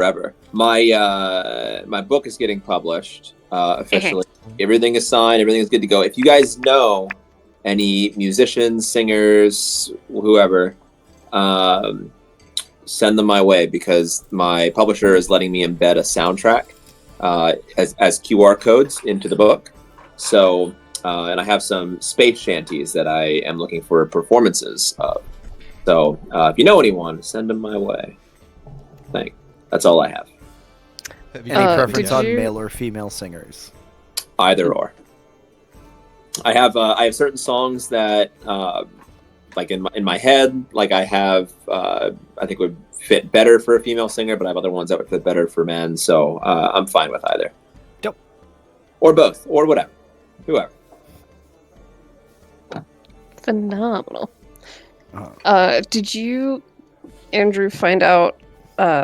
forever. My book is getting published officially. Everything is signed. Everything is good to go. If you guys know any musicians, singers, whoever, send them my way, because my publisher is letting me embed a soundtrack as QR codes into the book. So, and I have some space shanties that I am looking for performances of. So, if you know anyone, send them my way. That's all I have. Any preference on male or female singers? Either or. I have certain songs that like in my head, like I have I think would fit better for a female singer, but I have other ones that would fit better for men. So I'm fine with either. Dope. Or both, or whatever, whoever. Phenomenal. Did you, Andrew, find out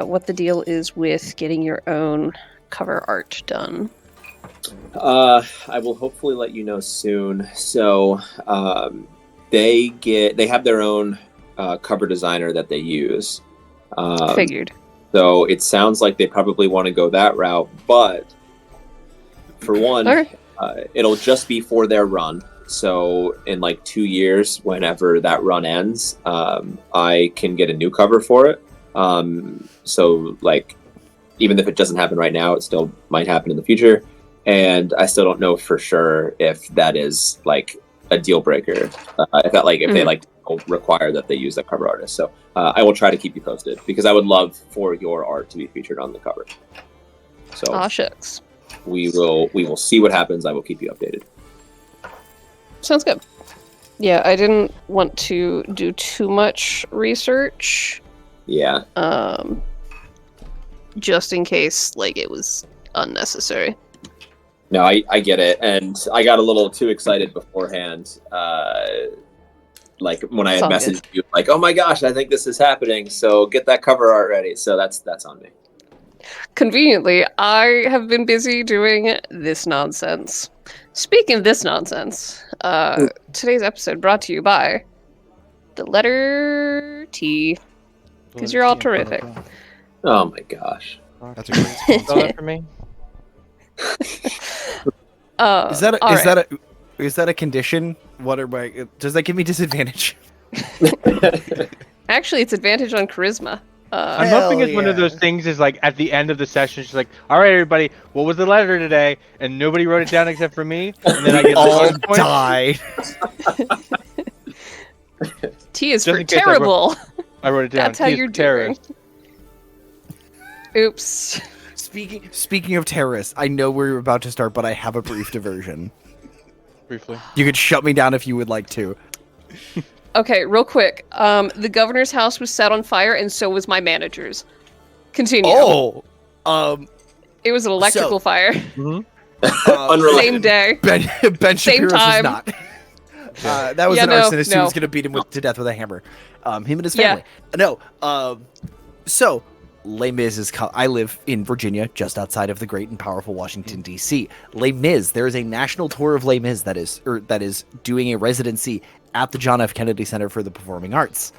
what the deal is with getting your own cover art done? I will hopefully let you know soon. So they have their own cover designer that they use. Figured. So it sounds like they probably want to go that route, but for one, it'll just be for their run. So in like 2 years, whenever that run ends, I can get a new cover for it. So like, even if it doesn't happen right now, it still might happen in the future. And I still don't know for sure if that is like a deal breaker. If they like require that they use that cover artist. So I will try to keep you posted, because I would love for your art to be featured on the cover. So aw shucks. We will see what happens. I will keep you updated. Sounds good. Yeah, I didn't want to do too much research. Yeah. Just in case like it was unnecessary. No, I get it, and I got a little too excited beforehand. Like when I had messaged you, like, "Oh my gosh, I think this is happening! So get that cover art ready." So that's on me. Conveniently, I have been busy doing this nonsense. Speaking of this nonsense, today's episode brought to you by the letter T, because you're all terrific. Oh my gosh, that's a great spell for me. Is that a condition? What are my? Does that give me disadvantage? Actually, it's advantage on charisma. I'm hoping it's one of those things. Is like at the end of the session, she's like, "All right, everybody, what was the letter today?" And nobody wrote it down except for me. And then I get all died. T is for terrible. I wrote it down. That's how you're doing. Oops. Speaking of terrorists, I know we're about to start, but I have a brief diversion. Briefly. You could shut me down if you would like to. Okay, real quick. The governor's house was set on fire, and so was my manager's. Continue. Oh! It was an electrical fire. Unrelated. Same day. Ben Same Shapiro's time. was not. That was an arsonist who was going to beat him to death with a hammer. Him and his family. Yeah. No. So... Les Mis is... I live in Virginia, just outside of the great and powerful Washington, D.C. Les Mis, there is a national tour of Les Mis that is doing a residency at the John F. Kennedy Center for the Performing Arts.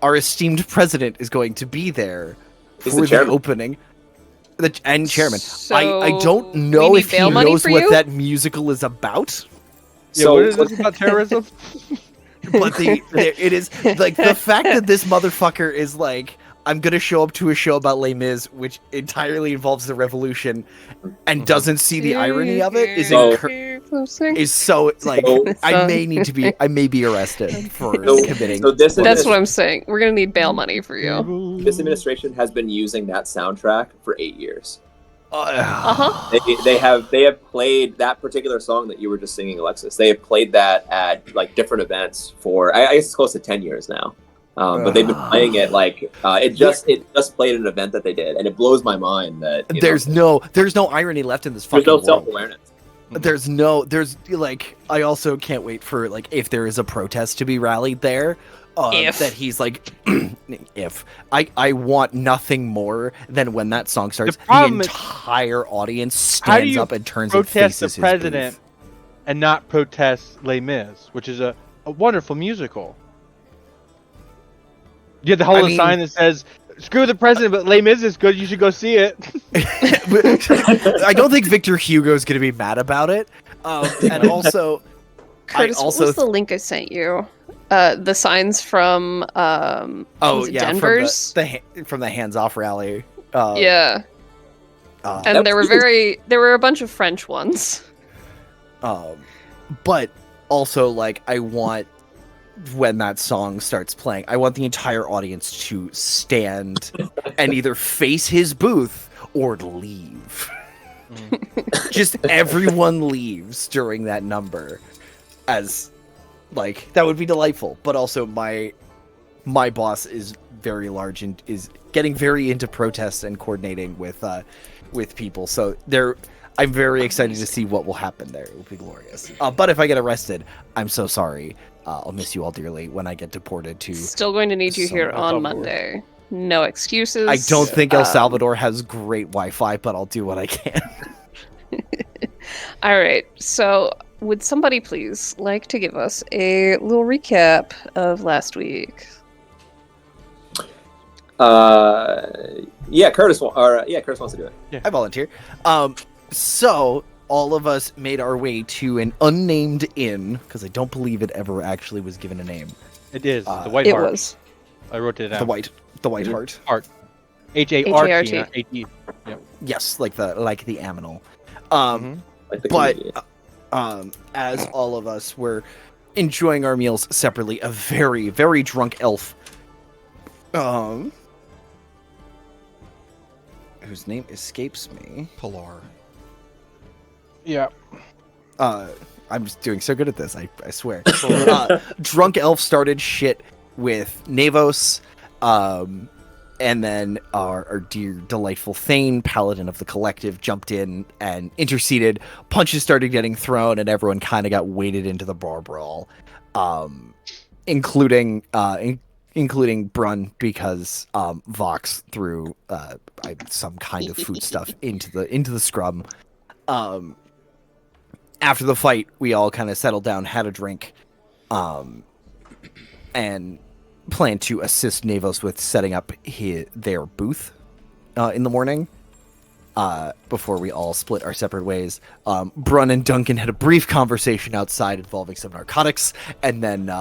Our esteemed president is going to be there for the opening. And chairman. So I don't know if he knows what that musical is about. Yeah, so what is this about terrorism? But it is like the fact that this motherfucker is like, I'm going to show up to a show about Les Mis, which entirely involves the revolution, and doesn't see the irony of it is so like, I may be arrested for committing. So that's what I'm saying. We're going to need bail money for you. This administration has been using that soundtrack for 8 years. They have played that particular song that you were just singing, Alexis. They have played that at like different events for, I guess it's close to 10 years now. But they've been playing it like it just played at an event that they did, and it blows my mind that there's no irony left in this fucking world. There's no self-awareness. There's like, I also can't wait for like if there is a protest to be rallied there. That he's like, if I want nothing more than when that song starts, the entire audience stands up and turns and faces the president and not protest Les Mis, which is a wonderful musical. You have the whole sign that says Screw the president, but Les Mis is good. You should go see it. I don't think Victor Hugo's going to be mad about it. And also, Curtis, what was the link I sent you? The signs from Denver's from the Hands Off rally. And there were a bunch of French ones. But also, like, I want, when that song starts playing, I want the entire audience to stand and either face his booth or leave. Just everyone leaves during that number, as, like, that would be delightful. But also, my boss is very large and is getting very into protests and coordinating with people. So I'm very excited to see what will happen there. It will be glorious. But if I get arrested, I'm so sorry. I'll miss you all dearly when I get deported to... Still going to need you here on Monday. No excuses. I don't think El Salvador has great Wi-Fi, but I'll do what I can. All right. So would somebody please like to give us a little recap of last week? Curtis wants to do it. Yeah. I volunteer. So all of us made our way to an unnamed inn, because I don't believe it ever actually was given a name. It is the White Hart. It was. I wrote it down. The White Hart. Hart. H-A-R-T. Not H-E. Yep. Yes, like the aminal. As all of us were enjoying our meals separately, a very, very drunk elf, whose name escapes me. Pilar. Yeah. I'm just doing so good at this, I swear. Drunk elf started shit with Navos, and then our dear, delightful Thane, paladin of the collective, jumped in and interceded. Punches started getting thrown, and everyone kind of got waded into the bar brawl, including Brun, because Vox threw some kind of foodstuff into the scrum. After the fight, we all kind of settled down, had a drink, and planned to assist Navos with setting up their booth in the morning, before we all split our separate ways. Brun and Duncan had a brief conversation outside involving some narcotics, and then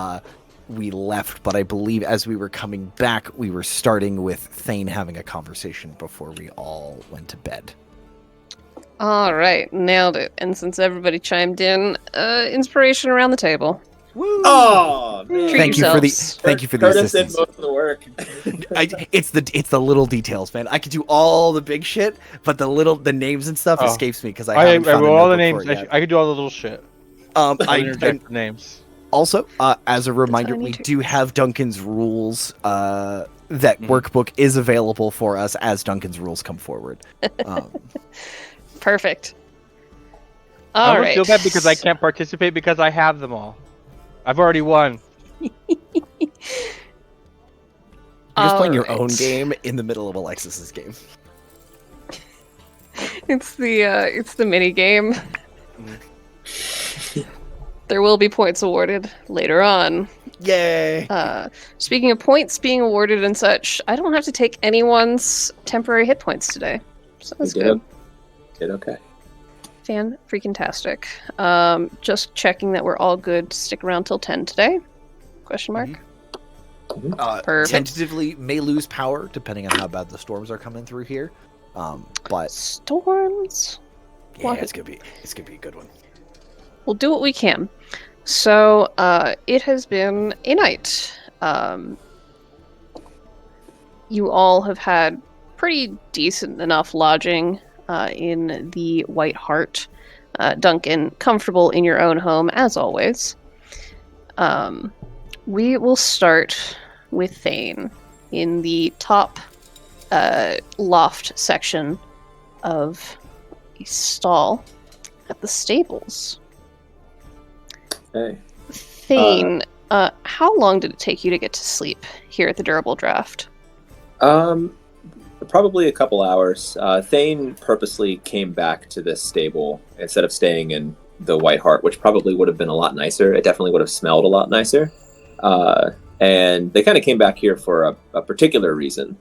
we left, but I believe as we were coming back, we were starting with Thane having a conversation before we all went to bed. All right, nailed it. And since everybody chimed in, inspiration around the table. Woo! Oh, man. Thank you for the Curtis assistance. did most of the work. It's the little details, man. I could do all the big shit, but the names and stuff escapes me because I wrote all the names. I could do all the little shit. I interject the names. Also, as a reminder, we do have Duncan's rules. That workbook is available for us as Duncan's rules come forward. Perfect. I don't feel bad because I can't participate because I have them all. I've already won. You're just playing your own game in the middle of Alexis's game. It's the mini game. There will be points awarded later on. Yay! Speaking of points being awarded and such, I don't have to take anyone's temporary hit points today, so that's good. Did okay. Fan-freaking-tastic. Just checking that we're all good to stick around till 10 today? Question mark? Mm-hmm. Tentatively may lose power depending on how bad the storms are coming through here. But storms? Yeah, what? It's gonna be a good one. We'll do what we can. So, it has been a night. You all have had pretty decent enough lodging in the White Hart. Duncan, comfortable in your own home, as always. We will start with Thane in the top loft section of a stall at the stables. Hey. Thane, how long did it take you to get to sleep here at the Durable Draft? Probably a couple hours. Thane purposely came back to this stable instead of staying in the White Hart, which probably would have been a lot nicer. It definitely would have smelled a lot nicer. And they kind of came back here for a particular reason.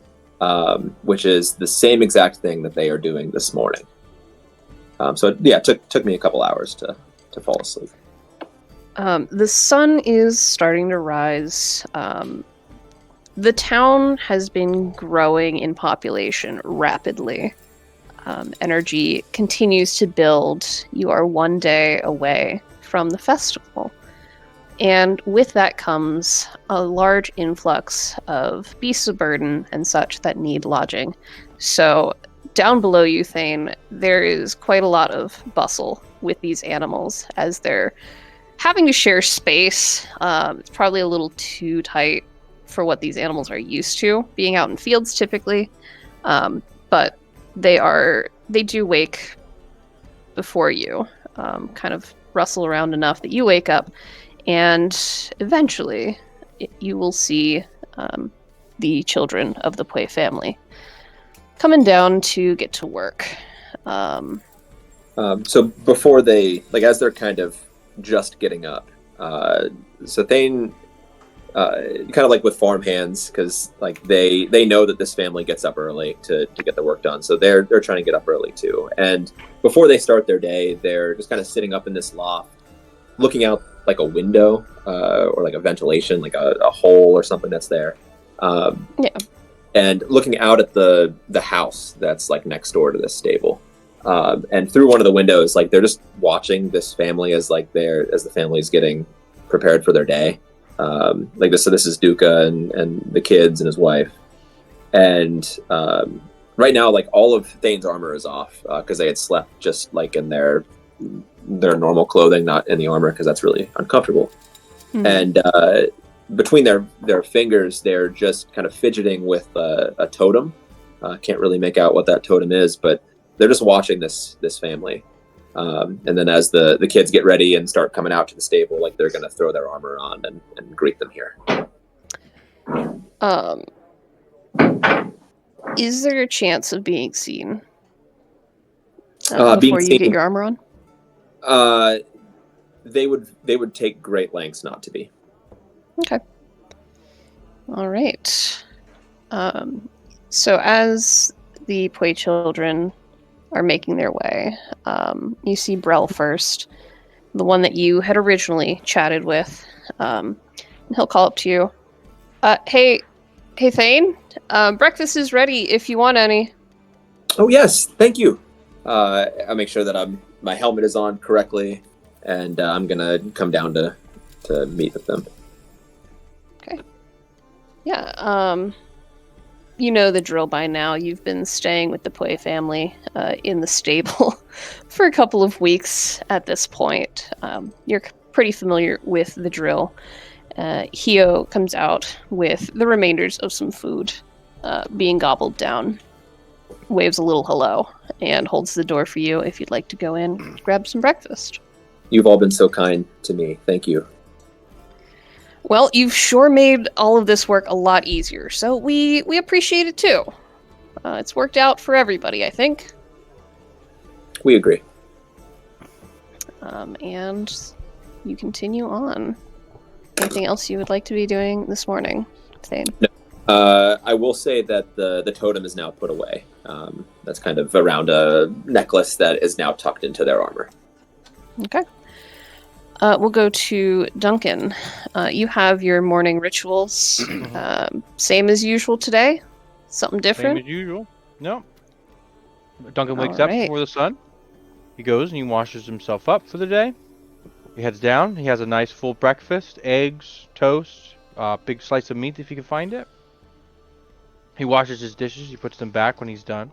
which is the same exact thing that they are doing this morning. So yeah, it took me a couple hours to fall asleep. The sun is starting to rise. The town has been growing in population rapidly. Energy continues to build. You are one day away from the festival. And with that comes a large influx of beasts of burden and such that need lodging. So down below you, Thane, there is quite a lot of bustle with these animals as they're having to share space. It's probably a little too tight for what these animals are used to, being out in fields typically. But they do wake before you, kind of rustle around enough that you wake up, and eventually you will see the children of the Pui family coming down to get to work. So before they, like, as they're kind of just getting up, so Thane, kind of like with farm hands, because like they know that this family gets up early to get the work done, so they're trying to get up early too. And before they start their day, they're just kind of sitting up in this loft, looking out like a window or like a ventilation, like a hole or something that's there. And looking out at the house that's like next door to this stable. And through one of the windows, like they're just watching this family as the family is getting prepared for their day. Like this, so this is Duka and the kids and his wife. And right now, like all of Thane's armor is off because they had slept just like in their normal clothing, not in the armor because that's really uncomfortable. Mm-hmm. And between their fingers, they're just kind of fidgeting with a totem. Can't really make out what that totem is, but they're just watching this family. And then as the kids get ready and start coming out to the stable, like they're going to throw their armor on and greet them here. Is there a chance of being seen before you get your armor on? They would take great lengths not to be. Okay. All right. So as the Pui children are making their way, you see Brel first, the one that you had originally chatted with. And he'll call up to you. Hey Thane, breakfast is ready if you want any. Oh yes, thank you. I'll make sure that my helmet is on correctly, and I'm gonna come down to meet with them. Okay. Yeah. You know the drill by now. You've been staying with the Pui family in the stable for a couple of weeks at this point. You're pretty familiar with the drill. Hio comes out with the remainders of some food being gobbled down, waves a little hello, and holds the door for you if you'd like to go in and grab some breakfast. You've all been so kind to me. Thank you. Well, you've sure made all of this work a lot easier, so we appreciate it too. It's worked out for everybody, I think. We agree. And you continue on. Anything else you would like to be doing this morning, Thane? No. I will say that the totem is now put away. That's kind of around a necklace that is now tucked into their armor. Okay. We'll go to Duncan. You have your morning rituals. Same as usual today? Something different? Same as usual. No. Duncan wakes up before the sun. He goes and he washes himself up for the day. He heads down. He has a nice full breakfast. Eggs, toast, big slice of meat if he can find it. He washes his dishes. He puts them back when he's done.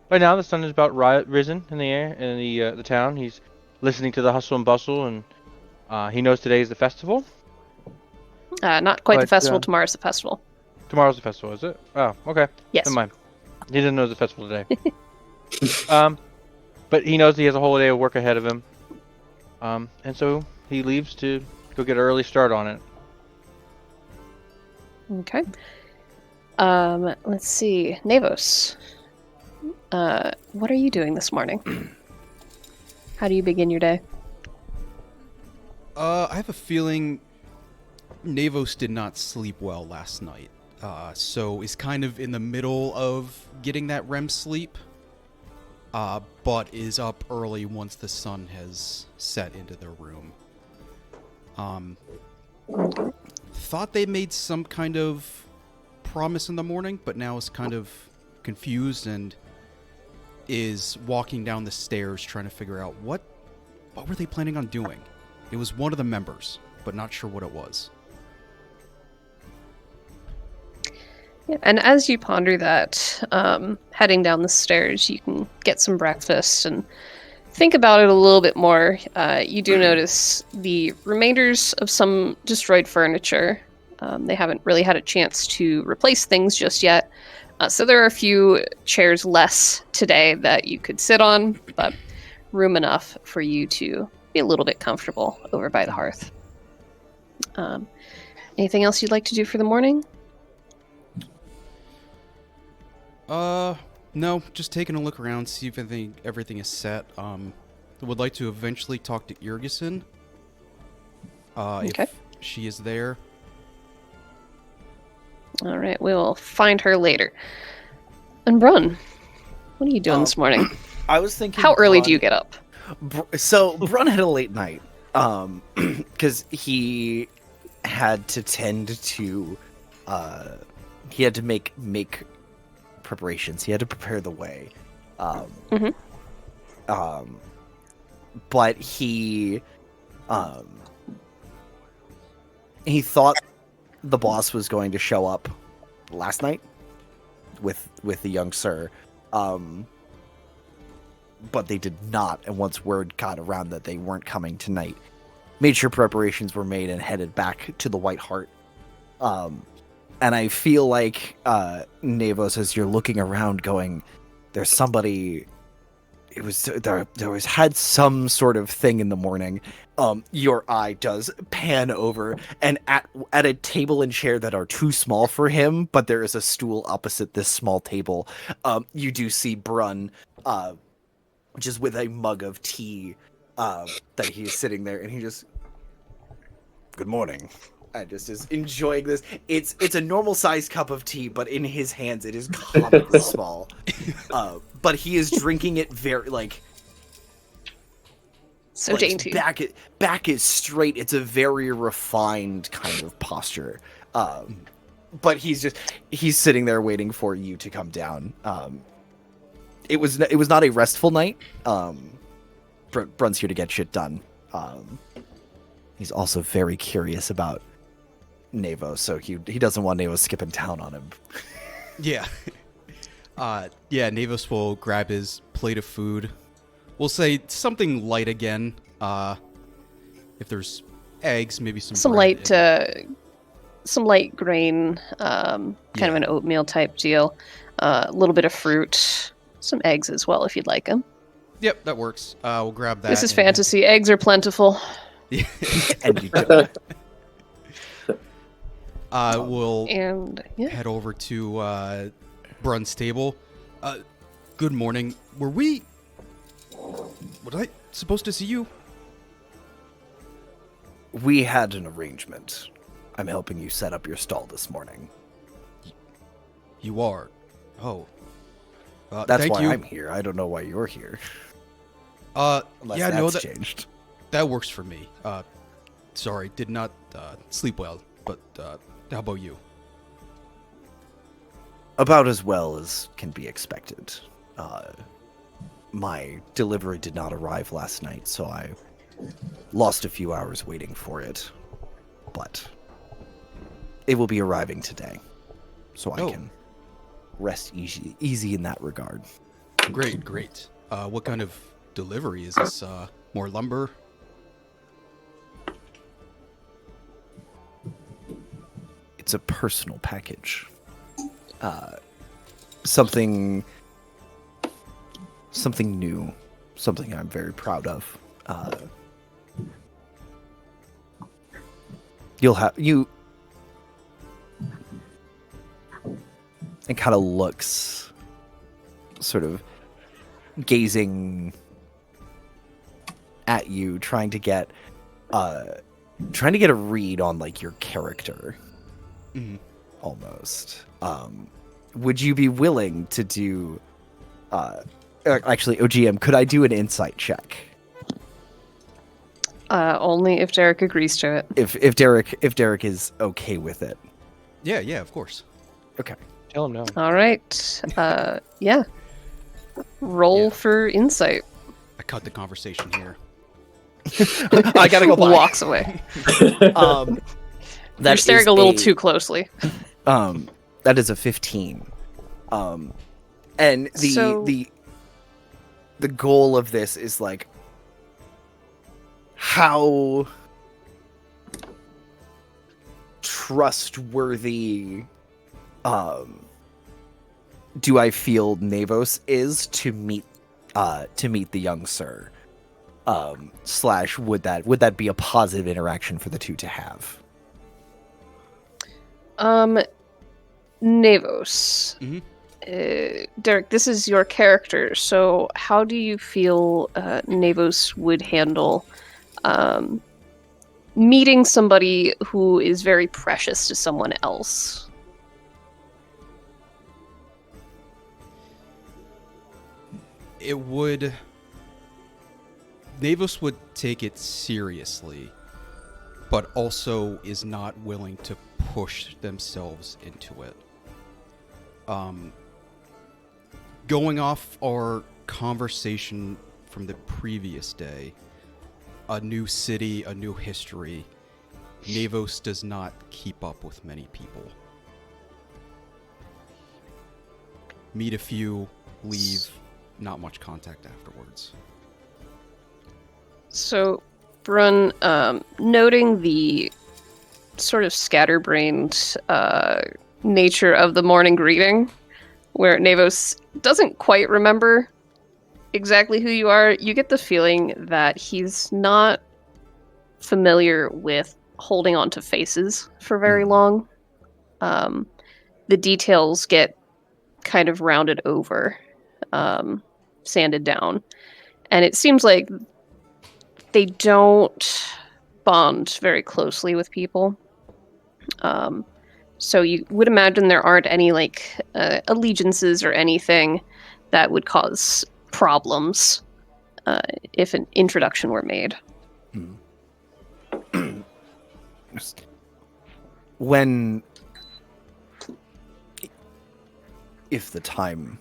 By now the sun is about risen in the air in the town. He's listening to the hustle and bustle, and he knows today is the festival. Not quite the festival. Tomorrow's the festival. Tomorrow's the festival, is it? Oh, okay. Yes. Never mind. He doesn't know the festival today. But he knows he has a whole day of work ahead of him. And so he leaves to go get an early start on it. Okay. Let's see. Navos. What are you doing this morning? How do you begin your day? I have a feeling Navos did not sleep well last night. so is kind of in the middle of getting that REM sleep, but is up early once the sun has set into their room. Thought they made some kind of promise in the morning, but now is kind of confused and is walking down the stairs trying to figure out what were they planning on doing. It was one of the members, but not sure what it was. Yeah, and as you ponder that, heading down the stairs, you can get some breakfast and think about it a little bit more. You do notice the remainders of some destroyed furniture. They haven't really had a chance to replace things just yet. So there are a few chairs less today that you could sit on, but room enough for you to be a little bit comfortable over by the hearth. Anything else you'd like to do for the morning? No, just taking a look around, see if everything is set. Would like to eventually talk to Irgison. Okay. If she is there. All right, we will find her later. And Brun, what are you doing this morning? I was thinking... How early do you get up? So, Brun had a late night, because he had to tend to, he had to make preparations. He had to prepare the way. But he thought the boss was going to show up last night with the young sir. But they did not, and once word got around that they weren't coming tonight, made sure preparations were made and headed back to the White Hart. And I feel like, Navos, as you're looking around going, there's somebody, there had some sort of thing in the morning. Your eye does pan over, and at a table and chair that are too small for him, but there is a stool opposite this small table, you do see Brun, just with a mug of tea, that he's sitting there, and he just, good morning. I just is enjoying this. It's a normal sized cup of tea, but in his hands it is comically small. But he is drinking it very so dainty. Back is straight. It's a very refined kind of posture. But he's sitting there waiting for you to come down. It was not a restful night. Brun's here to get shit done. He's also very curious about Navo, so he doesn't want Navo skipping town on him. Yeah. Navos will grab his plate of food. We'll say something light again. If there's eggs, maybe some light grain, kind of an oatmeal type deal. A little bit of fruit, some eggs as well if you'd like them. Yep, that works. We'll grab that. This is fantasy. Eggs are plentiful. And you do. We'll head over to Brun's table. Good morning. Was I supposed to see you? We had an arrangement. I'm helping you set up your stall this morning. You are? Oh. That's why I'm here. I don't know why you're here. Unless that's changed. That works for me. Sorry, did not sleep well, but how about you? About as well as can be expected. My delivery did not arrive last night, so I lost a few hours waiting for it. But it will be arriving today, so I can rest easy in that regard. Great. What kind of delivery is this? More lumber? It's a personal package. Something new, something I'm very proud of. And kind of looks, sort of gazing at you, trying to get a read on your character. Mm-hmm. almost. Would you be willing to do... actually, OGM, could I do an insight check? Only if Derek agrees to it. If Derek is okay with it. Yeah, of course. Okay. Tell him no. All right. Yeah. Roll for insight. I cut the conversation here. I gotta go. Walks away. You're staring a little too closely. That is a 15. And the goal of this is like, how trustworthy do I feel Navos is to meet the young sir? / would that be a positive interaction for the two to have? Navos. Mm-hmm. Derek, this is your character, so how do you feel Navos would handle meeting somebody who is very precious to someone else? Navos would take it seriously, but also is not willing to push themselves into it. Going off our conversation from the previous day, a new city, a new history, Navos does not keep up with many people. Meet a few, leave, not much contact afterwards. So, Brun, noting the sort of scatterbrained nature of the morning greeting, where Navos doesn't quite remember exactly who you are, you get the feeling that he's not familiar with holding on to faces for very long. The details get kind of rounded over, sanded down, and it seems like they don't bond very closely with people. So you would imagine there aren't any allegiances or anything that would cause problems if an introduction were made. If the time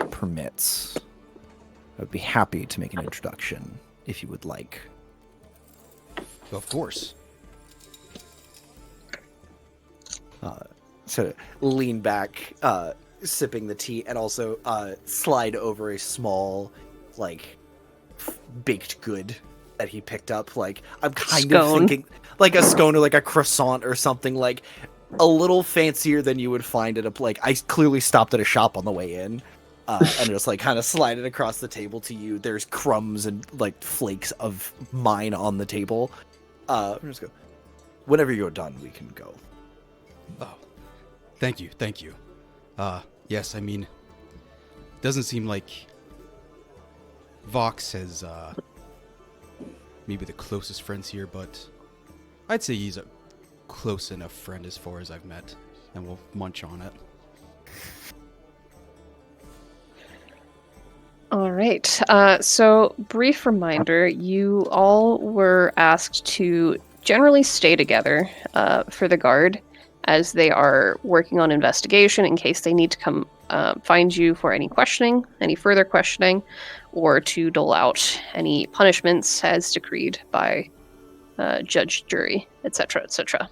permits, I'd be happy to make an introduction if you would like. Of course. So lean back, sipping the tea, and also slide over a small, baked good that he picked up. I'm kind of thinking like a scone or like a croissant or something, like a little fancier than you would find at a I clearly stopped at a shop on the way in. And just kind of slide it across the table to you. There's crumbs and flakes of mine on the table. I'm just go. Whenever you're done, we can go. Oh, thank you. Yes, I mean, doesn't seem like Vox has maybe the closest friends here, but I'd say he's a close enough friend as far as I've met, and we'll munch on it. All right. So, brief reminder, you all were asked to generally stay together for the guard as they are working on investigation in case they need to come find you for any questioning, any further questioning, or to dole out any punishments as decreed by judge, jury, etc., etc.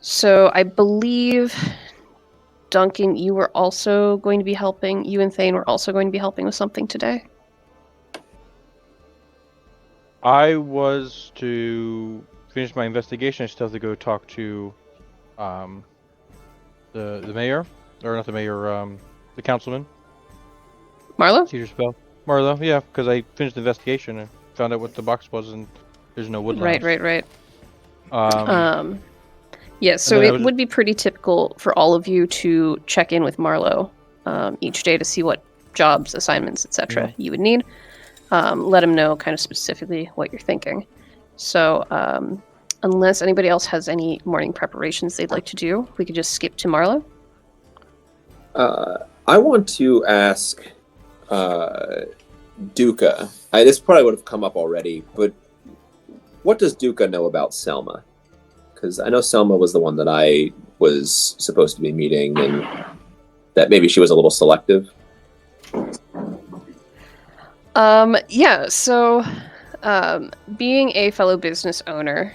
So, I believe... Duncan, you were also going to be helping. You and Thane were also going to be helping with something today. I was to finish my investigation. I still have to go talk to the mayor, or not the mayor, the councilman. Marlo? Cedar Spell. Marlo, yeah, because I finished the investigation and found out what the box was, and there's no woodlands. Right. Yes, so it would be pretty typical for all of you to check in with Marlo each day to see what jobs, assignments, etc. you would need. Let him know kind of specifically what you're thinking. So unless anybody else has any morning preparations they'd like to do, we could just skip to Marlowe. I want to ask Duca. This probably would have come up already, but what does Duca know about Selma? Because I know Selma was the one that I was supposed to be meeting, and that maybe she was a little selective. Being a fellow business owner,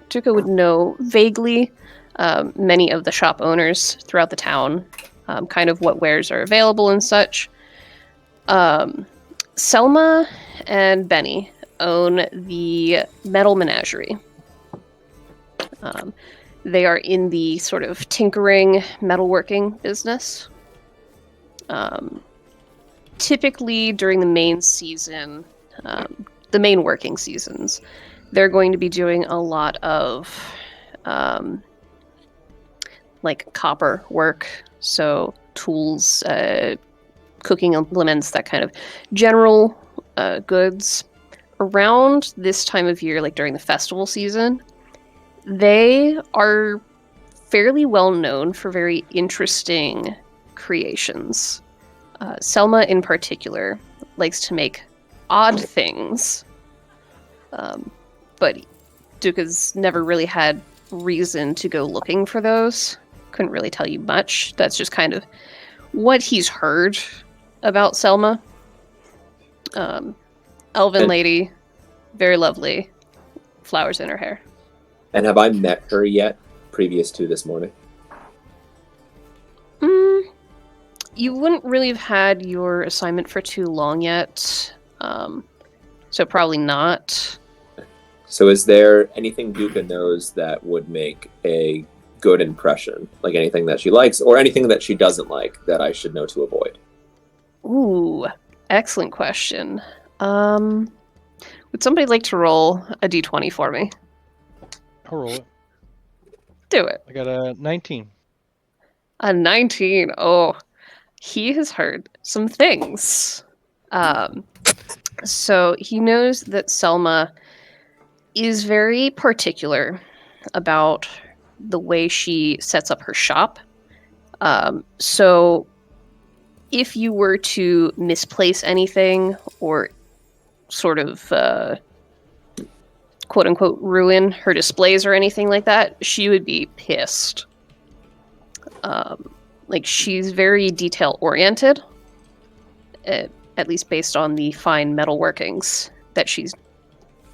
Duca would know vaguely many of the shop owners throughout the town, kind of what wares are available and such. Selma and Benny own the Metal Menagerie. They are in the sort of tinkering, metalworking business. Typically during the main season, the main working seasons, they're going to be doing a lot of like copper work, so tools, cooking implements, that kind of general goods. Around this time of year, like during the festival season, they are fairly well known for very interesting creations. Selma, in particular, likes to make odd things, but Duca's never really had reason to go looking for those. Couldn't really tell you much. That's just kind of what he's heard about Selma. Elven lady, very lovely, flowers in her hair. And have I met her yet, previous to this morning? You wouldn't really have had your assignment for too long yet, so probably not. So is there anything Duca knows that would make a good impression? Like anything that she likes, or anything that she doesn't like that I should know to avoid? Ooh, excellent question. Would somebody like to roll a d20 for me? I'll roll it. Do it. I got a 19. A 19. Oh, he has heard some things. So he knows that Selma is very particular about the way she sets up her shop. So if you were to misplace anything or sort of quote unquote ruin her displays or anything like that, she would be pissed. Like, she's very detail oriented, at least based on the fine metal workings that she's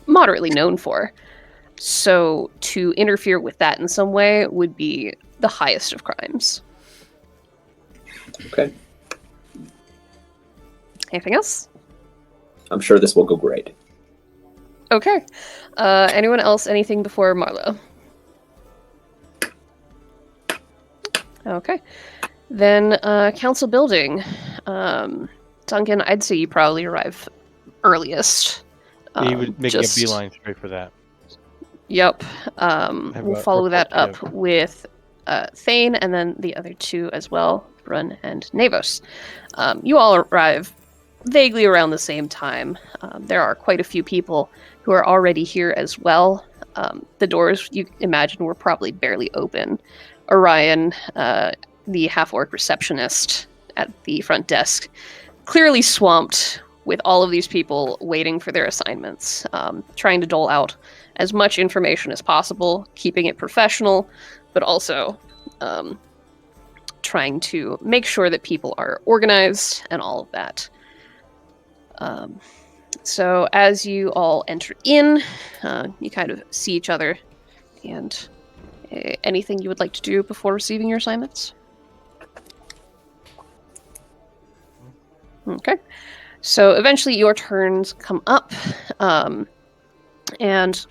moderately known for. So to interfere with that in some way would be the highest of crimes. Okay. Anything else? I'm sure this will go great. Okay. Anyone else? Anything before Marlowe? Okay. Then, council building. Duncan, I'd say you probably arrive earliest. He was making a beeline straight for that. Yep. We'll follow that up with Thane, and then the other two as well, Brun and Navos. You all arrive vaguely around the same time. There are quite a few people who are already here as well. The doors, you imagine, were probably barely open. Orion, the half-orc receptionist at the front desk, clearly swamped with all of these people waiting for their assignments, trying to dole out as much information as possible, keeping it professional, but also trying to make sure that people are organized and all of that. So as you all enter in, you kind of see each other, and anything you would like to do before receiving your assignments? Okay. So eventually your turns come up, and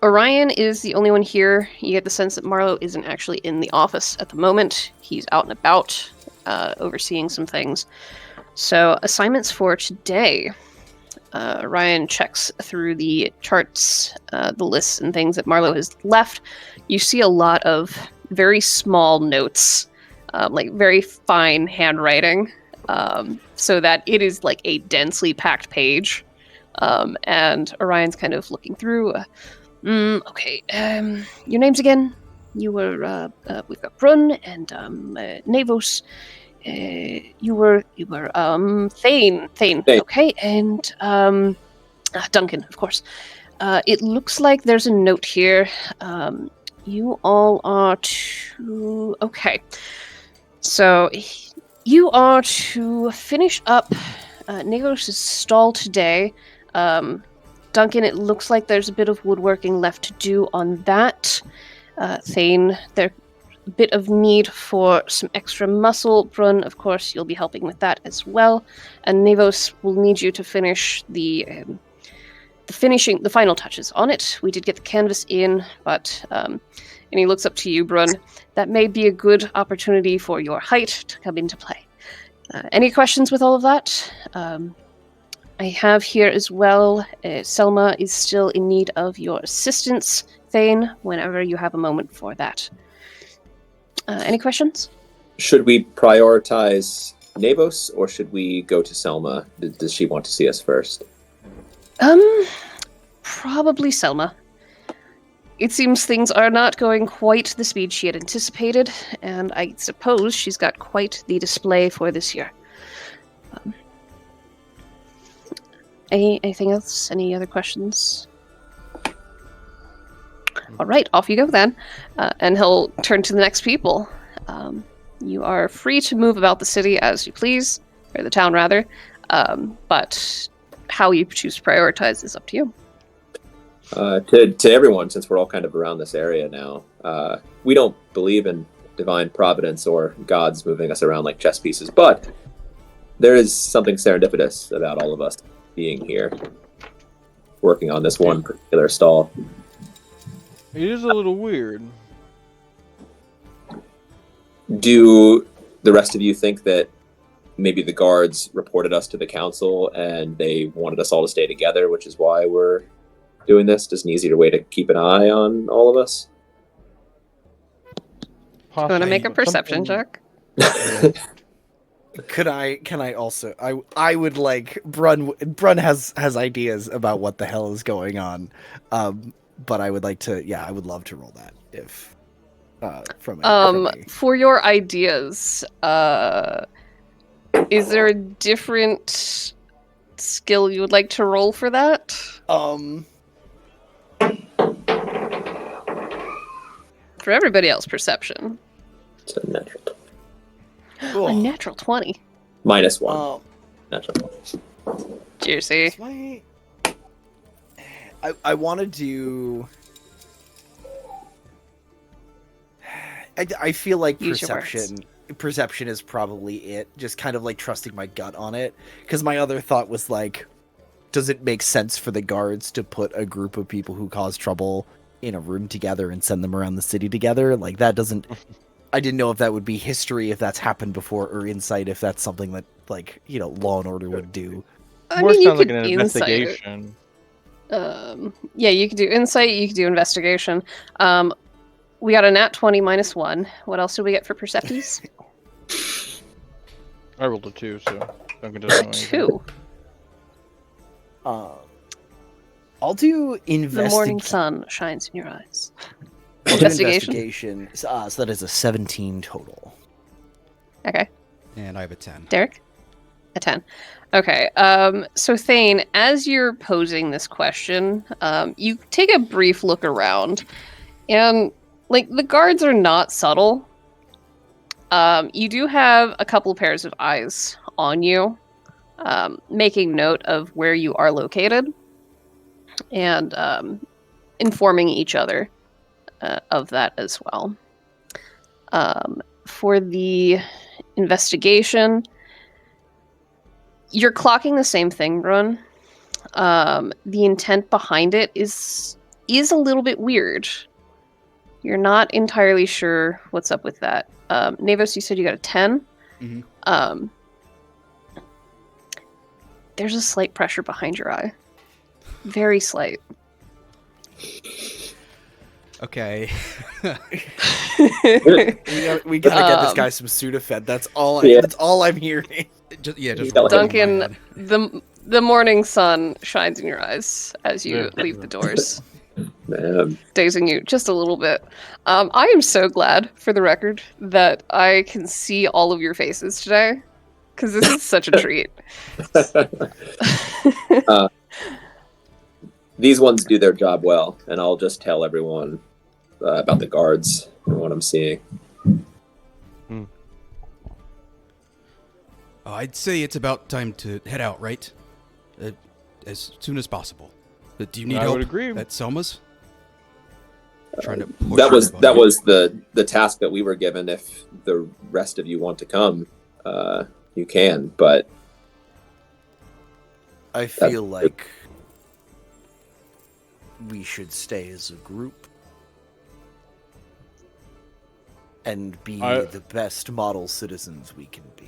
Orion is the only one here. You get the sense that Marlowe isn't actually in the office at the moment. He's out and about, overseeing some things. So assignments for today. Ryan checks through the charts, the lists and things that Marlowe has left. You see a lot of very small notes, like very fine handwriting, so that it is like a densely packed page. And Orion's kind of looking through. Okay. Your names again? You were, we've got Brun and, Navos. You were, Thane. Thane. Okay. And, Duncan, of course. It looks like there's a note here. You all are to... Okay. So, you are to finish up Navos' stall today. Duncan, it looks like there's a bit of woodworking left to do on that. Thane, there's a bit of need for some extra muscle. Brun, of course, you'll be helping with that as well. And Navos will need you to finish the final touches on it. We did get the canvas in, but and he looks up to you, Brun. That may be a good opportunity for your height to come into play. Any questions with all of that? I have here as well, Selma is still in need of your assistance, Thane, whenever you have a moment for that. Any questions? Should we prioritize Navos, or should we go to Selma? Does she want to see us first? Probably Selma. It seems things are not going quite the speed she had anticipated, and I suppose she's got quite the display for this year. Anything else? Any other questions? All right, off you go then. And he'll turn to the next people. You are free to move about the city as you please, or the town rather, but how you choose to prioritize is up to you. To everyone, since we're all kind of around this area now, we don't believe in divine providence or gods moving us around like chess pieces, but there is something serendipitous about all of us being here, working on this one particular stall. It is a little weird. Do the rest of you think that maybe the guards reported us to the council and they wanted us all to stay together, which is why we're doing this? Just an easier way to keep an eye on all of us? You want to make a perception check? Can I also? I would like Brun has ideas about what the hell is going on, but I would like to. Yeah, I would love to roll that if for your ideas. Is there a different skill you would like to roll for that? For everybody else, perception. It's a natural. A natural 20. -1. Natural 20. Juicy. I want to do... I feel like perception is probably it. Just kind of like trusting my gut on it. Because my other thought was like, does it make sense for the guards to put a group of people who cause trouble in a room together and send them around the city together? Like, that doesn't... I didn't know if that would be history, if that's happened before, or insight, if that's something that, like, you know, Law and Order would do. More sounds like an investigation. Yeah, you could do insight, you could do investigation. We got a nat 20 -1. What else did we get for Percepties? I rolled a 2, so Duncan doesn't know anything. 2. I'll do The morning sun shines in your eyes. Investigation. So that is a 17 total. Okay. And I have a 10. Derek? A 10. Okay. So Thane, as you're posing this question, you take a brief look around, and like the guards are not subtle. You do have a couple pairs of eyes on you, making note of where you are located, and informing each other of that as well. For the investigation, you're clocking the same thing, Brun. The intent behind it is a little bit weird. You're not entirely sure what's up with that. Navos, you said you got a 10. Mm-hmm. There's a slight pressure behind your eye. Very slight. Okay. we gotta get this guy some Sudafed. That's all I'm hearing. Just Duncan, the morning sun shines in your eyes as you leave the doors. dazing you just a little bit. I am so glad, for the record, that I can see all of your faces today, because this is such a treat. These ones do their job well, and I'll just tell everyone about the guards and what I'm seeing. I'd say it's about time to head out, right? As soon as possible. Do you need help would agree. at Selma's? Trying to push that was the task that we were given. If the rest of you want to come, you can. But I feel like we should stay as a group and be the best model citizens we can be.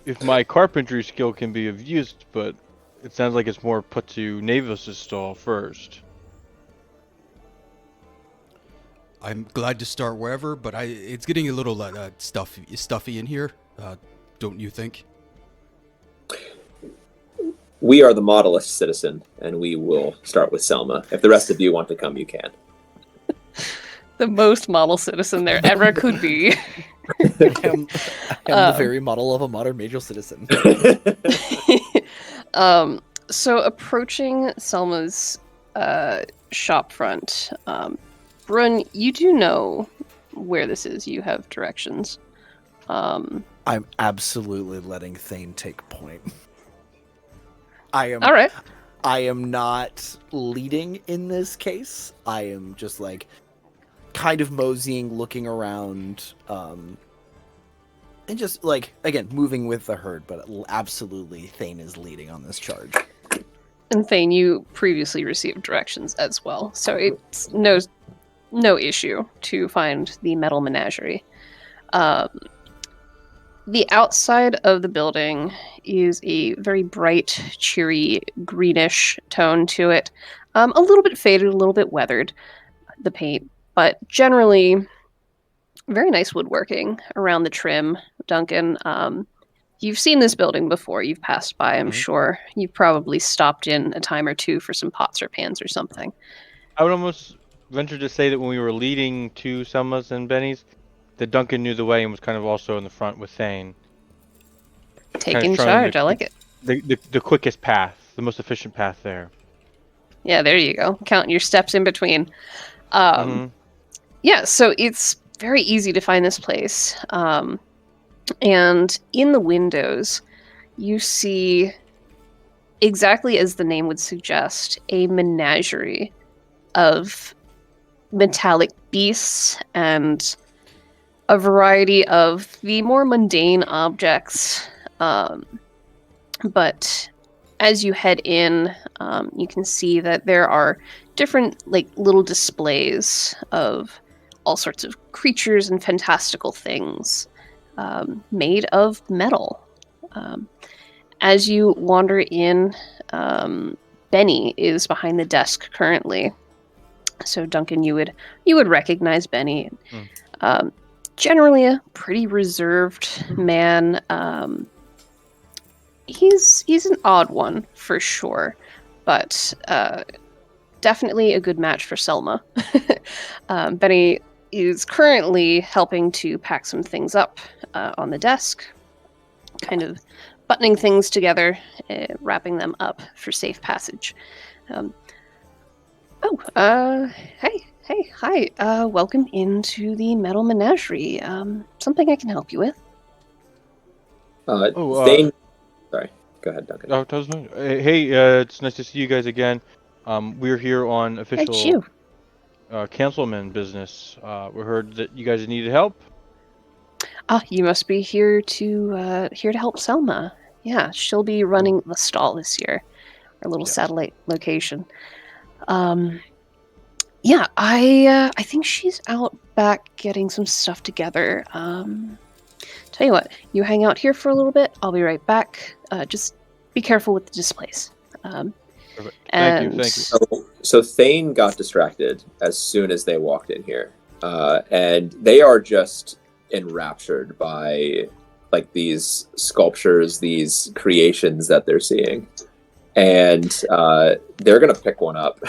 If my carpentry skill can be of use, but it sounds like it's more put to Navis' stall first. I'm glad to start wherever, but it's getting a little stuffy in here. Don't you think? We are the modelist citizen, and we will start with Selma. If the rest of you want to come, you can. The most model citizen there ever could be. I am the very model of a modern major citizen. So approaching Selma's shop front, Brun, you do know where this is. You have directions. I'm absolutely letting Thane take point. All right. I am not leading in this case. I am just like kind of moseying, looking around, and just like, again, moving with the herd, but absolutely Thane is leading on this charge. And Thane, you previously received directions as well, so it's no issue to find the metal menagerie. The outside of the building is a very bright, cheery, greenish tone to it. A little bit faded, a little bit weathered, the paint, but generally very nice woodworking around the trim. Duncan, you've seen this building before. You've passed by, I'm sure. You've probably stopped in a time or two for some pots or pans or something. I would almost venture to say that when we were leading to Selma's and Benny's, that Duncan knew the way and was kind of also in the front with Thane. Taking charge, I like it. The quickest path, the most efficient path there. Yeah, there you go. Counting your steps in between. Yeah, so it's very easy to find this place. And in the windows, you see, exactly as the name would suggest, a menagerie of metallic beasts and a variety of the more mundane objects. But as you head in, you can see that there are different little displays of all sorts of creatures and fantastical things made of metal. As you wander in, Benny is behind the desk currently. So Duncan, you would recognize Benny. Generally a pretty reserved man. He's an odd one for sure, but definitely a good match for Selma. Benny is currently helping to pack some things up on the desk, kind of buttoning things together, wrapping them up for safe passage. Hi. Welcome into the Metal Menagerie. Something I can help you with? Thane... Sorry, go ahead, Duncan. Hey, it's nice to see you guys again. We're here on official councilman business. We heard that you guys needed help. You must be here to help Selma. Yeah, she'll be running the stall this year, our little satellite location. Yeah, I think she's out back getting some stuff together. Tell you what, you hang out here for a little bit. I'll be right back. Just be careful with the displays. Perfect. Thank you. So Thane got distracted as soon as they walked in here, and they are just enraptured by these sculptures, these creations that they're seeing, and they're gonna pick one up.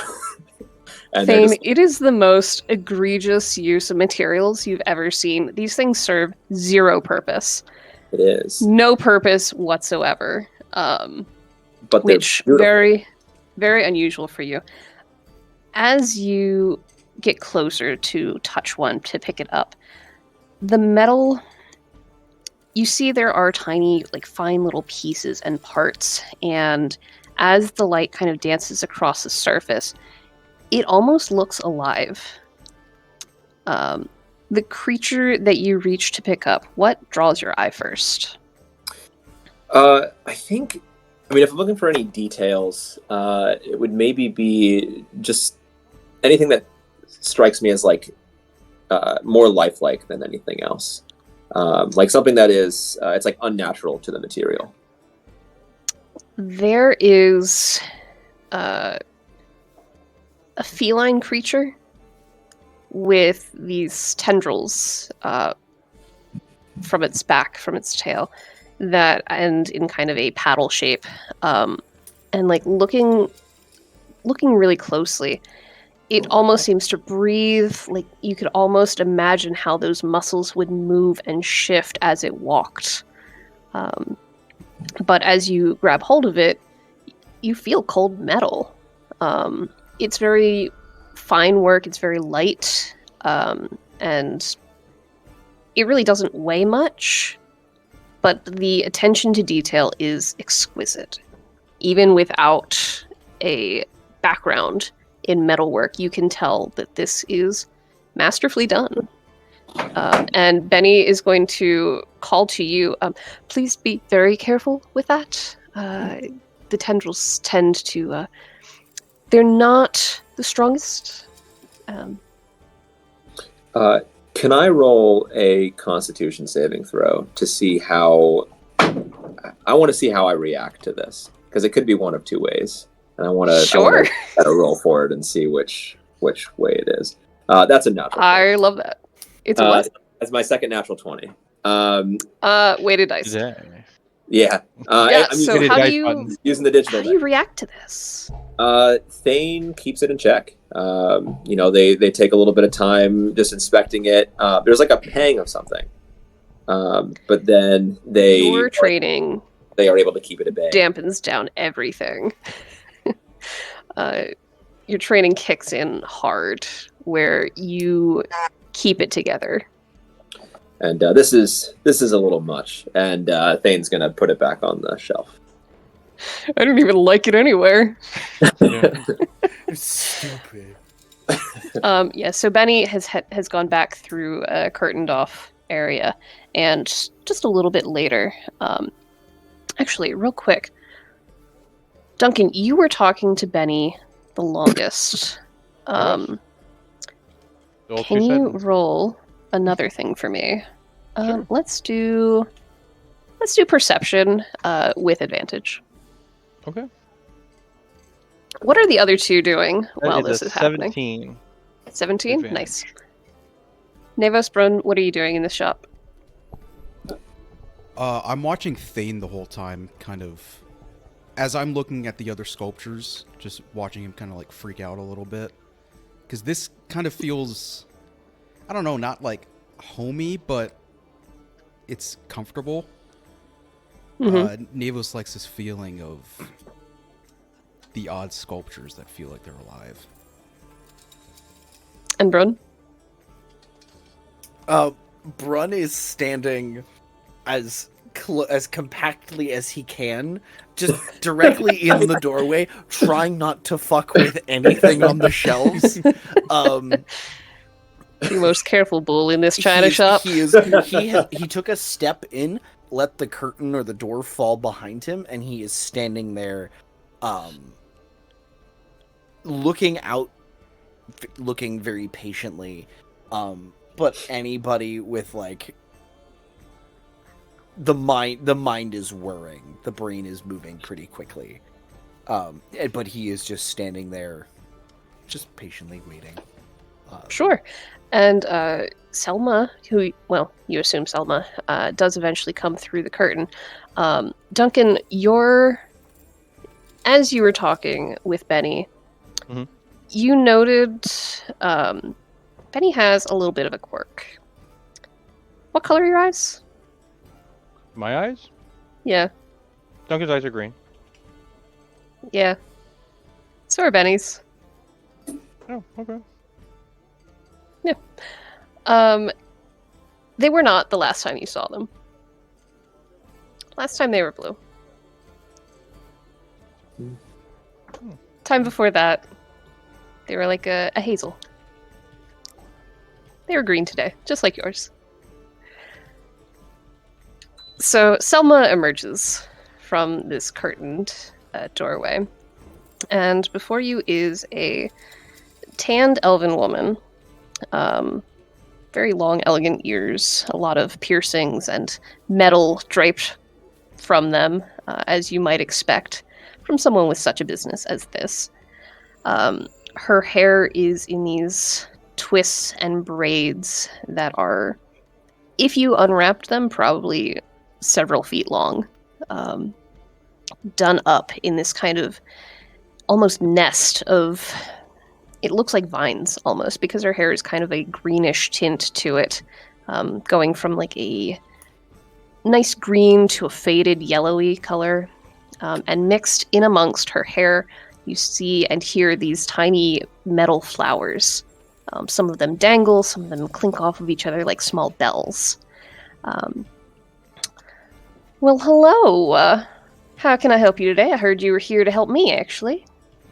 And Thane, it is the most egregious use of materials you've ever seen. These things serve zero purpose. It is no purpose whatsoever. But which very, very unusual for you. As you get closer to touch one to pick it up, the metal, you see there are tiny, like fine little pieces and parts, and as the light kind of dances across the surface, it almost looks alive. The creature that you reach to pick up, what draws your eye first? I mean, if I'm looking for any details, it would maybe be just anything that strikes me as like more lifelike than anything else. Like something that is, it's like unnatural to the material. There is a feline creature with these tendrils from its back, from its tail, that end in kind of a paddle shape. And like looking really closely, it almost seems to breathe. Like you could almost imagine how those muscles would move and shift as it walked. But as you grab hold of it, you feel cold metal. It's very fine work. It's very light. And it really doesn't weigh much, but the attention to detail is exquisite. Even without a background in metalwork, you can tell that this is masterfully done. And Benny is going to call to you, please be very careful with that. The tendrils tend to, they're not the strongest. Can I roll a Constitution saving throw to see how... I want to see how I react to this, because it could be one of two ways. And I want to sure. roll for it and see which way it is. That's a natural 20. I love that. It's what? That's my second natural 20. Weighted dice. Yeah. I'm so how do you using the digital? How do you react to this? Thane keeps it in check. They take a little bit of time just inspecting it. There's like a pang of something, but then your training, they are able to keep it at bay. Dampens down everything. Your training kicks in hard, where you keep it together. And this is a little much, and Thane's gonna put it back on the shelf. I don't even like it anywhere. Stupid. So Benny has gone back through a curtained off area, and just a little bit later, actually, real quick, Duncan, you were talking to Benny the longest. Can you roll another thing for me? Sure. Let's do perception with advantage. Okay. What are the other two doing while this is 17. happening? 17? Advantage. Nice. Nevos, Brun, what are you doing in this shop? I'm watching Thane the whole time, kind of, as I'm looking at the other sculptures, just watching him kind of like freak out a little bit. Because this kind of feels, I don't know, not like homey, but it's comfortable. Nevos likes this feeling of the odd sculptures that feel like they're alive. And Brun? Brun is standing as compactly as he can, just directly in the doorway, trying not to fuck with anything on the shelves. The most careful bull in this china shop. He took a step in, let the curtain or the door fall behind him, and he is standing there, looking out, looking very patiently. But anybody with like the mind is whirring, the brain is moving pretty quickly. But he is just standing there, just patiently waiting. Sure. And Selma, you assume Selma, does eventually come through the curtain. Duncan, your as you were talking with Benny, you noted Benny has a little bit of a quirk. What color are your eyes? My eyes? Yeah. Duncan's eyes are green. Yeah. So are Benny's. Oh, okay. Yeah. They were not the last time you saw them. Last time they were blue. Time before that, they were like a hazel. They were green today, just like yours. So Selma emerges from this curtained doorway, and before you is a tanned elven woman, very long, elegant ears, a lot of piercings and metal draped from them, as you might expect from someone with such a business as this. Her hair is in these twists and braids that are, if you unwrapped them, probably several feet long, done up in this kind of almost nest of, it looks like vines almost, because her hair is kind of a greenish tint to it, going from like a nice green to a faded yellowy color, and mixed in amongst her hair you see and hear these tiny metal flowers. Some of them dangle, some of them clink off of each other like small bells. Well, hello. How can I help you today? I heard you were here to help me, actually.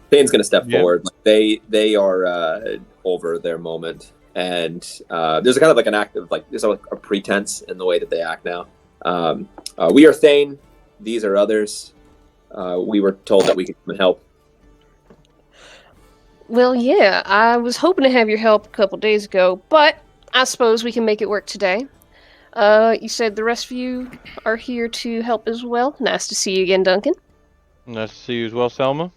Thane's going to step forward. They are over their moment, and there's a kind of like an act of like there's like a pretense in the way that they act now. We are Thane. These are others. We were told that we could come and help. Well, yeah, I was hoping to have your help a couple days ago, but I suppose we can make it work today. You said the rest of you are here to help as well. Nice to see you again, Duncan. Nice to see you as well, Selma.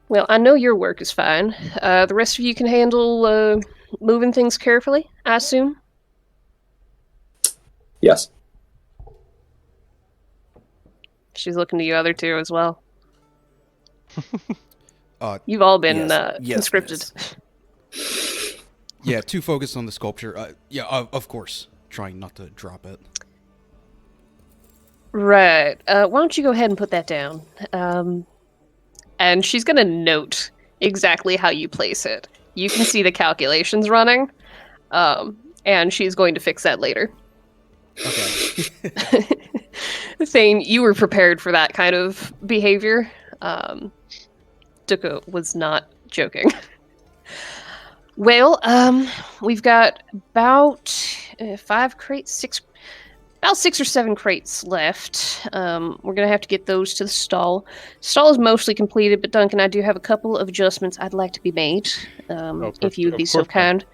Well, I know your work is fine. The rest of you can handle moving things carefully, I assume? Yes. She's looking to you other two as well. You've all been conscripted. Yeah, too focused on the sculpture. Yeah, of course. Trying not to drop it. Right. Why don't you go ahead and put that down? And she's going to note exactly how you place it. You can see the calculations running, and she's going to fix that later. Okay. Thane, you were prepared for that kind of behavior. Duka was not joking. Well, we've got about 5 crates, about 6 or 7 crates left. We're going to have to get those to the stall. Stall is mostly completed, but Duncan, I do have a couple of adjustments I'd like to be made, if you would be so kind.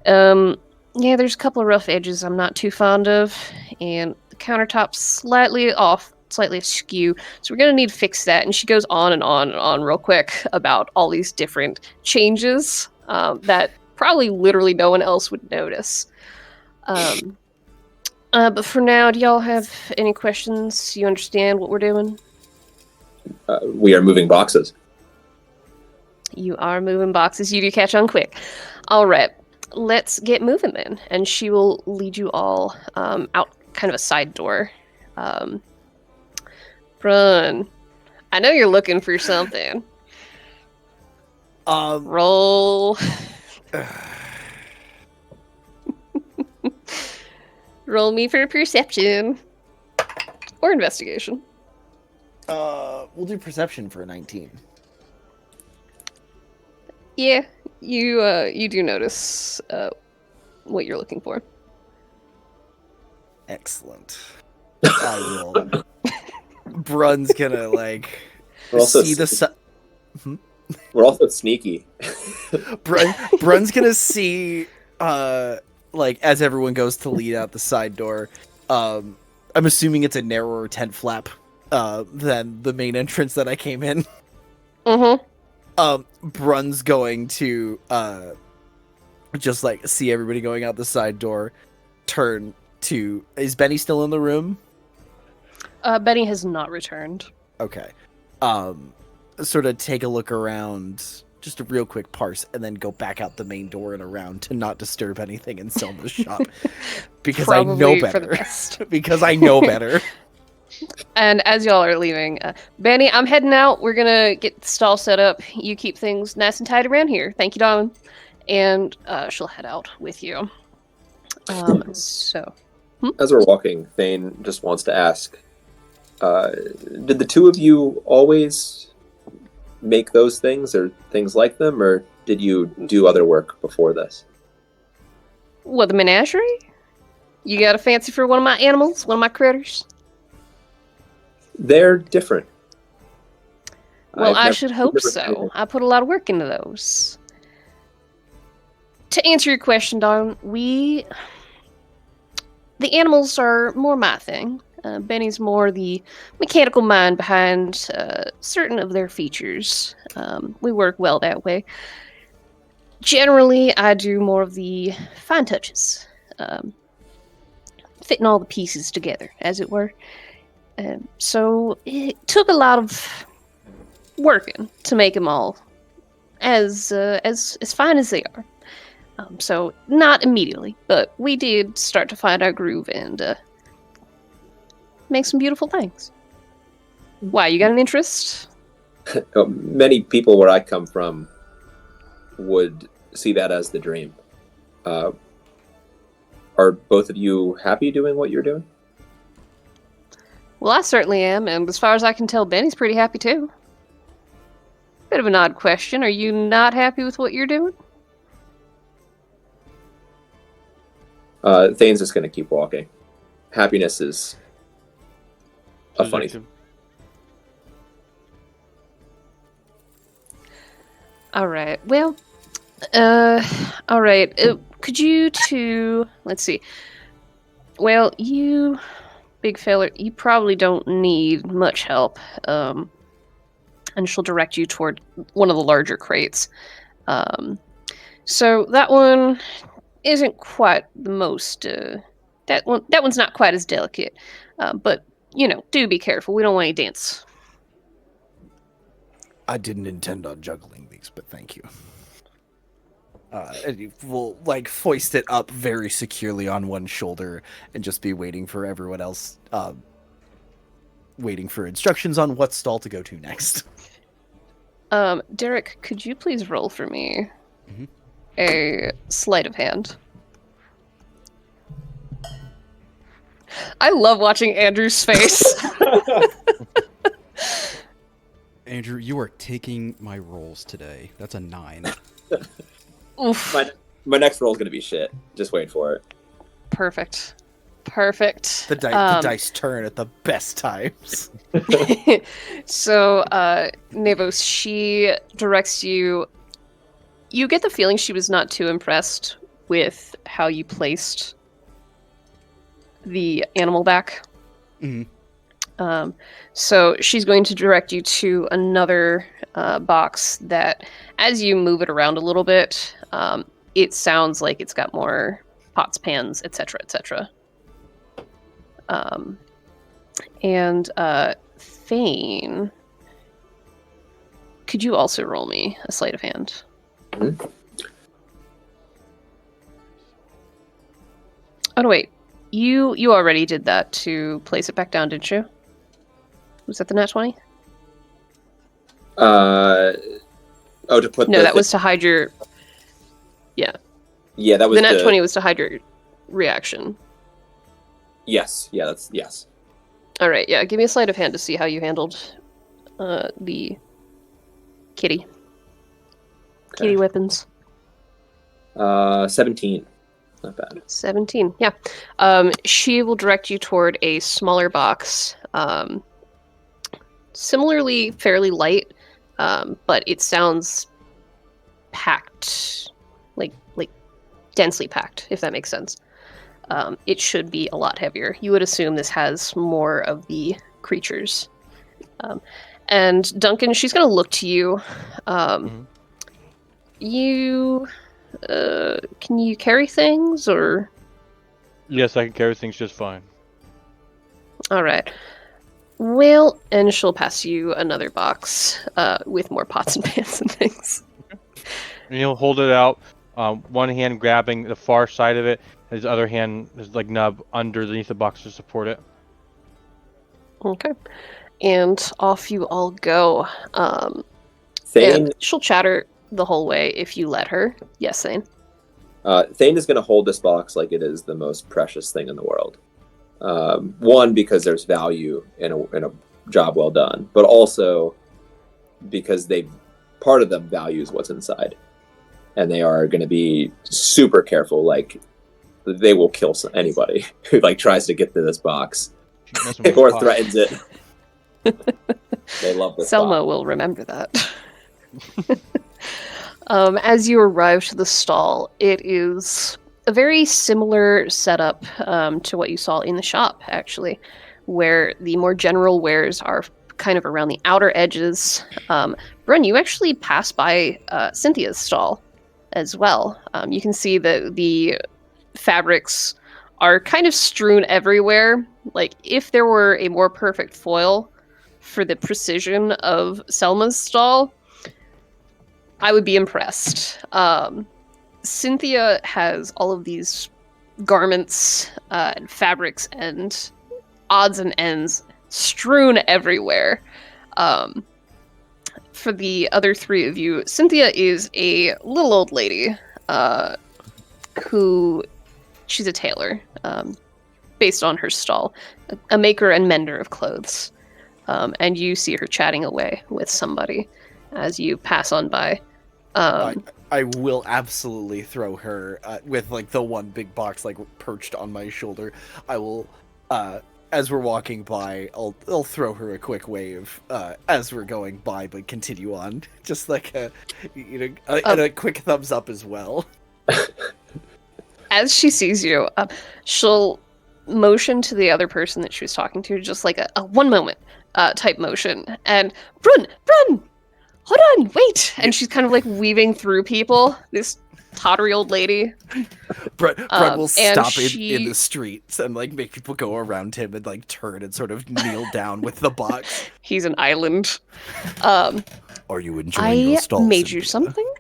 Yeah, there's a couple of rough edges I'm not too fond of, and the countertop's slightly off, slightly askew, so we're going to need to fix that. And she goes on and on and on real quick about all these different changes that probably literally no one else would notice. But for now, do y'all have any questions? You understand what we're doing? We are moving boxes. You are moving boxes. You do catch on quick. All right. Let's get moving then. And she will lead you all out kind of a side door. Brun, I know you're looking for something. Roll. Roll me for perception. Or investigation. We'll do perception for a 19. Yeah, you do notice what you're looking for. Excellent. I will. Brun's gonna like see the. We're also sneaky. Brun's gonna see like as everyone goes to lead out the side door. I'm assuming it's a narrower tent flap than the main entrance that I came in. Brun's going to just like see everybody going out the side door, turn to, is Benny still in the room? Benny has not returned. Okay. Sort of take a look around, just a real quick parse, and then go back out the main door and around to not disturb anything in Selma's shop. Because I know better. Because I know better. And as y'all are leaving, Benny, I'm heading out. We're gonna get the stall set up. You keep things nice and tight around here. Thank you, darling. And she'll head out with you. As we're walking, Thane just wants to ask, did the two of you always make those things or things like them, or did you do other work before this? What, the menagerie? You got a fancy for one of my animals? One of my critters? They're different. Well, I should hope so. I put a lot of work into those. To answer your question, Don, the animals are more my thing. Benny's more the mechanical mind behind certain of their features. We work well that way. Generally, I do more of the fine touches. Fitting all the pieces together, as it were. So it took a lot of working to make them all as fine as they are. So not immediately, but we did start to find our groove and make some beautiful things. Why, you got an interest? Many people where I come from would see that as the dream. Are both of you happy doing what you're doing? Well, I certainly am, and as far as I can tell, Benny's pretty happy too. Bit of an odd question. Are you not happy with what you're doing? Thane's just going to keep walking. Happiness is a funny thing. Alright, well, alright, could you two, let's see, well, you, big feller, you probably don't need much help, and she'll direct you toward one of the larger crates. So that one isn't quite the most, that one's not quite as delicate, but, you know, do be careful, we don't want you to dance. I didn't intend on juggling these, but thank you. And we'll, like, foist it up very securely on one shoulder and just be waiting for everyone else, waiting for instructions on what stall to go to next. Derek, could you please roll for me a sleight of hand? I love watching Andrew's face. Andrew, you are taking my rolls today. That's a 9. Oof. My next roll is going to be shit. Just wait for it. Perfect. The dice turn at the best times. So, Nevos, she directs you. You get the feeling she was not too impressed with how you placed the animal back. Mm-hmm. So she's going to direct you to another box that, as you move it around a little bit, it sounds like it's got more pots, pans, etc., etc. And Thane, could you also roll me a sleight of hand? Mm-hmm. Oh, no, wait. You already did that to place it back down, didn't you? Was that the nat 20? To put No, that was to hide your... Yeah. Yeah, that was the nat 20 was to hide your reaction. Yes. Yeah, that's... Yes. Alright, yeah. Give me a sleight of hand to see how you handled the kitty. Okay. Kitty weapons. 17. Not bad. 17, yeah. She will direct you toward a smaller box. Similarly, fairly light, but it sounds packed, like densely packed, if that makes sense. It should be a lot heavier. You would assume this has more of the creatures. And Duncan, she's going to look to you. You... can you carry things, or...? Yes, I can carry things just fine. Alright. Well, and she'll pass you another box with more pots and pans and things. And he'll hold it out, one hand grabbing the far side of it, his other hand is like nub underneath the box to support it. Okay. And off you all go. Thane, and she'll chatter the whole way if you let her. Yes, Thane. Thane is going to hold this box like it is the most precious thing in the world. One, because there's value in a job well done, but also because part of them values what's inside, and they are going to be super careful. Like, they will kill anybody who like tries to get to this box or threatens it. They love this. Selma will remember that. As you arrive to the stall, it is a very similar setup to what you saw in the shop, actually, where the more general wares are kind of around the outer edges. Brun, you actually pass by Cynthia's stall as well. You can see that the fabrics are kind of strewn everywhere. Like, if there were a more perfect foil for the precision of Selma's stall, I would be impressed. Cynthia has all of these garments and fabrics and odds and ends strewn everywhere. For the other three of you, Cynthia is a little old lady who... She's a tailor, based on her stall, a maker and mender of clothes. And you see her chatting away with somebody as you pass on by. I will absolutely throw her with like the one big box like perched on my shoulder. I will, as we're walking by, I'll throw her a quick wave as we're going by, but continue on, just like a quick thumbs up as well. As she sees you, she'll motion to the other person that she was talking to, just like a one moment type motion. And Brun, hold on, wait! And she's kind of like weaving through people. This tottery old lady. Brun will stop in the streets and like make people go around him and like turn and sort of kneel down with the box. He's an island. Are you enjoying your stall? I made you something.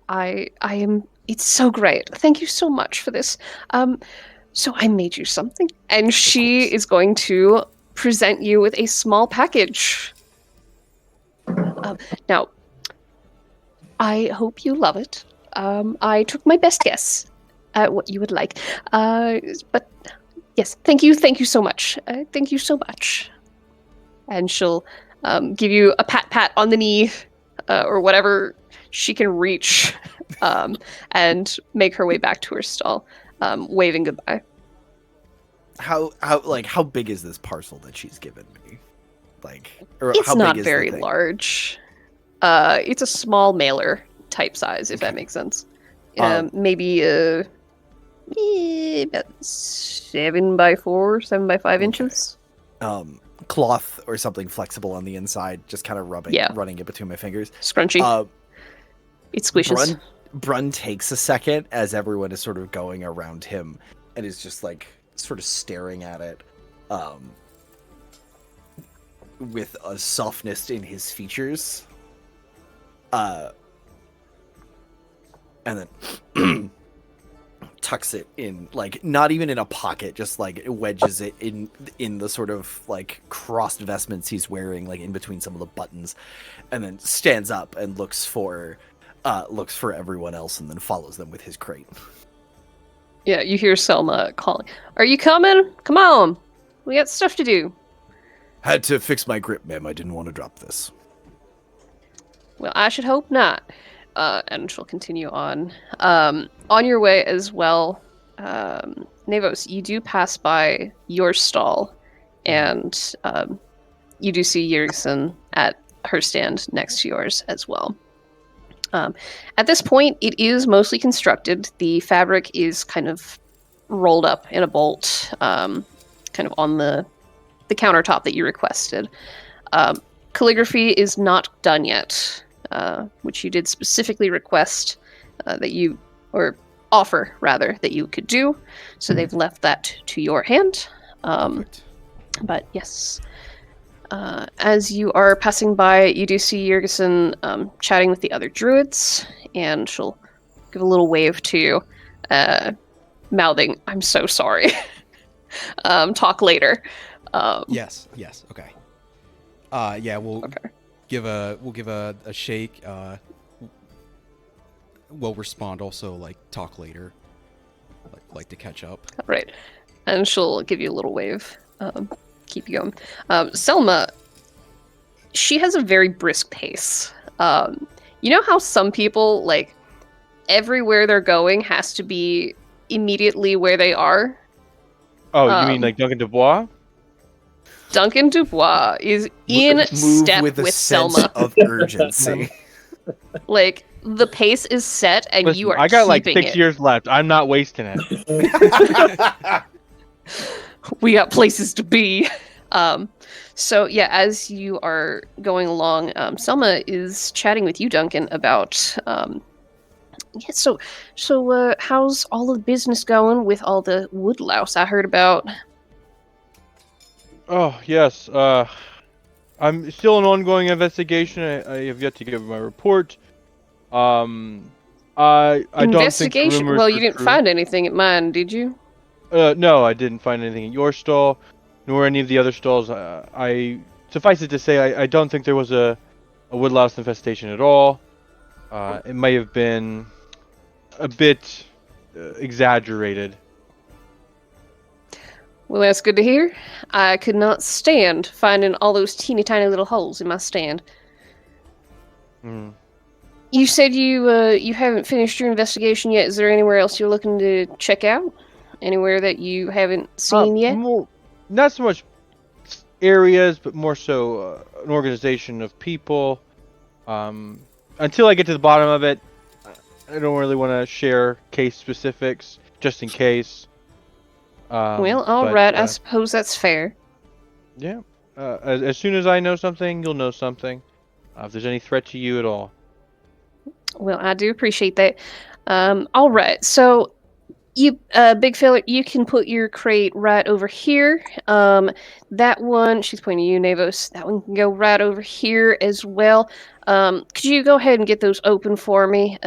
I am. It's so great. Thank you so much for this. So I made you something. And she is going to present you with a small package. Now, I hope you love it. I took my best guess at what you would like. But yes, thank you so much. Thank you so much. And she'll give you a pat on the knee, or whatever she can reach, and make her way back to her stall, waving goodbye. How big is this parcel that she's given me? It's not very large. It's a small mailer type size, if that makes sense. Maybe about 7x4, 7x5 inches. Cloth or something flexible on the inside, just kind of running it between my fingers. Scrunchy. It squishes. Brun takes a second as everyone is sort of going around him and is just like sort of staring at it, with a softness in his features. And then tucks it in, like, not even in a pocket, just like wedges it in the sort of like crossed vestments he's wearing, like in between some of the buttons, and then stands up and looks for everyone else, and then follows them with his crate. Yeah, you hear Selma calling. Are you coming? Come on. We got stuff to do. Had to fix my grip, ma'am. I didn't want to drop this. Well, I should hope not. And she'll continue on. On your way as well, Nevos, you do pass by your stall, and you do see Yergson at her stand next to yours as well. At this point, it is mostly constructed. The fabric is kind of rolled up in a bolt, kind of on the countertop that you requested. Calligraphy is not done yet, which you did specifically request that you, or offer rather, that you could do. So they've left that to your hand. But yes, as you are passing by, you do see Jurgensen chatting with the other druids, and she'll give a little wave to you, mouthing, "I'm so sorry." Talk later. Yes. Okay. Yeah, we'll give a shake. We'll respond also, like, talk later. Like to catch up. Right. And she'll give you a little wave. Keep you going. Selma, she has a very brisk pace. You know how some people, like, everywhere they're going has to be immediately where they are? Oh, you mean like Duncan Dubois? Duncan Dubois is in step with Selma. Of urgency. Like, the pace is set, and Listen, you are I got like 6 it. years left. I'm not wasting it. We got places to be. So yeah, as you are going along, Selma is chatting with you, Duncan, about yeah. So how's all of the business going with all the woodlouse I heard about? Oh yes. I'm still an ongoing investigation. I have yet to give my report. I don't think rumors Well, you are didn't true. find anything at mine, did you? No, I didn't find anything at your stall, nor any of the other stalls. Suffice it to say, I don't think there was a woodlouse infestation at all. It may have been a bit exaggerated. Well, that's good to hear. I could not stand finding all those teeny tiny little holes in my stand. Mm. You said you haven't finished your investigation yet. Is there anywhere else you're looking to check out? Anywhere that you haven't seen yet? Not so much areas, but more so an organization of people. Until I get to the bottom of it, I don't really want to share case specifics, just in case. Well, all right. I suppose that's fair. Yeah. As soon as I know something, you'll know something. If there's any threat to you at all. Well, I do appreciate that. All right. So, you, big fella, you can put your crate right over here. That one, she's pointing at you, Navos. That one can go right over here as well. Could you go ahead and get those open for me?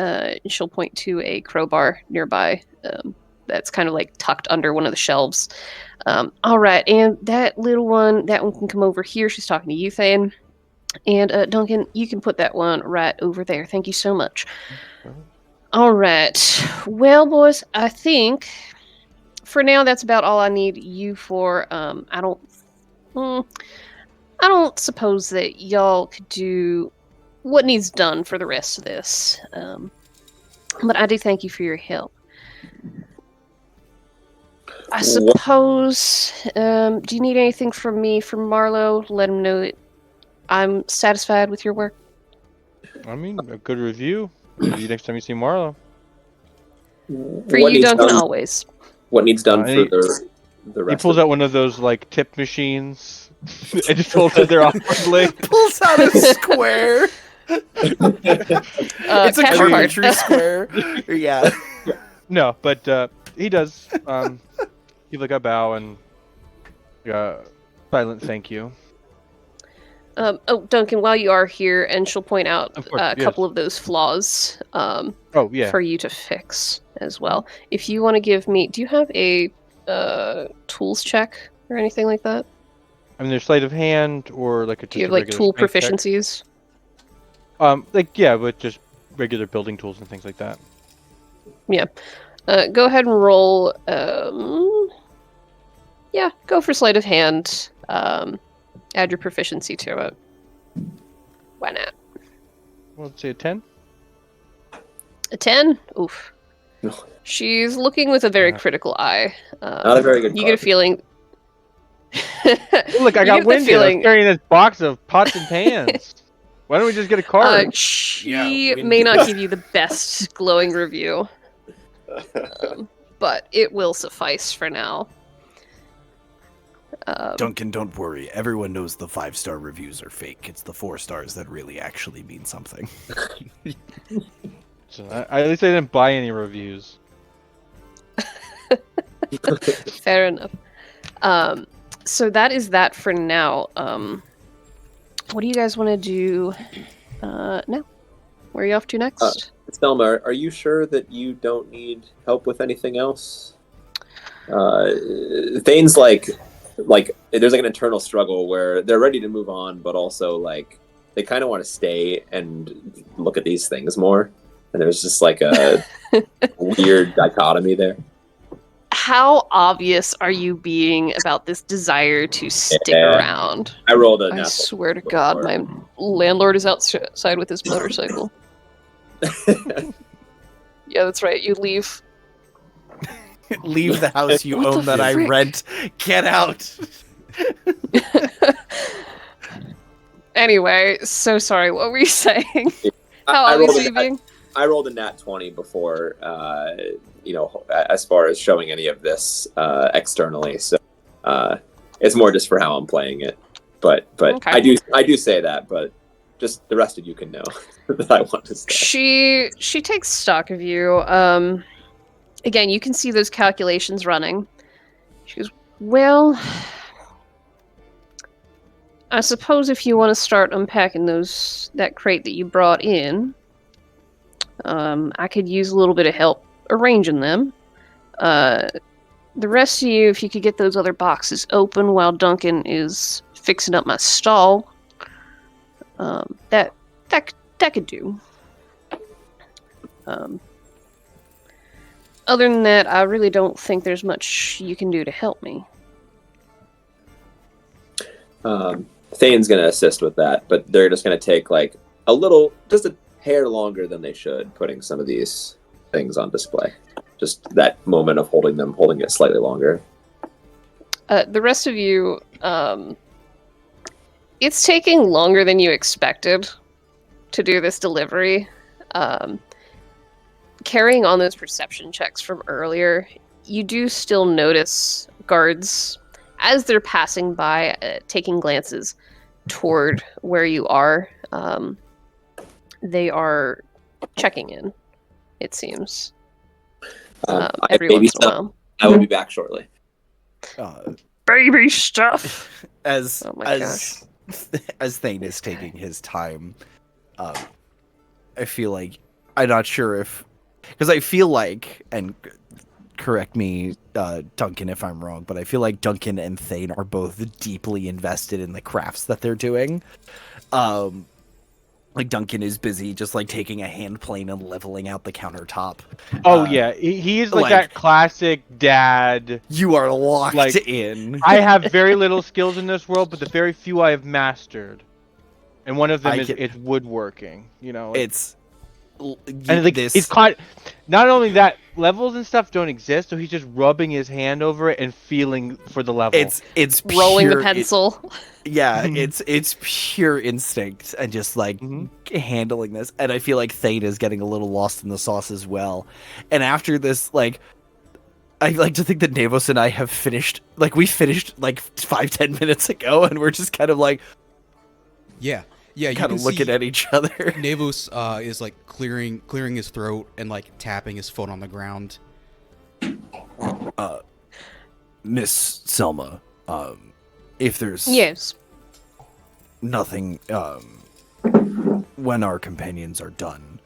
She'll point to a crowbar nearby. That's kind of like tucked under one of the shelves. All right, and that little one, that one can come over here. She's talking to you, Than. And Duncan, you can put that one right over there. Thank you so much. All right. Well, boys, I think for now that's about all I need you for. I don't suppose that y'all could do what needs done for the rest of this. But I do thank you for your help. I suppose, do you need anything from me, from Marlowe? Let him know that I'm satisfied with your work. I mean, a good review. Maybe next time you see Marlowe. For you, Duncan, always. What needs done for the rest? He pulls out one of those like tip machines and just holds it there awkwardly. Pulls out a square. It's a cartridge square. Yeah. No, but he does. Give like a bow and silent thank you. Duncan, while you are here, and she'll point out a couple of those flaws for you to fix as well. If you want to give me... Do you have a tools check or anything like that? I mean, there's sleight of hand or like a... Do you have like tool proficiencies? With just regular building tools and things like that. Yeah. Go ahead and roll... go for sleight of hand. Add your proficiency to it. Why not? Well, let's say a 10. A 10? Oof. She's looking with a very critical eye. Not a very good You get a feeling... Look, I got windy. I'm carrying this box of pots and pans. Why don't we just get a card? She may not give you the best glowing review. But it will suffice for now. Duncan, don't worry. Everyone knows the 5-star reviews are fake. It's the 4 stars that really actually mean something. So at least I didn't buy any reviews. Fair enough. So that is that for now. What do you guys want to do now? Where are you off to next? Selma, are you sure that you don't need help with anything else? Thane's like there's like an internal struggle where they're ready to move on, but also like they kind of want to stay and look at these things more. And there's just like a weird dichotomy there. How obvious are you being about this desire to stick around? I rolled a I swear to God, my landlord is outside with his motorcycle. Yeah, that's right. You leave. Leave the house you own that I rent. Get out. Anyway, so sorry. What were you saying? How obvious are you being? I rolled a nat 20 before, as far as showing any of this externally. So it's more just for how I'm playing it. But okay. I do say that, but just the rest of you can know that I want to say. She takes stock of you. Again, you can see those calculations running. She goes, well, I suppose if you want to start unpacking that crate that you brought in, I could use a little bit of help arranging them. The rest of you, if you could get those other boxes open while Duncan is fixing up my stall, that could do. Other than that, I really don't think there's much you can do to help me. Thane's going to assist with that, but they're just going to take like just a hair longer than they should, putting some of these things on display. Just that moment of holding it slightly longer. The rest of you, it's taking longer than you expected to do this delivery. Carrying on those perception checks from earlier, you do still notice guards as they're passing by, taking glances toward where you are. They are checking in, it seems. Every once in a while. I will be back shortly. Baby stuff! As Thane is taking his time, I feel like, I'm not sure if... Because I feel like, and correct me, Duncan, if I'm wrong, but I feel like Duncan and Thane are both deeply invested in the crafts that they're doing. Like Duncan is busy just like taking a hand plane and leveling out the countertop. Oh yeah, he is like that classic dad. You are locked in. I have very little skills in this world, but the very few I have mastered, and one of them is woodworking. You know, it's not only that, levels and stuff don't exist, so he's just rubbing his hand over it and feeling for the level. It's rolling the pencil. It's pure instinct and just like handling this. And I feel like Thane is getting a little lost in the sauce as well. And after this, like, I like to think that Navos and I have finished. Like, we finished like 5-10 minutes ago, and we're just kind of like, yeah, kind of looking at each other. Navos is like clearing his throat and like tapping his foot on the ground. Miss Selma, if there's nothing, when our companions are done,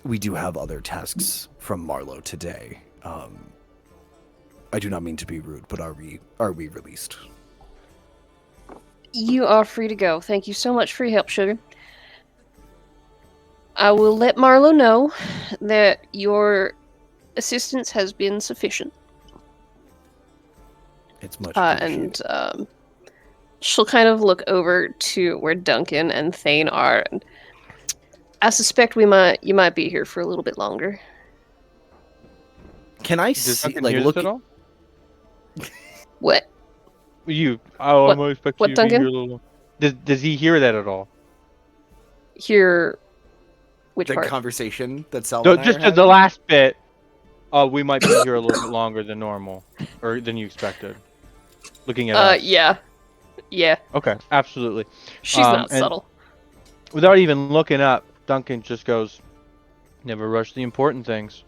we do have other tasks from Marlowe today. I do not mean to be rude, but are we released? You are free to go. Thank you so much for your help, Sugar. I will let Marlowe know that your assistance has been sufficient. It's much appreciated. And she'll kind of look over to where Duncan and Thane are. And I suspect you might be here for a little bit longer. Can I see, like, look at all? What? I'm expecting what, you to Duncan? be here a little. Does he hear that at all? Hear which part? The conversation that Selma and I just are the last bit. We might be here a little bit longer than normal, or than you expected. Looking at us. Yeah. Okay, absolutely. She's not subtle. Without even looking up, Duncan just goes, "Never rush the important things."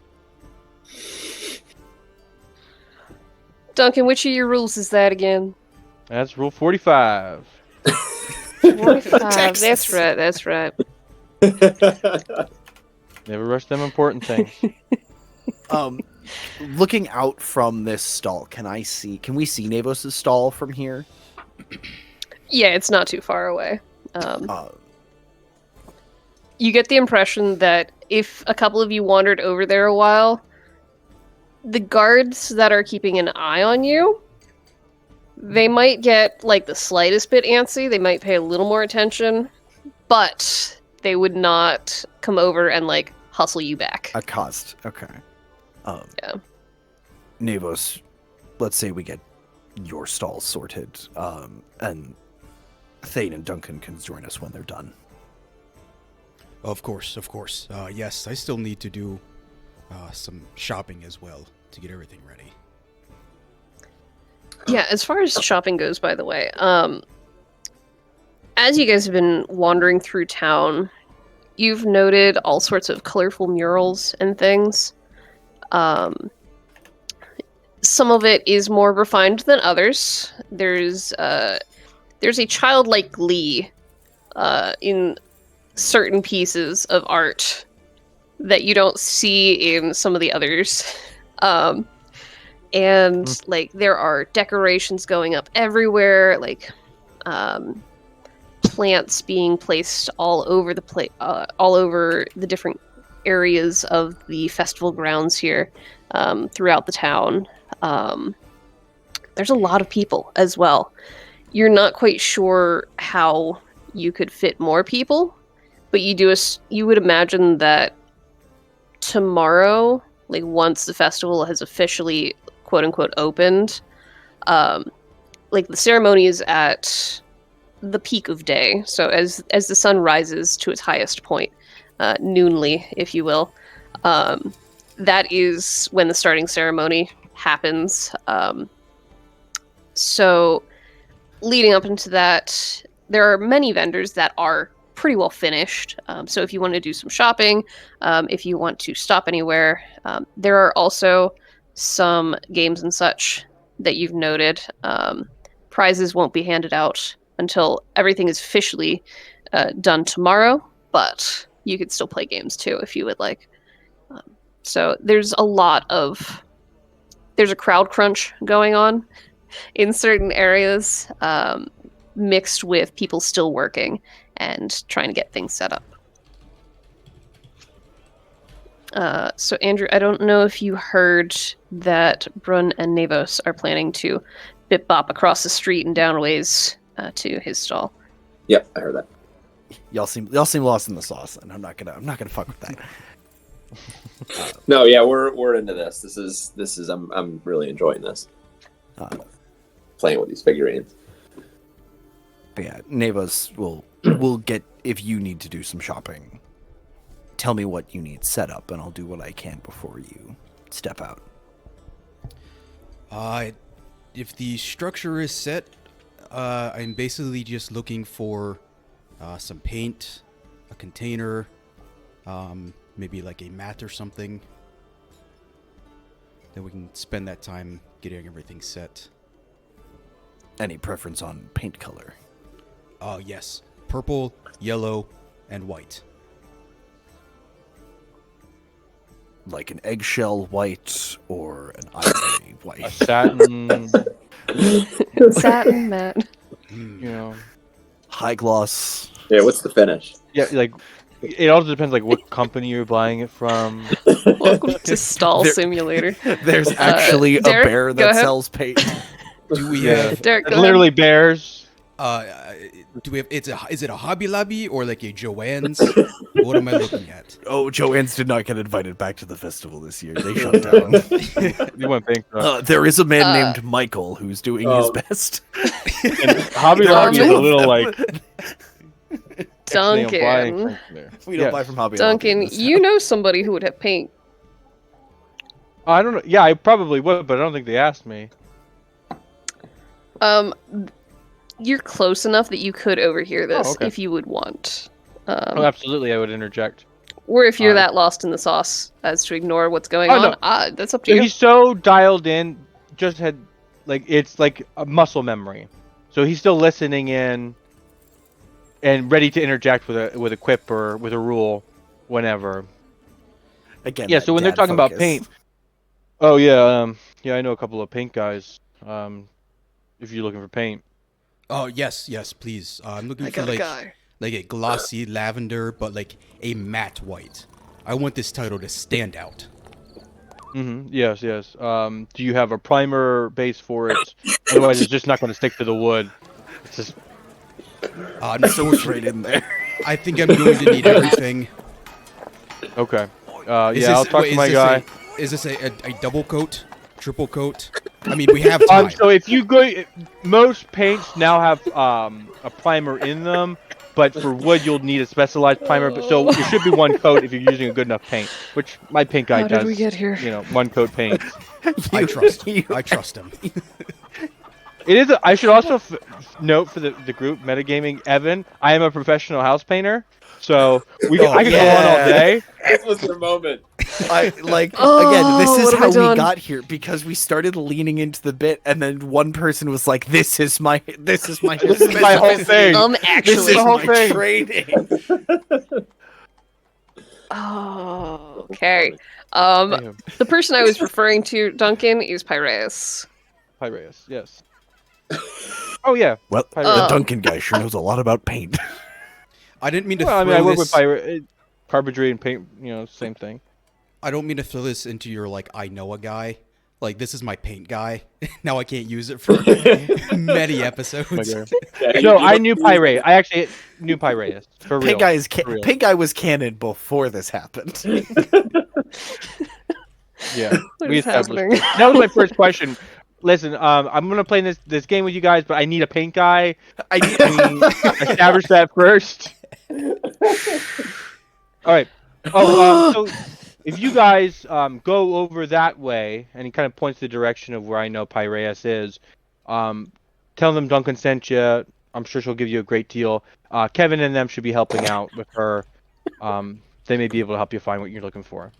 Duncan, which of your rules is that again? That's rule 45. 45. That's right. Never rush them important things. Looking out from this stall, can we see Navos' stall from here? Yeah, it's not too far away. You get the impression that if a couple of you wandered over there a while, the guards that are keeping an eye on you, they might get like the slightest bit antsy. They might pay a little more attention, but they would not come over and like hustle you back. Accost. Okay. Yeah. Navos, let's say we get your stall sorted, and Thane and Duncan can join us when they're done. Of course. Yes, I still need to do some shopping as well to get everything ready. Yeah, as far as shopping goes, by the way, as you guys have been wandering through town, you've noted all sorts of colorful murals and things. Some of it is more refined than others. There's a childlike glee in certain pieces of art that you don't see in some of the others. And like there are decorations going up everywhere, like plants being placed all over the different areas of the festival grounds here, throughout the town. There's a lot of people as well. You're not quite sure how you could fit more people, but you would imagine that tomorrow, like once the festival has officially quote unquote opened, like the ceremony is at the peak of day. So as the sun rises to its highest point, noonly, if you will, that is when the starting ceremony happens. So leading up into that, there are many vendors that are pretty well finished. So if you want to do some shopping, if you want to stop anywhere, there are also some games and such that you've noted. Prizes won't be handed out until everything is officially done tomorrow, but you could still play games too if you would like. So there's a crowd crunch going on in certain areas, mixed with people still working and trying to get things set up. So Andrew, I don't know if you heard that Brun and Navos are planning to bip-bop across the street and down ways to his stall. Yep, I heard that. Y'all seem lost in the sauce, and I'm not gonna fuck with that. No, yeah, we're into this. This is I'm really enjoying this. Playing with these figurines. But yeah, Navos will get, if you need to do some shopping, tell me what you need set up, and I'll do what I can before you step out. If the structure is set, I'm basically just looking for some paint, a container, maybe like a mat or something. Then we can spend that time getting everything set. Any preference on paint color? Yes. Purple, yellow, and white. Like an eggshell white or an ivory white? A satin. Satin mat. You know. High gloss. Yeah, what's the finish? Yeah, like it also depends like what company you're buying it from. Welcome to Stall Simulator. There's actually Derek, a bear that sells paint. Do we have Derek, go literally bears? do we have is it a Hobby Lobby or like a Joann's? What am I looking at? Oh, Joann's did not get invited back to the festival this year. They shut down. They went bankrupt. There is a man named Michael who's doing his best. And Hobby Lobby is a little like Duncan. We don't buy from Hobby Lobby. Duncan, you know somebody who would have paint. I don't know. Yeah, I probably would, but I don't think they asked me. You're close enough that you could overhear this okay. if you would want. Oh, absolutely, I would interject. Or if you're that lost in the sauce as to ignore what's going on, that's up to you. He's so dialed in, just had, like, it's like a muscle memory. So he's still listening in and ready to interject with a quip or with a rule whenever. Again, yeah, so when they're talking about paint. Oh yeah, yeah, I know a couple of paint guys. If you're looking for paint. Oh yes, please. I'm looking for like a glossy lavender, but like a matte white. I want this title to stand out. Yes. Do you have a primer base for it? Otherwise, it's just not going to stick to the wood. It's just. So it's right in there. I think I'm going to need everything. Okay. I'll talk to my guy. Is this a double coat? Triple coat? I mean, we have time. So if you go, most paints now have a primer in them, but for wood you'll need a specialized primer. So it should be one coat if you're using a good enough paint, which my paint guy does. How did we get here? One coat paint. I trust him. It is. I should also note for the group metagaming, Evan. I am a professional house painter, so I can go on all day. This was your moment. Again, this is how we got here because we started leaning into the bit, and then one person was like, "This is my whole thing. This is Actually, the whole thing. Training." Oh, okay. The person I was referring to, Duncan, is Piraeus. Piraeus, yes. Oh yeah. Well, the Duncan guy sure knows a lot about paint. I didn't mean to. I work with carpentry and paint. Same thing. I don't mean to throw this into your I know a guy. Like this is my paint guy. Now I can't use it for many episodes. No, I knew Piraeus. I actually knew Piraeus for real. Paint guy was canon before this happened. Yeah, we established. That was my first question. Listen, I'm gonna play this game with you guys, but I need a paint guy. I established that first. All right. So if you guys go over that way, and he kind of points the direction of where I know Piraeus is, tell them Duncan sent you. I'm sure she'll give you a great deal. Kevin and them should be helping out with her. They may be able to help you find what you're looking for.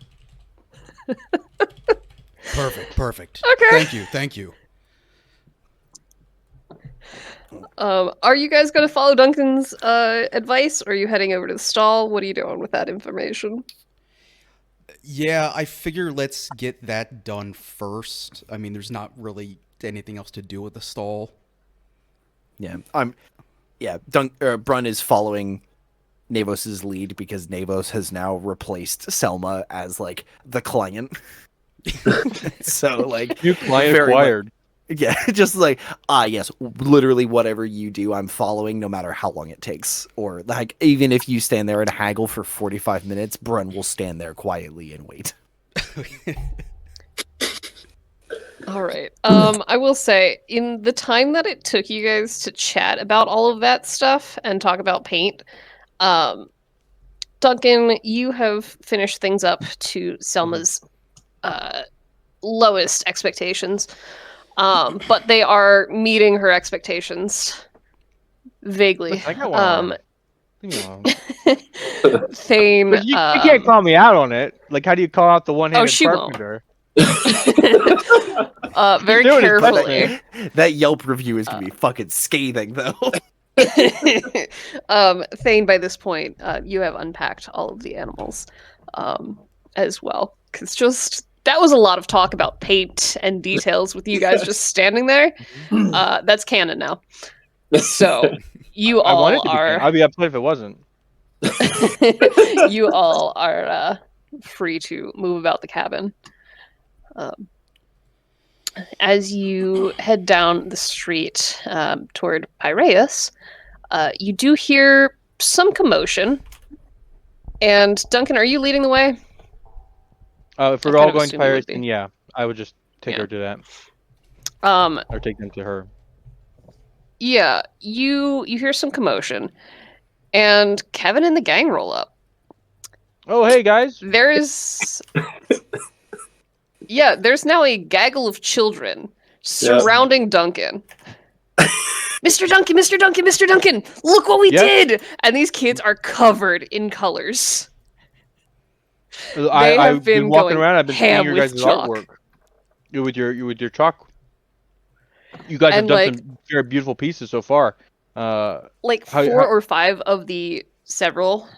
Perfect. Okay. Thank you. Are you guys going to follow Duncan's advice, or are you heading over to the stall? What are you doing with that information? Yeah, I figure let's get that done first. I mean, there's not really anything else to do with the stall. Yeah, Brun is following Navos's lead because Navos has now replaced Selma as the client. So new client acquired. Yeah, just yes, literally whatever you do, I'm following no matter how long it takes. Or even if you stand there and haggle for 45 minutes, Brun will stand there quietly and wait. All right. I will say, in the time that it took you guys to chat about all of that stuff and talk about paint, Duncan, you have finished things up to Selma's lowest expectations. But they are meeting her expectations vaguely. Thane, you can't call me out on it. How do you call out the one-handed carpenter? Very carefully. That Yelp review is gonna be fucking scathing, though. Thane, by this point, you have unpacked all of the animals as well, because that was a lot of talk about paint and details with you guys just standing there. That's canon now. So you all are. I'd be upset if it wasn't. You all are free to move about the cabin. As you head down the street toward Piraeus, you do hear some commotion. And Duncan, are you leading the way? If we're all going to Piraeus, then yeah, I would just take her to that. Or take them to her. Yeah, you hear some commotion, and Kevin and the gang roll up. Oh, hey guys! There's now a gaggle of children surrounding Duncan. Mr. Duncan, Mr. Duncan, Mr. Duncan! Look what we did! And these kids are covered in colors. I've been walking around. I've been seeing your guys' artwork. With your chalk. You guys have done some very beautiful pieces so far. Like 4 or 5 of the several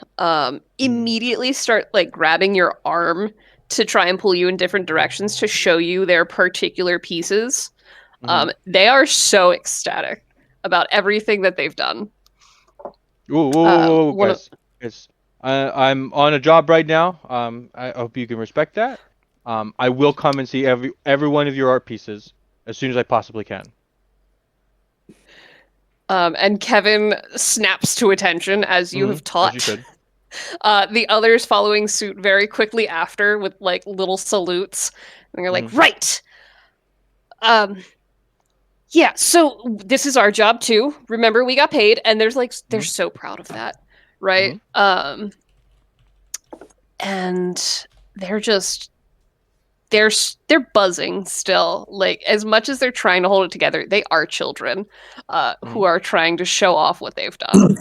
immediately start like grabbing your arm to try and pull you in different directions to show you their particular pieces. They are so ecstatic about everything that they've done. Whoa, guys. I'm on a job right now. I hope you can respect that. I will come and see every one of your art pieces as soon as I possibly can. And Kevin snaps to attention as you have taught. As you should. The others following suit very quickly after with like little salutes. And they're like, right. Yeah, so this is our job too. Remember, we got paid, and they're so proud of that, right? And they're just they're buzzing still. Like, as much as they're trying to hold it together, they are children who are trying to show off what they've done.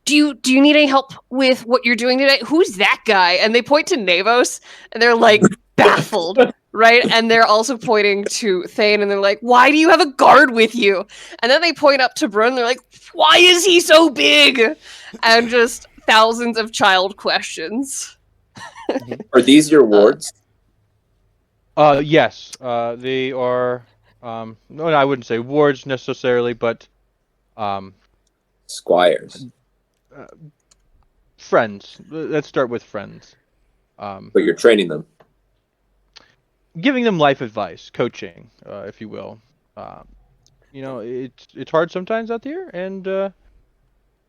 Do you need any help with what you're doing today? Who's that guy? And they point to Navos, and they're like baffled, right? And they're also pointing to Thane, and they're like, "Why do you have a guard with you?" And then they point up to Brun, and they're like, "Why is he so big?" And just thousands of child questions. Are these your wards? Yes. They are. No, I wouldn't say wards necessarily, but Squires. Friends. Let's start with friends. But you're training them. Giving them life advice, coaching, if you will. It's hard sometimes out there, and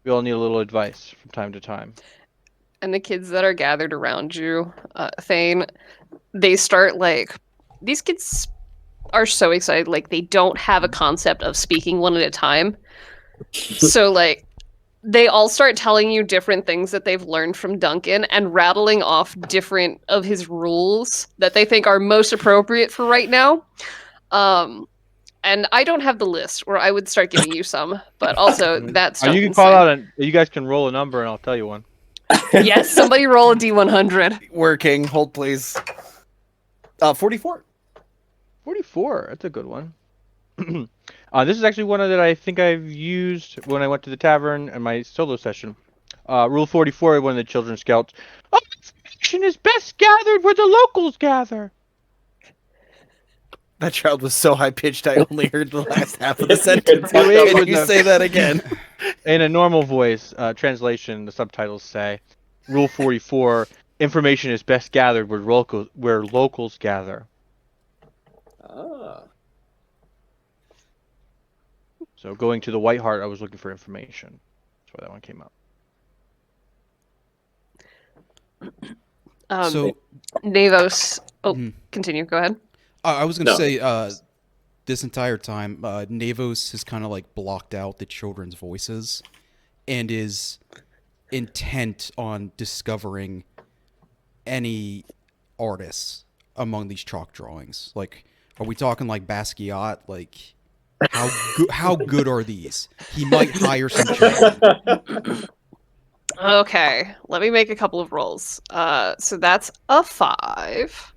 we all need a little advice from time to time. And the kids that are gathered around you, Thane, they start like, these kids are so excited, like they don't have a concept of speaking one at a time. So like, they all start telling you different things that they've learned from Duncan and rattling off different of his rules that they think are most appropriate for right now. And I don't have the list, or I would start giving you some, but also that's. You can call out, you guys can roll a number, and I'll tell you one. Yes, somebody roll a D100. Working. Hold, please. 44. 44. That's a good one. This is actually one that I think I've used when I went to the tavern in my solo session. Rule 44, one of the children's scouts. Information is best gathered where the locals gather. That child was so high-pitched, I only heard the last half of the sentence. Can you say that again? In a normal voice, translation, the subtitles say, Rule 44, information is best gathered where locals gather. So going to the White Hart, I was looking for information. That's why that one came up. So, Navos. Continue. Go ahead. I was going to say, this entire time, Navos has kind of like blocked out the children's voices and is intent on discovering any artists among these chalk drawings. Like, are we talking like Basquiat? Like, how good are these? He might hire some children. Okay, let me make a couple of rolls. So that's a 5.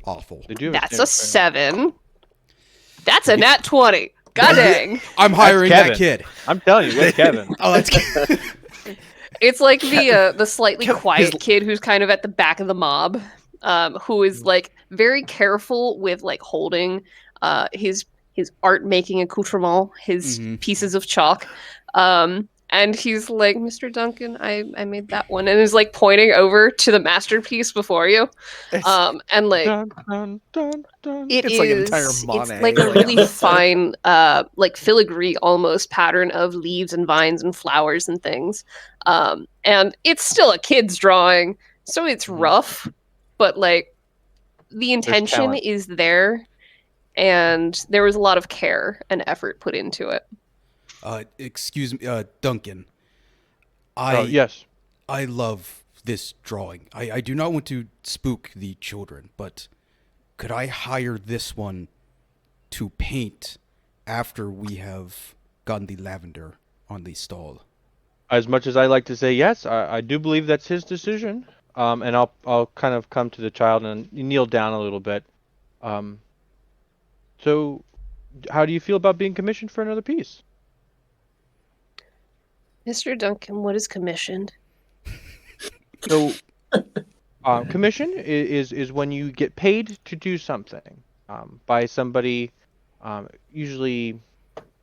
Awful. That's a 7. That's a nat 20. God dang. I'm hiring that kid. I'm telling you, that's Kevin. Oh, that's Kevin. It's like the slightly quiet kid who's kind of at the back of the mob, who is like very careful with like holding his art making accoutrement, his pieces of chalk. And he's like, Mr. Duncan, I made that one, and is like pointing over to the masterpiece before you. And like Dun, dun, dun. it's like an entire it's Monet. like a really fine like filigree almost pattern of leaves and vines and flowers and things. And it's still a kid's drawing, so it's rough, but like the intention is there, and there was a lot of care and effort put into it. Excuse me, Duncan. Yes. I love this drawing. I do not want to spook the children, but could I hire this one to paint after we have gotten the lavender on the stall? As much as I like to say yes, I do believe that's his decision. And I'll kind of come to the child and kneel down a little bit. So how do you feel about being commissioned for another piece? Mr. Duncan, what is commissioned? So, commission is when you get paid to do something by somebody, usually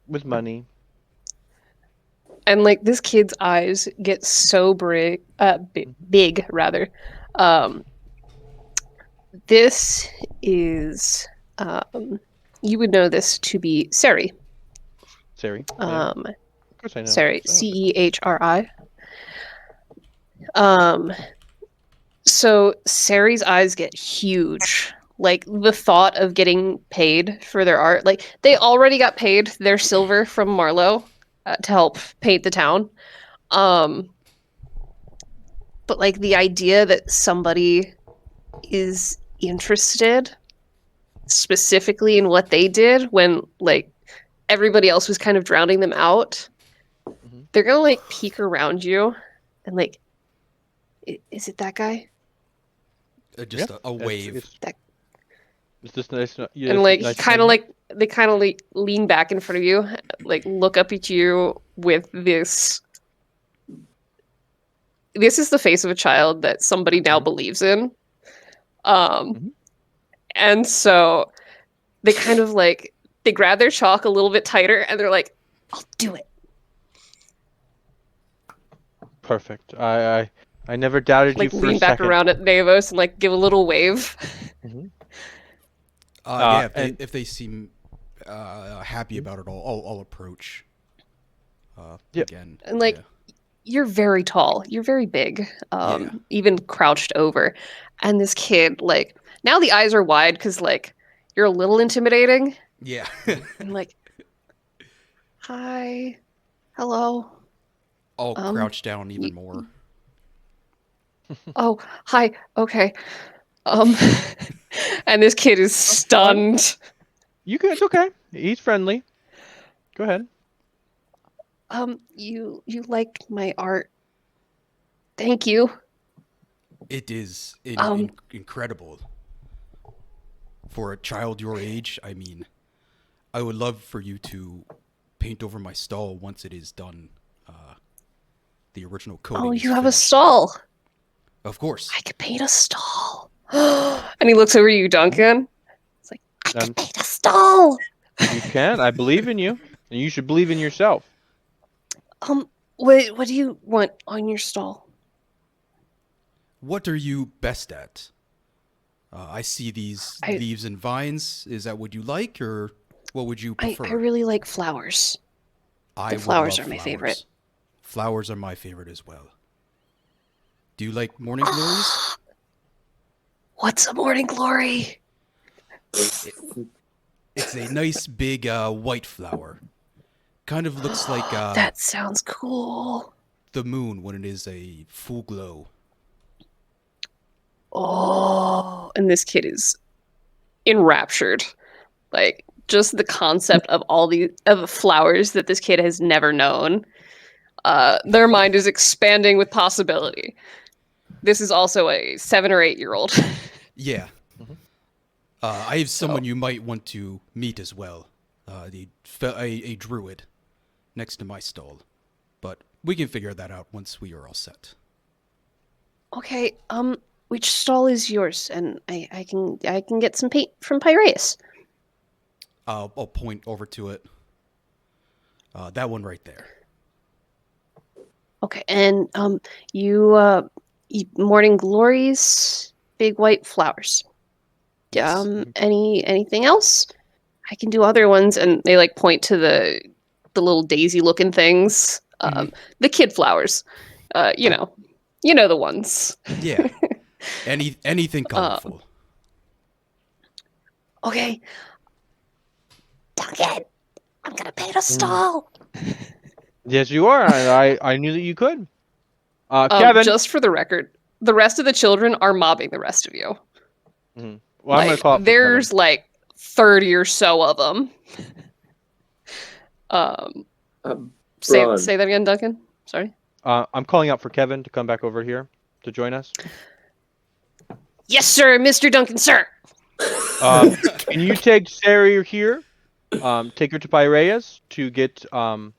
with money. And like this kid's eyes get so big rather. This is you would know this to be Ceri. Ceri. Of course I know. Ceri, Cehri. So Ceri's eyes get huge. Like the thought of getting paid for their art, like they already got paid their silver from Marlowe to help paint the town. But like the idea that somebody is interested specifically in what they did when like everybody else was kind of drowning them out, they're gonna like peek around you and like, is it that guy? Just a wave. It's just nice. Yeah, and like nice kind of like they kind of like lean back in front of you, like look up at you with this. This is the face of a child that somebody now believes in. And so they kind of like they grab their chalk a little bit tighter and they're like, "I'll do it." Perfect. I never doubted like you for a lean back second. around at Navos and like give a little wave. Yeah, if they seem happy about it all, I'll approach. Again. And like, you're very tall. You're very big. Even crouched over. And this kid, like, now the eyes are wide because like you're a little intimidating. Yeah. And like, hi, hello. I'll crouch down even more. Oh, hi. Okay. And this kid is stunned. It's okay. He's friendly. Go ahead. You liked my art. Thank you. It is incredible. For a child your age, I mean, I would love for you to paint over my stall once it is done. The original coating. Oh, you have a stall. Of course. I could paint a stall. And he looks over at you, Duncan. It's like, I can paint a stall. You can. I believe in you. And you should believe in yourself. What do you want on your stall? What are you best at? I see these leaves and vines. Is that what you like, or what would you prefer? I really like flowers. The flowers are my favorite. Flowers are my favorite as well. Do you like morning glories? What's a morning glory? It's a nice big white flower. Kind of looks like that sounds cool. The moon when it is a full glow. Oh, and this kid is enraptured. Like just the concept of all the flowers that this kid has never known. Their mind is expanding with possibility. This is also a 7 or 8 year old. Yeah. I have someone you might want to meet as well. A druid next to my stall. But we can figure that out once we are all set. Okay, which stall is yours? And I can get some paint from Piraeus. I'll point over to it. That one right there. Okay, and you morning glories, big white flowers. Anything else? I can do other ones, and they like point to the little daisy looking things. The kid flowers. You know the ones. Yeah. Anything colorful. Okay. Duncan, I'm gonna paint a stall. Yes, you are. I knew that you could. Kevin. Just for the record, the rest of the children are mobbing the rest of you. Mm-hmm. Well, I'm gonna call it there's like 30 or so of them. Say that again, Duncan. Sorry. I'm calling out for Kevin to come back over here to join us. Yes, sir, Mr. Duncan, sir. Can you take Ceri here take her to Piraeus to get some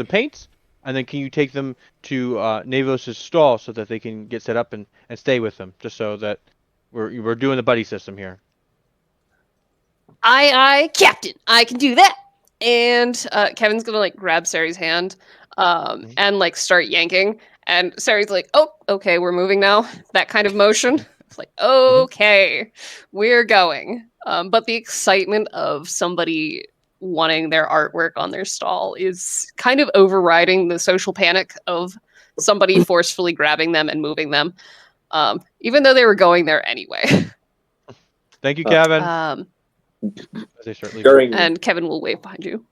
paints, and then can you take them to Navos' stall so that they can get set up and stay with them, just so that we're doing the buddy system here. Aye, Captain. I can do that. And Kevin's gonna like grab Sari's hand, and like start yanking. And Sari's like, "Oh, okay, we're moving now." That kind of motion. It's like, okay, we're going. But the excitement of somebody wanting their artwork on their stall is kind of overriding the social panic of somebody forcefully grabbing them and moving them, even though they were going there anyway. Thank you, Kevin. As they start leaving. And Kevin will wave behind you.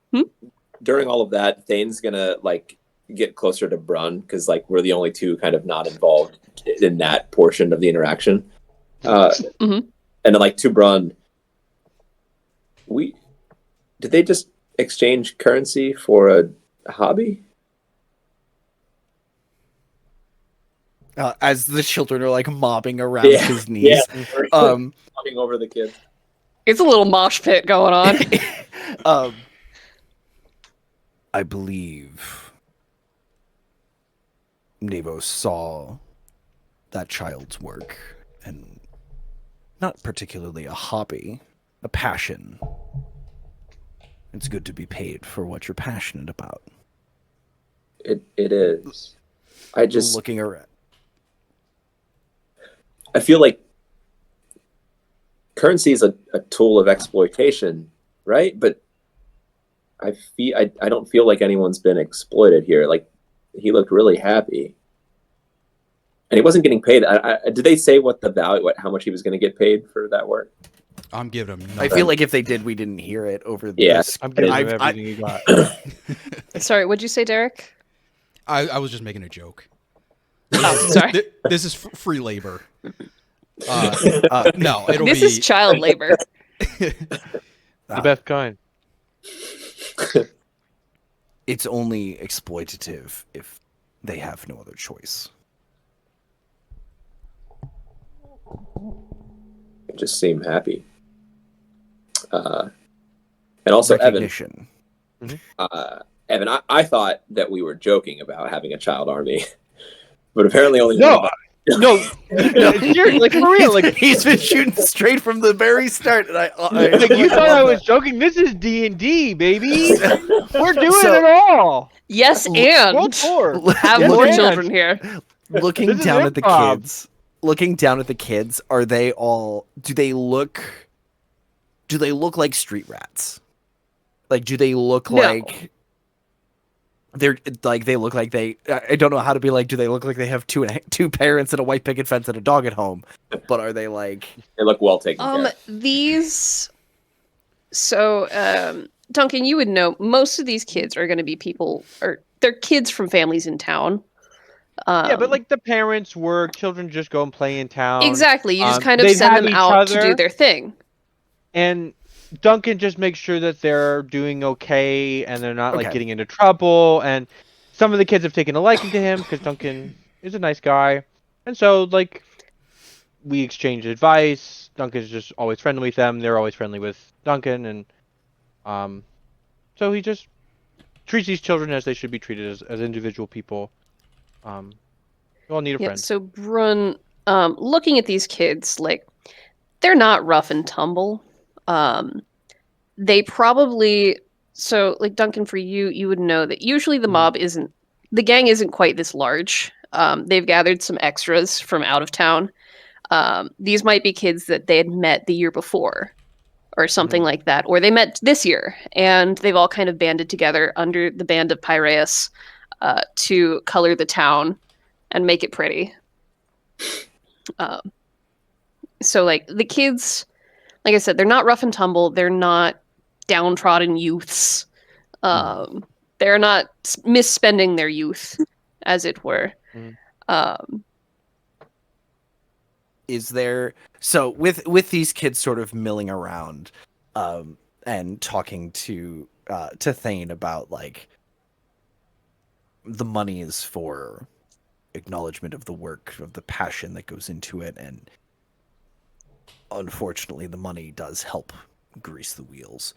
During all of that, Thane's gonna like get closer to Brun because like we're the only two kind of not involved in that portion of the interaction. And then like to Brun, did they just exchange currency for a hobby? As the children are like mobbing around his knees, Mobbing over the kids. It's a little mosh pit going on. I believe Navos saw that child's work, and not particularly a hobby, a passion. It's good to be paid for what you're passionate about. It is. I just looking around. I feel like currency is a tool of exploitation, right? But I don't feel like anyone's been exploited here. Like he looked really happy, and he wasn't getting paid. Did they say what the value, how much he was going to get paid for that work? I'm giving him nothing. I feel like if they did, we didn't hear it over this. I'm giving him everything you got. Sorry, what'd you say, Derek? I was just making a joke. Oh, sorry. This is free labor. No, this is child labor. The best kind. It's only exploitative if they have no other choice. Just seem happy. And also Evan. Evan, I thought that we were joking about having a child army, but apparently only no, like for real, like he's been shooting straight from the very start. And I like you thought I was joking. This is D&D, baby. We're doing it all. Yes, and World War. Have more children here. Looking down at the kids, are they all? Do they look like street rats? Like, do they look like? They're like they look like they. I don't know how to be like. Do they look like they have two parents and a white picket fence and a dog at home? But are they like? They look well taken care of. These. So, Duncan, you would know most of these kids are going to be people, or they're kids from families in town. Yeah, but like the parents work, children just go and play in town. Exactly, you just kind of send them out to do their thing. And Duncan just makes sure that they're doing okay and they're not like getting into trouble. And some of the kids have taken a liking to him because Duncan is a nice guy. And so like we exchange advice. Duncan's just always friendly with them. They're always friendly with Duncan. And so he just treats these children as they should be treated as individual people. We all need a friend. So Brun, looking at these kids, like they're not rough and tumble. They probably, so like Duncan, for you would know that usually the gang isn't quite this large. They've gathered some extras from out of town. These might be kids that they had met the year before or something like that, or they met this year and they've all kind of banded together under the band of Piraeus to color the town and make it pretty. So like the kids, like I said, they're not rough and tumble. They're not downtrodden youths. They're not misspending their youth, as it were. Is there, so with these kids sort of milling around and talking to Thane about like the money is for acknowledgement of the work, of the passion that goes into it, and unfortunately the money does help grease the wheels.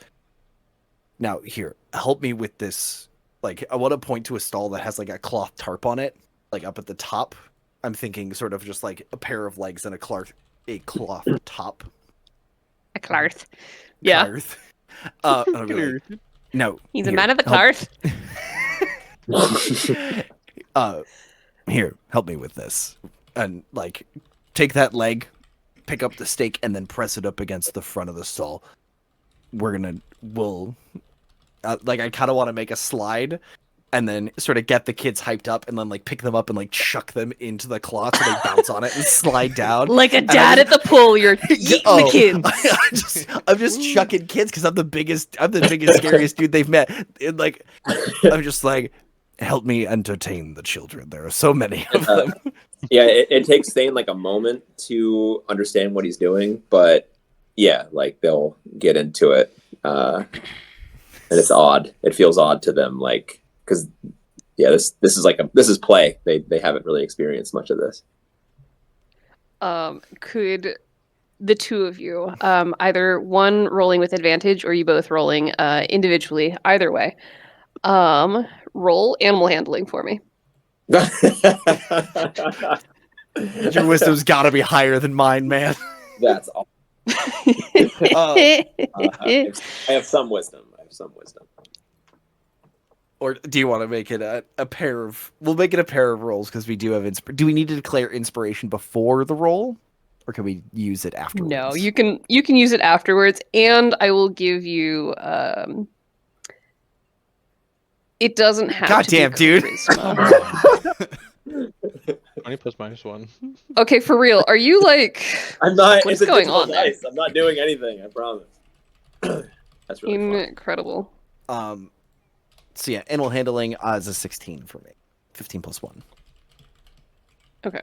Now, here, help me with this. Like, I want to point to a stall that has, like, a cloth tarp on it, like, up at the top. I'm thinking sort of just, like, a pair of legs and a cloth top. A clarth. Yeah. Clarth. No. He's a man of the clarth. Here, help me with this. And, like, take that leg, pick up the stake, and then press it up against the front of the stall. I kind of want to make a slide and then sort of get the kids hyped up and then like pick them up and like chuck them into the cloth so they bounce on it and slide down. Like a dad at the pool, you're eating the kids. I'm just chucking kids because I'm the biggest, scariest dude they've met. And like, I'm just like, help me entertain the children. There are so many of them. Yeah, it takes Thane like a moment to understand what he's doing, but yeah, like they'll get into it. And it's odd. It feels odd to them, like, because yeah, this is play. They haven't really experienced much of this. Could the two of you, either one rolling with advantage or you both rolling individually, either way, roll animal handling for me? Your wisdom's got to be higher than mine, man. That's all. I have some wisdom. Or do you want to make it a pair of... We'll make it a pair of rolls because we do have... Do we need to declare inspiration before the roll? Or can we use it afterwards? No, you can use it afterwards, and I will give you... It doesn't have Goddamn, to be charisma. Dude. 20 plus -1. Okay, for real. Are you like... I'm not... What's going on there? I'm not doing anything, I promise. That's really fun. Incredible. So yeah, animal handling is a 16 for me. 15 plus 1. Okay.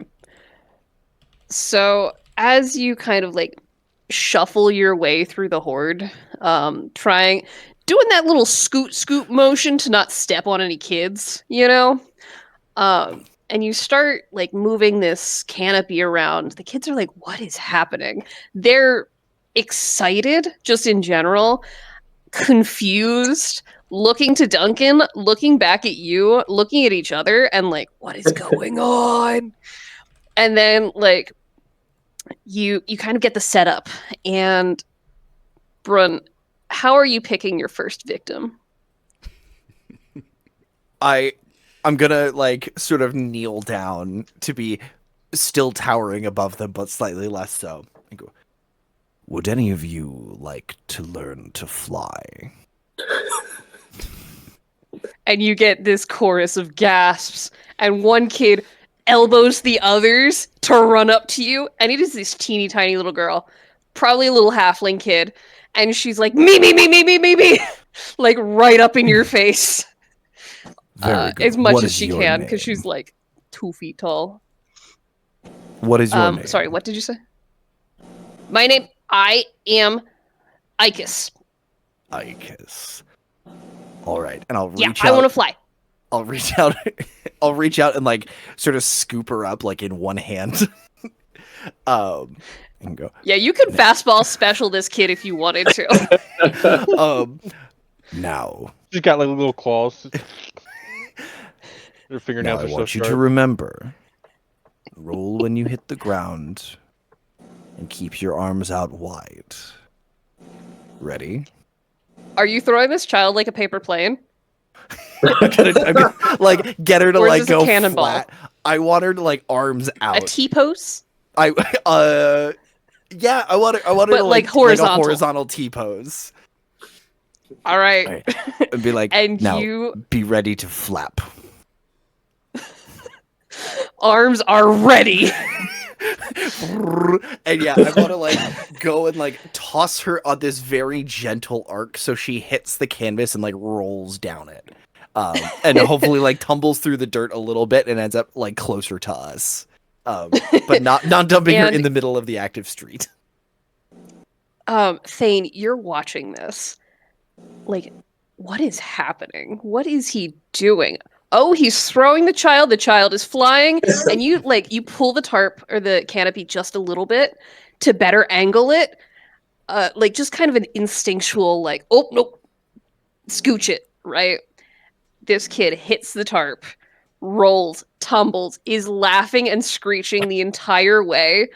So as you kind of like shuffle your way through the horde, doing that little scoot motion to not step on any kids, you know? And you start like moving this canopy around. The kids are like, what is happening? They're excited just in general, confused, looking to Duncan, looking back at you, looking at each other, and like, what is going on? And then like you kind of get the setup. And Brun, how are you picking your first victim? I'm gonna like sort of kneel down to be still towering above them, but slightly less so. I go, would any of you like to learn to fly? And you get this chorus of gasps, and one kid elbows the others to run up to you, and it is this teeny tiny little girl, probably a little halfling kid, and she's like, me, like right up in your face. As much as she can, because she's like 2 feet tall. What is your name? Sorry, what did you say? My name, I am Icus. Icus. All right, and I'll reach out. I want to fly. I'll reach out. I'll reach out and like sort of scoop her up like in one hand. And go. Yeah, you can fastball special this kid if you wanted to. Now. She's got like little claws. Her fingernails now are so I want you sharp. to remember. Roll when you hit the ground, and keep your arms out wide. Ready? Are you throwing this child like a paper plane? Like get her to or like go cannonball? flat. I want her to like arms out. A T-pose? Yeah, I want her to like horizontal. Like a horizontal T-pose. All right. And be like, and now you be ready to flap. Arms are ready. And yeah, I want to like go and like toss her on this very gentle arc so she hits the canvas and like rolls down it. And hopefully like tumbles through the dirt a little bit and ends up like closer to us. But not dumping her in the middle of the active street. Thane, you're watching this. Like, what is happening? What is he doing? Oh, he's throwing the child. The child is flying, and you pull the tarp or the canopy just a little bit to better angle it. Like just kind of an instinctual, like, oh nope, scooch it, right? This kid hits the tarp, rolls, tumbles, is laughing and screeching the entire way,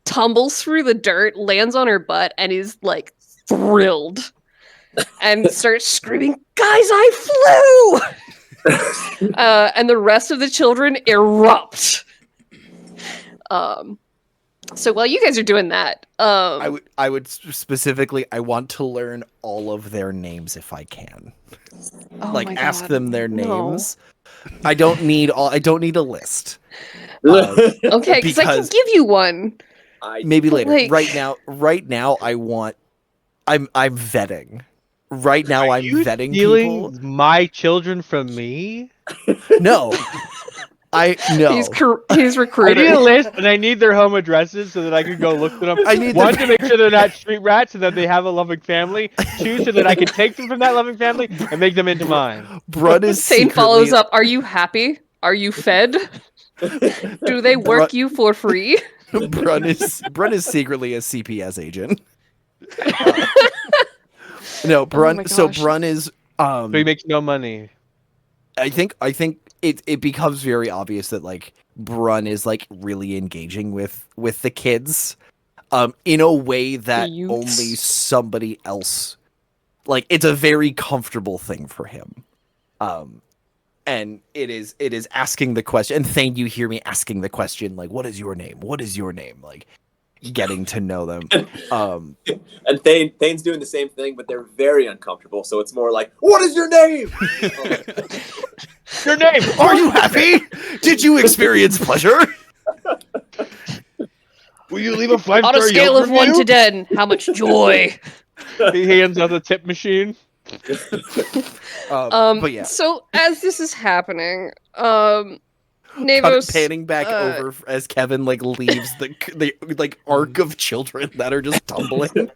tumbles through the dirt, lands on her butt, and is like thrilled and starts screaming, "Guys, I flew!" And the rest of the children erupt. So while you guys are doing that, I would specifically, I want to learn all of their names if I can. Like, ask them their names. No. I don't need a list. Okay, because I can give you one. Maybe later. Like, right now, I'm vetting. Right now, I'm vetting people. My children from me? No. He's recruiting. I need a list, and I need their home addresses so that I can go look them up. One, to make sure they're not street rats, so that they have a loving famay. 2, so that I can take them from that loving family and make them into mine. Brun is Sane follows up. Are you happy? Are you fed? Do they work you for free? Brun is secretly a CPS agent. No, Brun. So Brun is. So he makes no money. I think it becomes very obvious that like Brun is like really engaging with the kids, in a way that only somebody else, like, it's a very comfortable thing for him, and it is asking the question. And Thane, you hear me asking the question, like, what is your name? What is your name? Like, getting to know them. And Thane's doing the same thing, but they're very uncomfortable. So it's more like, what is your name? Your name? Are you happy? Did you experience pleasure? Will you leave a 5-star on a scale of 1 to 10? How much joy? He hands out the tip machine. But yeah. So as this is happening, Navos panning back over as Kevin like leaves the like arc of children that are just tumbling.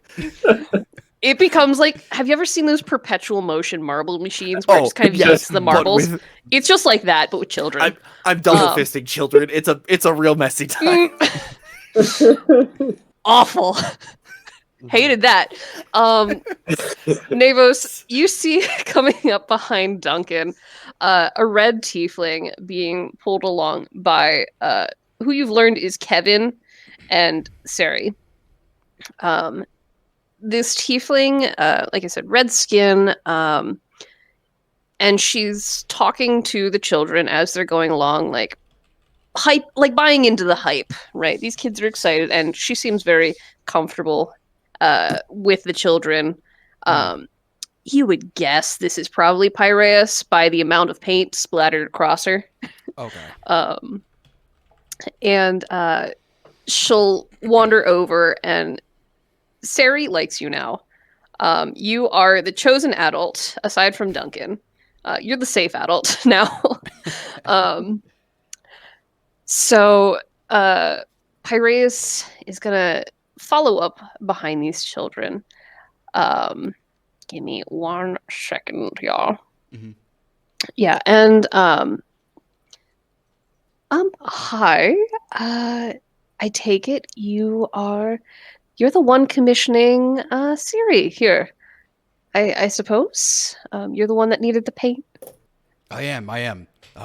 It becomes like, have you ever seen those perpetual motion marble machines where it just kind of yanks the marbles? It's just like that, but with children. I'm double fisting children. It's a real messy time. Awful. Hated that. Navos, you see coming up behind Duncan, a red tiefling being pulled along by who you've learned is Kevin and Sari. This tiefling, like I said, red skin, and she's talking to the children as they're going along, like hype, like buying into the hype, right? These kids are excited, and she seems very comfortable with the children. You would guess this is probably Piraeus by the amount of paint splattered across her. Okay. And she'll wander over, and Sari likes you now. You are the chosen adult, aside from Duncan. You're the safe adult now. So Piraeus is gonna follow up behind these children. Give me 1 second, y'all. Mm-hmm. Yeah, and hi. I take it you're the one commissioning Siri here. I suppose. You're the one that needed the paint. I am.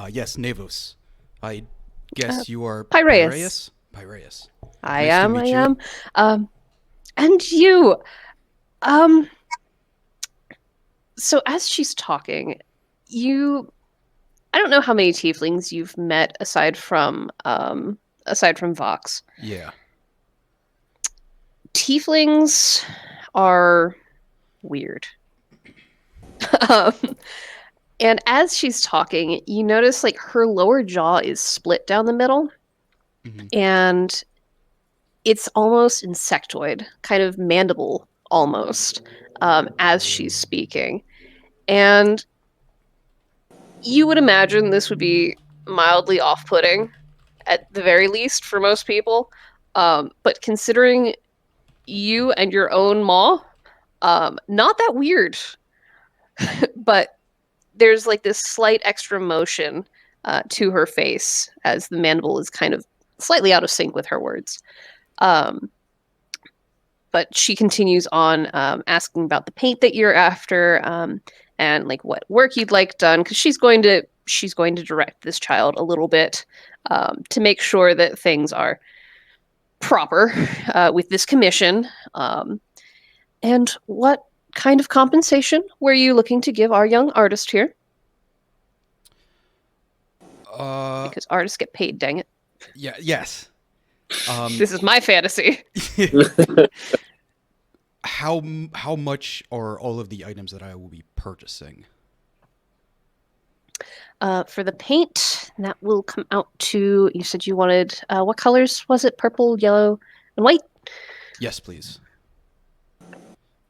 Yes, Navos. I guess you are Piraeus. Piraeus. I am. And you. So as she's talking, I don't know how many tieflings you've met aside from Vox. Yeah. Tieflings are weird. And as she's talking, you notice like her lower jaw is split down the middle, and it's almost insectoid, kind of mandible almost, as she's speaking. And you would imagine this would be mildly off-putting, at the very least, for most people. But considering you and your own maw, not that weird. But there's like this slight extra motion to her face as the mandible is kind of slightly out of sync with her words. But she continues on asking about the paint that you're after, and like what work you'd like done, because she's going to direct this child a little bit to make sure that things are proper with this commission. And what kind of compensation were you looking to give our young artist here? Because artists get paid, dang it. Yeah, yes. This is my fantasy. How much are all of the items that I will be purchasing? For the paint, that will come out to, you said you wanted, what colors was it? Purple, yellow, and white? Yes, please.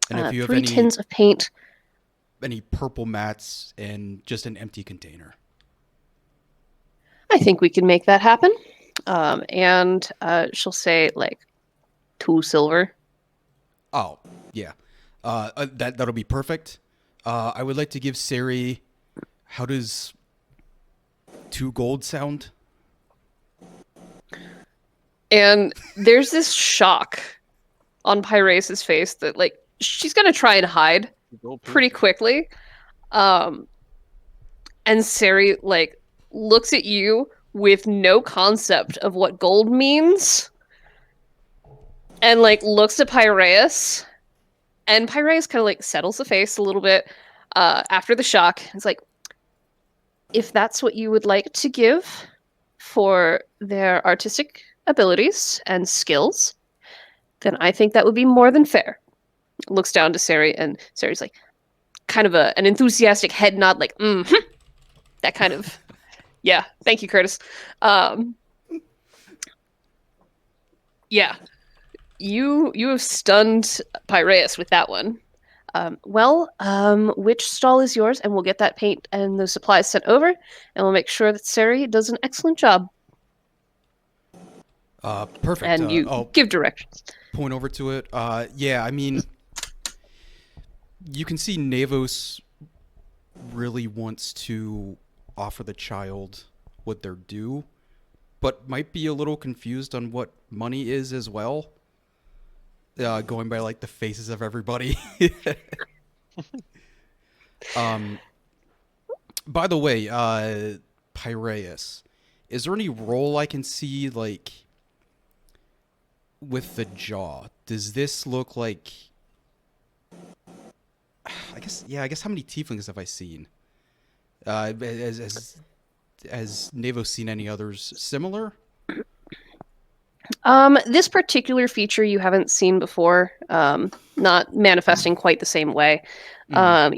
And if you have 3 tins of paint. Any purple mats and just an empty container. I think we can make that happen. And she'll say like 2 silver. Oh, yeah. That'll be perfect. I would like to give Sari, how does 2 gold sound? And there's this shock on Piraeus' face that like she's gonna try and hide pretty quickly. And Sari like looks at you with no concept of what gold means. And like looks at Piraeus. And Piraeus kind of like settles the face a little bit after the shock. It's like, if that's what you would like to give for their artistic abilities and skills, then I think that would be more than fair. Looks down to Sari, and Sari's like, kind of an enthusiastic head nod, like, mm-hmm. That kind of, yeah, thank you, Curtis. Yeah, you have stunned Piraeus with that one. Which stall is yours? And we'll get that paint and those supplies sent over, and we'll make sure that Sari does an excellent job. Perfect. And you give directions. Point over to it. Yeah, I mean, you can see Navos really wants to offer the child what they're due, but might be a little confused on what money is as well. Going by like the faces of everybody. By the way, Piraeus, is there any role I can see like with the jaw? Does this look like? I guess how many tieflings have I seen? Has Navo seen any others similar? This particular feature you haven't seen before, not manifesting quite the same way.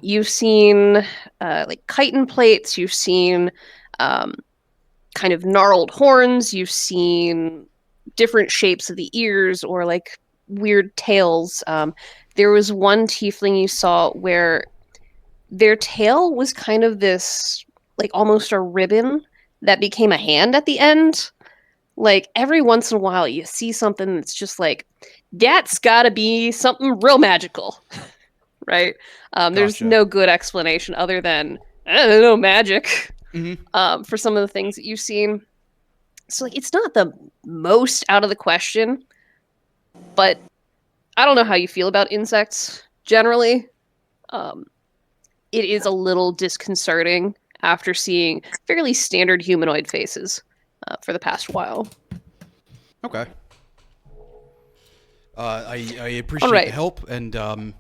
You've seen like chitin plates, you've seen kind of gnarled horns, you've seen different shapes of the ears or like weird tails. There was one tiefling you saw where their tail was kind of this like almost a ribbon that became a hand at the end. Like, every once in a while, you see something that's just like, that's gotta be something real magical, right? There's no good explanation other than, I don't know, magic, for some of the things that you've seen. So, like, it's not the most out of the question, but I don't know how you feel about insects, generally. It is a little disconcerting after seeing fairly standard humanoid faces. For the past while. Okay. I appreciate the help and am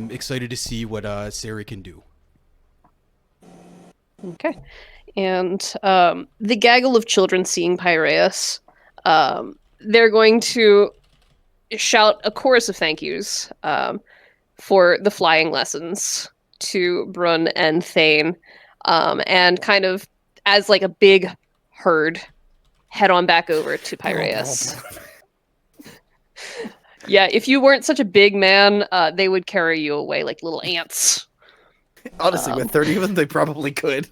excited to see what Sari can do. Okay. And the gaggle of children seeing Piraeus, they're going to shout a chorus of thank yous for the flying lessons to Brun and Thane, and kind of as like a big herd, head on back over to Piraeus. Yeah, if you weren't such a big man, they would carry you away like little ants. Honestly, with 30 of them, they probably could.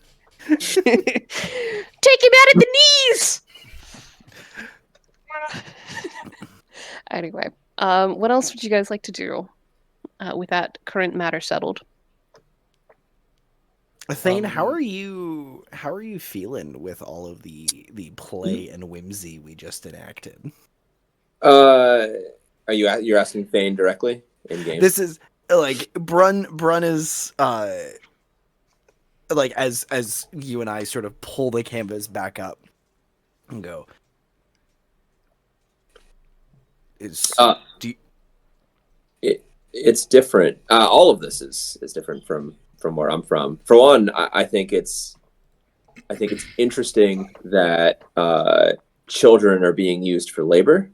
Take him out at the knees! Anyway, what else would you guys like to do with that current matter settled? Thane, how are you feeling with all of the play and whimsy we just enacted? You're asking Thane directly in game? This is like Brun is like as you and I sort of pull the canvas back up and go. It's different. All of this is different from where I'm from. For one, I think it's interesting that children are being used for labor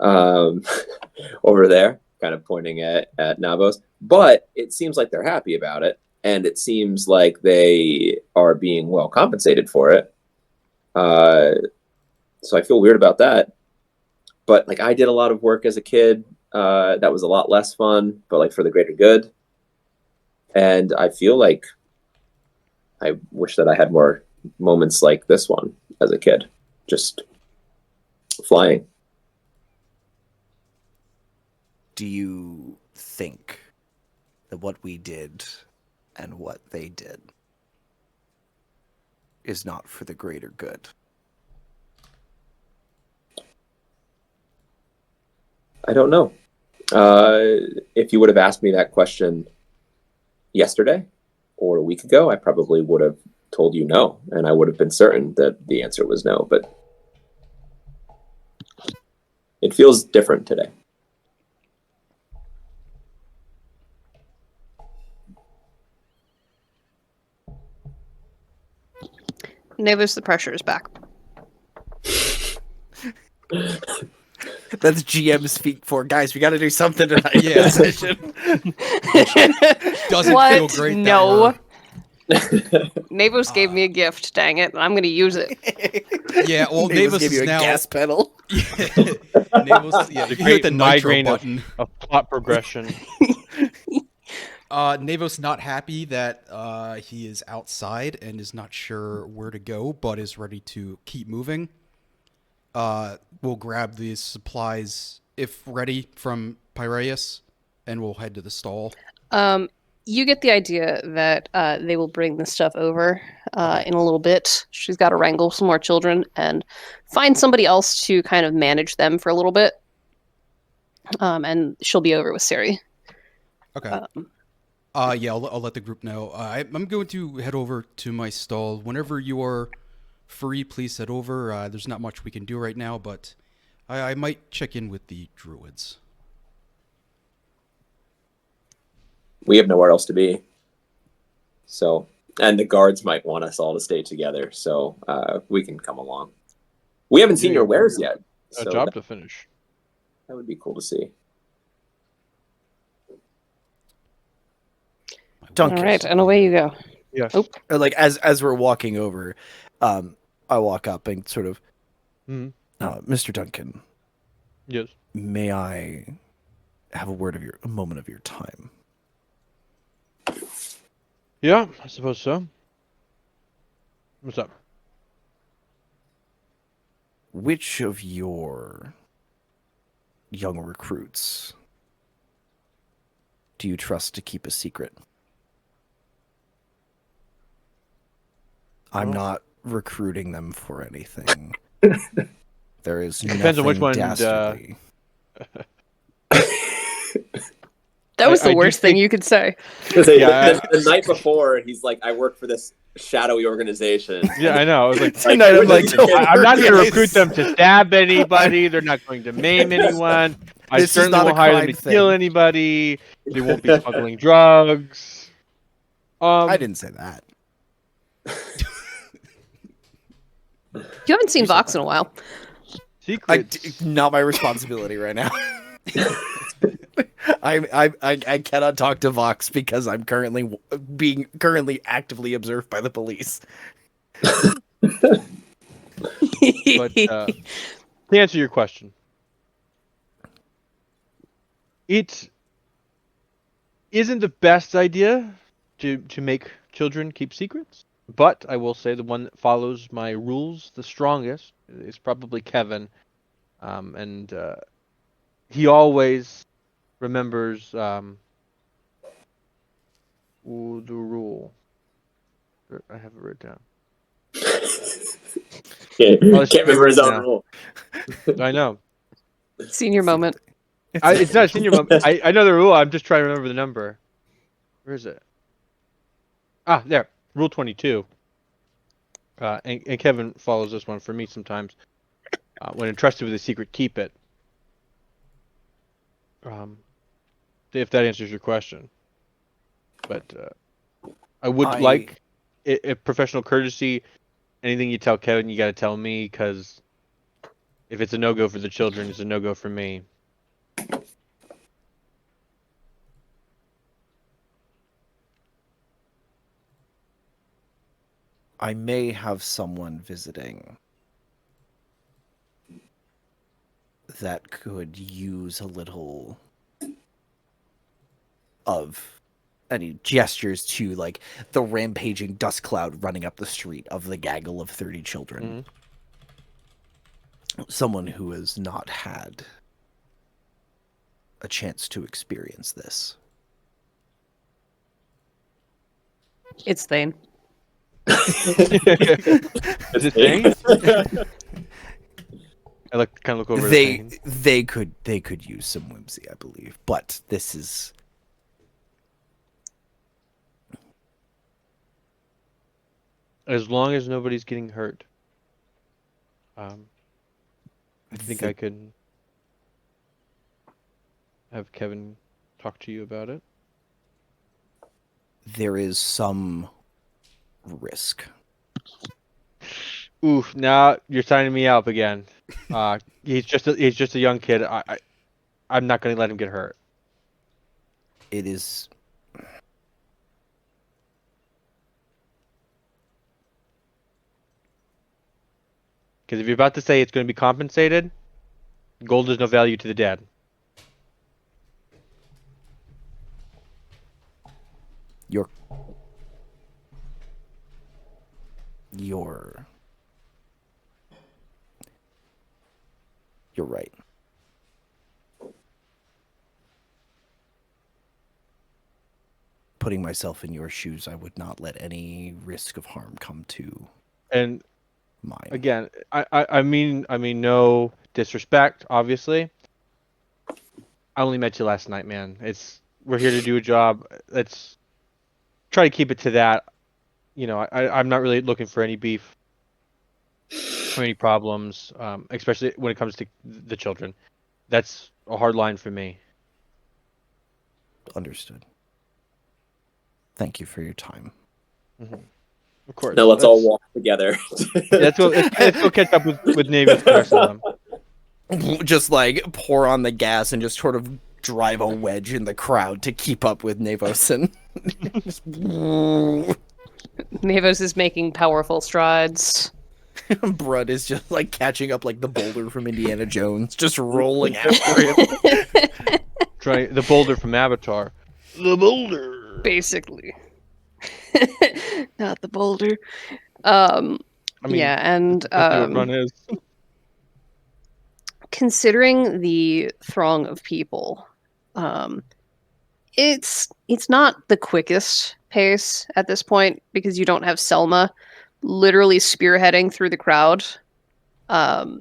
over there, kind of pointing at Navos. But it seems like they're happy about it, and it seems like they are being well compensated for it. So I feel weird about that. But like, I did a lot of work as a kid that was a lot less fun, but like for the greater good. And I feel like I wish that I had more moments like this one as a kid, just flying. Do you think that what we did and what they did is not for the greater good? I don't know. If you would have asked me that question yesterday or a week ago, I probably would have told you no, and I would have been certain that the answer was no, but it feels different today. Navis, the pressure is back. That's GM speak for guys. We got to do something tonight. Yeah. Doesn't feel great. No. Navos gave me a gift. Dang it! I'm going to use it. Yeah. Well, Navos gave you a now gas pedal. Navos, yeah, The you hit great the nitro migraine button. of plot progression. Navos not happy that he is outside and is not sure where to go, but is ready to keep moving. We'll grab these supplies, if ready, from Piraeus, and we'll head to the stall. You get the idea that they will bring this stuff over in a little bit. She's got to wrangle some more children and find somebody else to kind of manage them for a little bit. And she'll be over with Siri. Okay. Yeah, I'll let the group know. I'm going to head over to my stall. Whenever you are free, please head over. There's not much we can do right now, but I might check in with the druids. We have nowhere else to be. So, and the guards might want us all to stay together, so we can come along. We haven't seen your wares yet. A job to finish. That would be cool to see. Duncan. All right, and away you go. Yes. Oh. Like as we're walking over, I walk up and sort of, Mr. Duncan. Yes. May I have a moment of your time? Yeah, I suppose so. What's up? Which of your young recruits do you trust to keep a secret? I'm not recruiting them for anything. There is Depends on which one. Dastardly. That was the worst thing you could say. The night before, he's like, I work for this shadowy organization. Yeah, I know. I was like, Tonight I'm like, I'm not going to recruit them to stab anybody. They're not going to maim anyone. I certainly won't hire them to kill anybody. They won't be smuggling drugs. I didn't say that. You haven't seen Vox in a while. Secrets. Not my responsibility right now. I cannot talk to Vox because I'm currently actively observed by the police. But to answer your question, it isn't the best idea to make children keep secrets. But I will say the one that follows my rules the strongest is probably Kevin. And he always remembers the rule. I have it written down. Can't remember his own rule. I know. Senior moment. It's not a senior moment. I know the rule. I'm just trying to remember the number. Where is it? Ah, there. Rule 22. And Kevin follows this one for me sometimes. When entrusted with a secret, keep it. If that answers your question. But I would like a professional courtesy. Anything you tell Kevin, you got to tell me, because if it's a no-go for the children, it's a no-go for me. I may have someone visiting that could use a little of any gestures to, like, the rampaging dust cloud running up the street of the gaggle of 30 children. Someone who has not had a chance to experience this. It's Thane. Is it Thane? I kind of look over. They could use some whimsy, I believe, but this is. As long as nobody's getting hurt, I think I could have Kevin talk to you about it. There is some risk. Oof! Now you're signing me up again. He's just a young kid. I'm not going to let him get hurt. It is. Because if you're about to say it's going to be compensated, gold is no value to the dead. You're right. Putting myself in your shoes, I would not let any risk of harm come to and mine. Again, I mean no disrespect, obviously. I only met you last night, man. We're here to do a job. Let's try to keep it to that. You know, I'm not really looking for any beef or any problems, especially when it comes to the children. That's a hard line for me. Understood. Thank you for your time. Mm-hmm. Of course. Now let's all walk together. Let's go catch up with Navis and the rest of them. Just like pour on the gas and just sort of drive a wedge in the crowd to keep up with Navos. And Navos is making powerful strides. Brud is just like catching up like the boulder from Indiana Jones, just rolling after him. Try the boulder from Avatar. The boulder. Basically. Not the boulder. Yeah, and run is. Considering the throng of people, it's not the quickest pace at this point because you don't have Selma literally spearheading through the crowd. But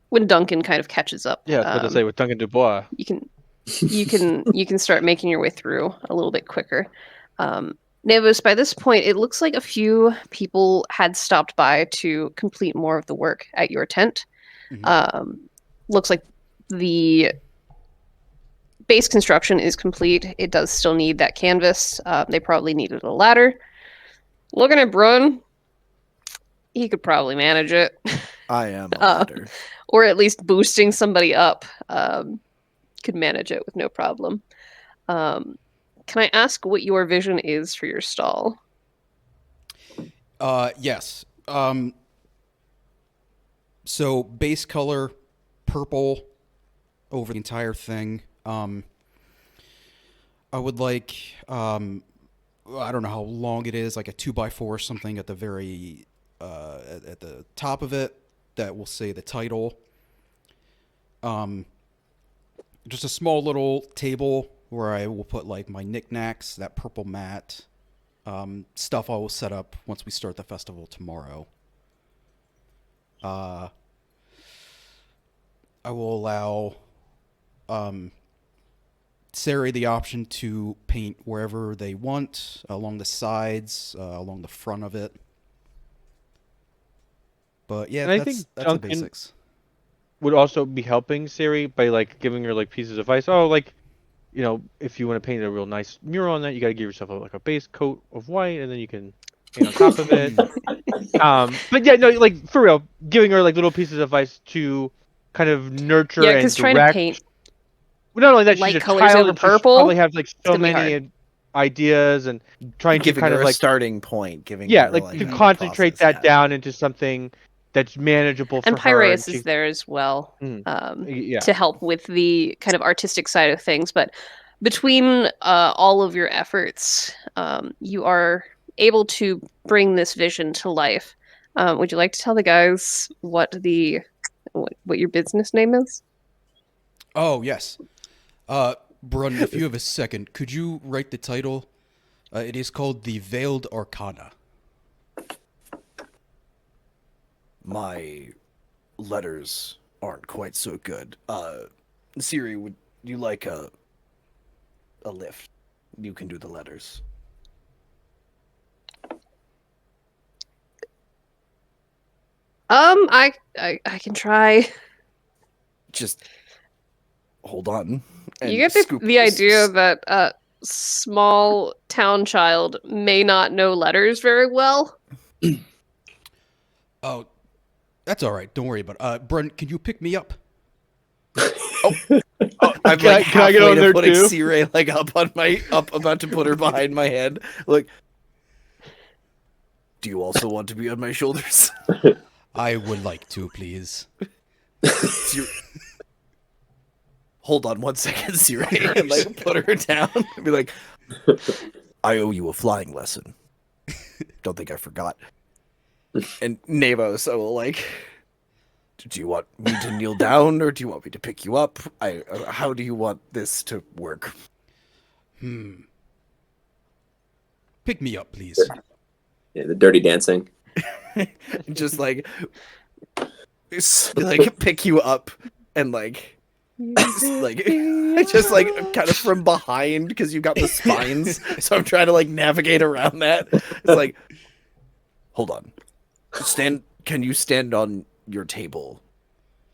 when Duncan kind of catches up, yeah, I was about to say with Duncan Dubois, you can start making your way through a little bit quicker. Navos, by this point, it looks like a few people had stopped by to complete more of the work at your tent. Mm-hmm. Looks like the base construction is complete. It does still need that canvas. They probably needed a ladder. Looking at Brun, he could probably manage it. I am a ladder. Or at least boosting somebody up. Could manage it with no problem. Can I ask what your vision is for your stall? Yes. So base color, purple over the entire thing. I would like, I don't know how long it is, like a 2x4 or something at the very, at the top of it that will say the title. Just a small little table where I will put like my knickknacks, that purple mat, stuff I will set up once we start the festival tomorrow. I will allow Sari the option to paint wherever they want, along the sides, along the front of it. But yeah, that's the basics. Would also be helping Sari by like giving her like pieces of advice. Oh, like, you know, if you want to paint a real nice mural on that, you got to give yourself like a base coat of white, and then you can paint on top of it. But yeah, no, like for real, giving her like little pieces of advice to kind of nurture and direct. Trying to paint not only that, she's a colors child, over purple. Probably have like so many ideas, and trying to kind of like starting point, giving her, like to concentrate that down into something that's manageable for her. And Piraeus is there as well, to help with the kind of artistic side of things. But between all of your efforts, you are able to bring this vision to life. Would you like to tell the guys what your business name is? Oh, yes. Brun, if you have a second, could you write the title? It is called The Veiled Arcana. My letters aren't quite so good. Siri, would you like a lift? You can do the letters. I can try. Just hold on. You get the idea that a small town child may not know letters very well. Oh, that's all right. Don't worry about it. Brun, can you pick me up? I'm like can I get on there putting too? C-Ray like up about to put her behind my head. Like, do you also want to be on my shoulders? I would like to, please. Hold on 1 second, C-Ray, and like put her down and be like, I owe you a flying lesson. Don't think I forgot. And Navos, I will like, do you want me to kneel down or do you want me to pick you up? How do you want this to work? Pick me up, please. Yeah, the dirty dancing. Just like pick you up and like just like kind of from behind because you got the spines. So I'm trying to like navigate around that. It's like, hold on. Can you stand on your table?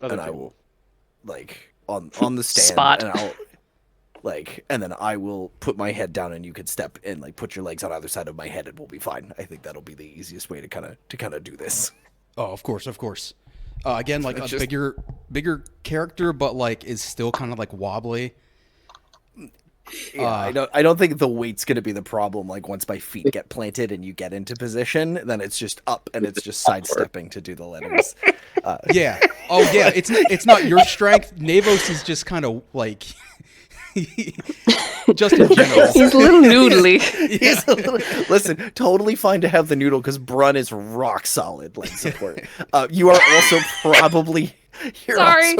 And I will like on the stand spot. And I'll and then I will put my head down and you can step and like put your legs on either side of my head and we'll be fine. I think that'll be the easiest way to kind of do this. Oh, of course. Again, like a bigger character, but like is still kind of like wobbly. Yeah, I don't think the weight's gonna be the problem. Like once my feet get planted and you get into position, then it's just up and it's just sidestepping to do the letters. Yeah. Oh yeah. It's not your strength. Navos is just kind of like. Just in general. He's a little noodly. Listen, totally fine to have the noodle because Brun is rock solid leg support. You are also probably. Sorry.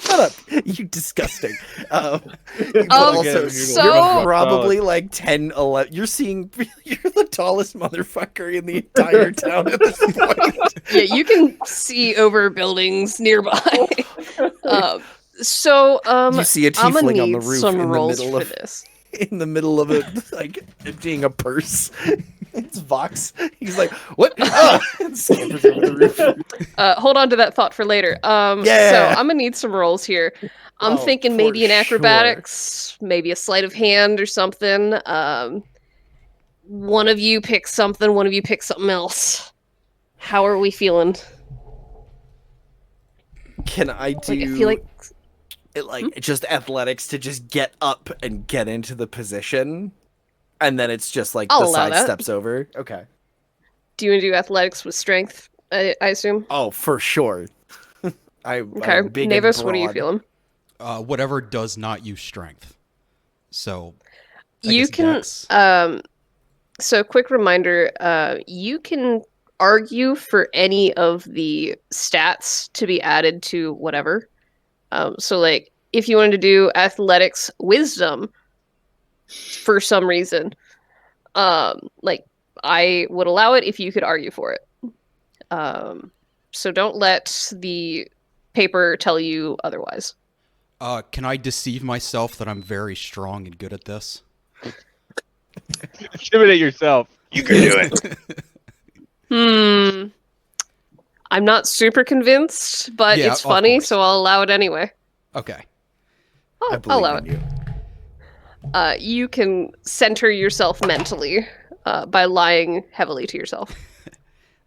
Shut up, you disgusting. You're probably like 10, 11. You're the tallest motherfucker in the entire town at this point. Yeah, you can see over buildings nearby. So you see a tiefling on the roof in the middle of it, like emptying a purse. It's Vox. He's like, "What?" Scampers over the roof. Hold on to that thought for later. Yeah. So I'm gonna need some rolls here. I'm thinking maybe an acrobatics, maybe a sleight of hand or something. One of you pick something. One of you pick something else. How are we feeling? Can I do? I feel like. Just athletics to just get up and get into the position, and then it's just like the side steps over. Okay. Do you want to do athletics with strength? I assume. Oh, for sure. Okay, Navos, what are you feeling? Whatever does not use strength. So. You can. So, quick reminder: you can argue for any of the stats to be added to whatever. So like if you wanted to do athletics wisdom for some reason, like I would allow it if you could argue for it. So don't let the paper tell you otherwise. Can I deceive myself that I'm very strong and good at this? Intimidate yourself. You can do it. I'm not super convinced, but it's funny, so I'll allow it anyway. Okay. I'll allow it. You can center yourself mentally by lying heavily to yourself.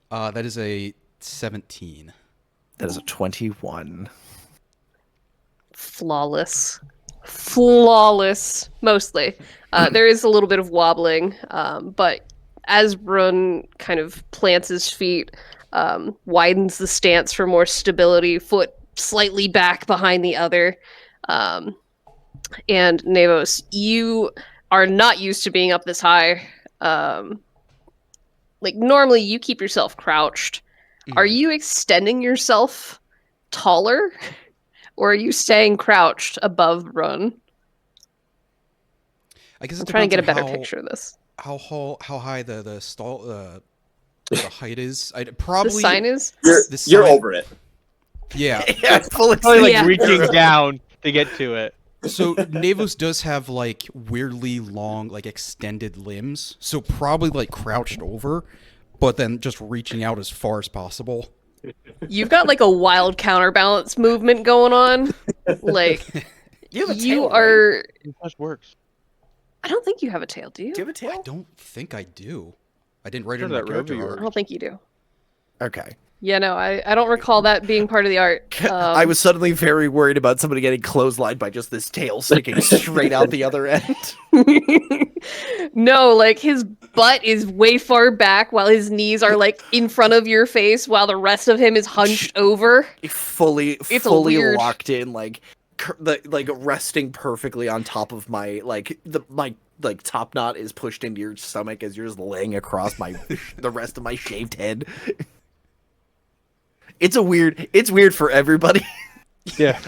That is a 17. That is a 21. Flawless, mostly. There is a little bit of wobbling, but as Brun kind of plants his feet, widens the stance for more stability, foot slightly back behind the other. And Nevos, you are not used to being up this high. Normally you keep yourself crouched. Are you extending yourself taller? Or are you staying crouched above Brun? I guess I'm trying to get a better picture of this. How high the stall the height is? Probably the sign is. You're over it. Yeah, probably reaching down to get to it. So Nevos does have weirdly long, extended limbs. So probably crouched over, but then just reaching out as far as possible. You've got a wild counterbalance movement going on. You are. It works. I don't think you have a tail. Do you? Do you have a tail? I don't think I do. I didn't write it in my character art. I don't think you do. Okay. Yeah, no, I don't recall that being part of the art. I was suddenly very worried about somebody getting clotheslined by just this tail sticking straight out the other end. No, his butt is way far back while his knees are in front of your face while the rest of him is hunched over. Fully locked in, resting perfectly on top of my my top knot is pushed into your stomach as you're just laying across the rest of my shaved head. It's weird for everybody. Yeah.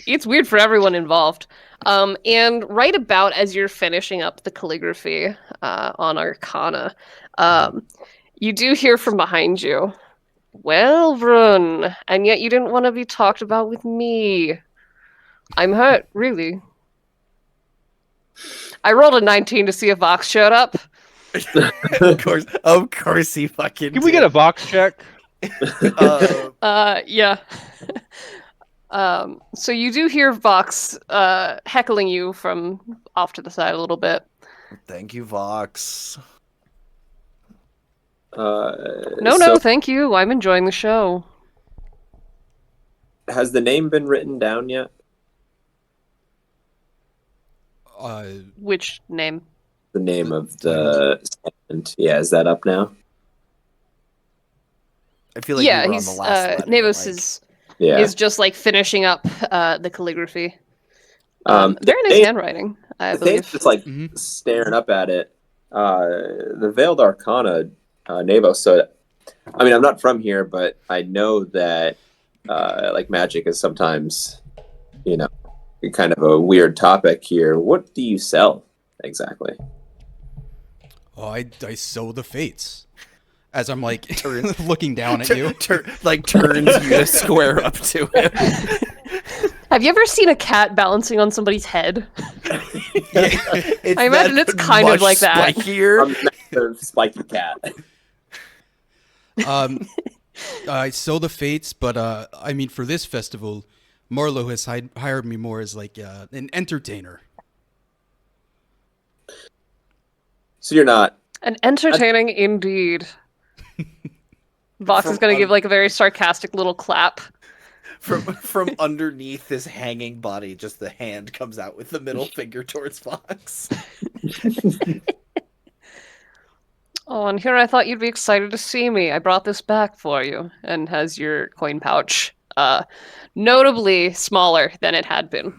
It's weird for everyone involved. And right about as you're finishing up the calligraphy on Arcana, you do hear from behind you, "Well, Brun, and yet you didn't want to be talked about with me. I'm hurt, really. I rolled a 19 to see if Vox showed up." Of course he fucking Can we get a Vox check? Yeah. So you do hear Vox heckling you from off to the side a little bit. Thank you, Vox. No, thank you. I'm enjoying the show. Has the name been written down yet? Which name? The name of the stand. Yeah, is that up now? I feel like you were on the last letter, Nevos is just finishing up the calligraphy. Very nice handwriting, I believe. Just staring up at it. The Veiled Arcana, Nevos. So, I mean, I'm not from here, but I know that magic is sometimes, kind of a weird topic here. What do you sell exactly? Oh, I sow the fates. As I'm looking down at you, turns you to square up to him. Have you ever seen a cat balancing on somebody's head? I imagine it's kind of like that. Spikier. A spiky cat. I sow the fates, but I mean, for this festival, Marlowe has hired me more as an entertainer. So you're not an entertaining indeed. Vox is going to give a very sarcastic little clap. From underneath this hanging body, just the hand comes out with the middle finger towards Vox. Oh, and here I thought you'd be excited to see me. I brought this back for you, and has your coin pouch. Notably smaller than it had been.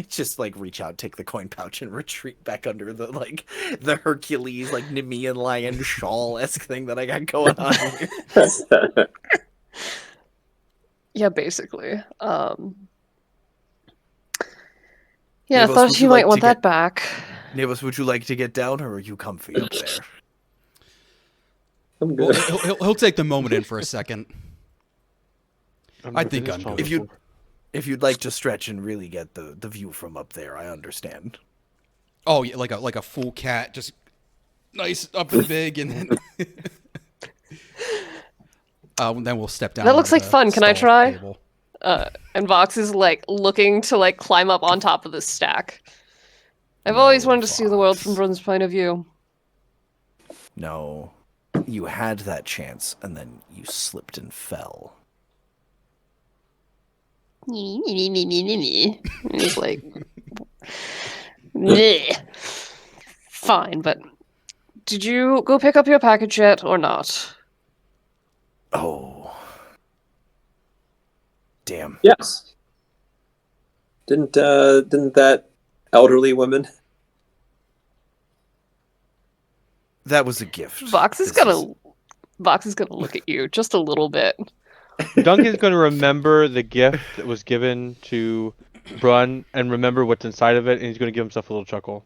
Just reach out, take the coin pouch, and retreat back under the Hercules Nemean lion shawl-esque thing that I got going on here. Yeah, basically. Yeah, Nevos, I thought you might want that back. Nevos, would you like to get down, or are you comfy up there? I'm Well, good. he'll take the moment in for a second. I think I'm good. If you'd like to stretch and really get the view from up there, I understand. Oh yeah, like a full cat, just nice up and big, and then then we'll step down. That looks like fun. Can I try? Table. And Vox is like looking to like climb up on top of this stack. I've always wanted to see the world from Brun's point of view. No, you had that chance, and then you slipped and fell. He's like, "Bleh." Fine, but did you go pick up your package yet or not? Oh, damn. Yes. Didn't that elderly woman? That was a gift. Vox is gonna look at you just a little bit. Duncan's going to remember the gift that was given to Brun and remember what's inside of it, and he's going to give himself a little chuckle.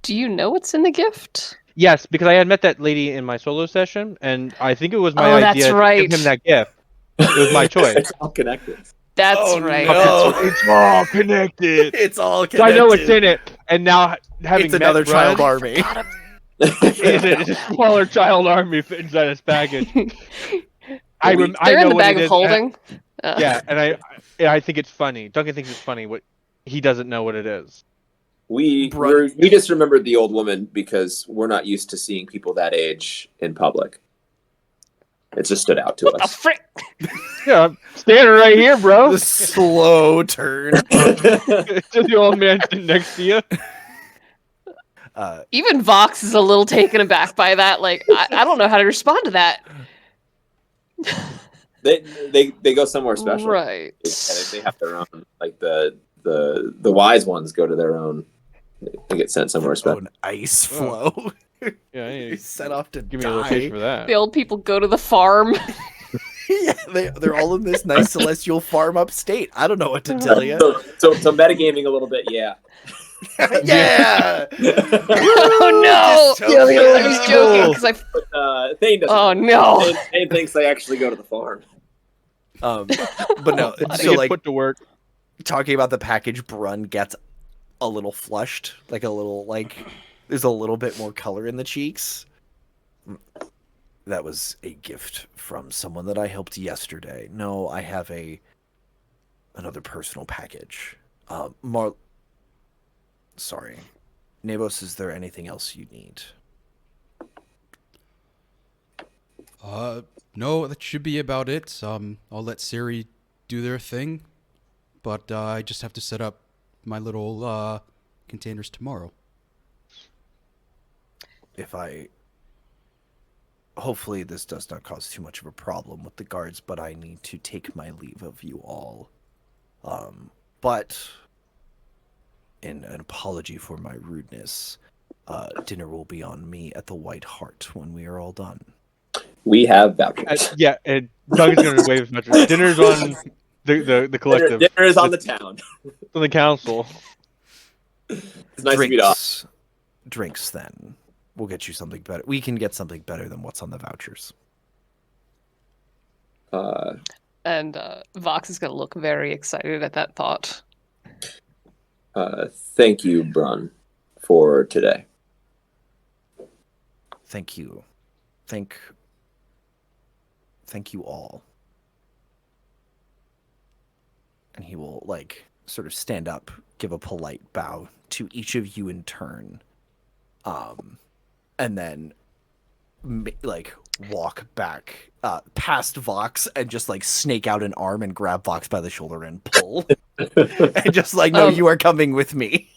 Do you know what's in the gift? Yes, because I had met that lady in my solo session, and I think it was my Oh, that's idea to right. give him that gift. It was my choice. It's all connected. That's Oh, right. no. It's all connected. It's all So connected. I know what's in it, and now having It's another met child Brun, army. it's a smaller child army fit inside his package. I They're know in the what bag it of is, holding. yeah, and I think it's funny. Duncan thinks it's funny. What he doesn't know what it is. We just remembered the old woman because we're not used to seeing people that age in public. It just stood out to What the us. frick? Yeah, I'm standing right here, bro. The slow turn. Just the old man sitting next to you. Even Vox is a little taken aback by that. Like, I don't know how to respond to that. They go somewhere special. Right. They have their own. Like the wise ones go to their own. They get sent somewhere special. An ice flow. Yeah, They set off to give me a little taste for that. The old people go to the farm. Yeah, they're all in this nice celestial farm upstate. I don't know what to tell you. So metagaming a little bit, yeah. Yeah. Oh no! Dystopia. I was joking because But Thane doesn't. Oh no! Thane thinks they actually go to the farm. But no. They So get like put to work. talking about the package, Brun gets a little flushed, like a little like there's a little bit more color in the cheeks. That was a gift from someone that I helped yesterday. No, I have another personal package. Sorry. Nabos, is there anything else you need? No, that should be about it. I'll let Siri do their thing, but I just have to set up my little containers tomorrow. Hopefully this does not cause too much of a problem with the guards, but I need to take my leave of you all. But in an apology for my rudeness, dinner will be on me at the White Hart when we are all done. We have vouchers. Yeah, and Duncan's gonna wave his vouchers. Dinner's on the collective. Dinner is on the town. On the council. It's nice to meet off. Drinks then. We'll get you something better. We can get something better than what's on the vouchers. And Vox is going to look very excited at that thought. Thank you, Brun, for today. Thank you. Thank you all. And he will, like, sort of stand up, give a polite bow to each of you in turn. And then, like, walk back past Vox and just, like, snake out an arm and grab Vox by the shoulder and pull. And just like, no, you are coming with me.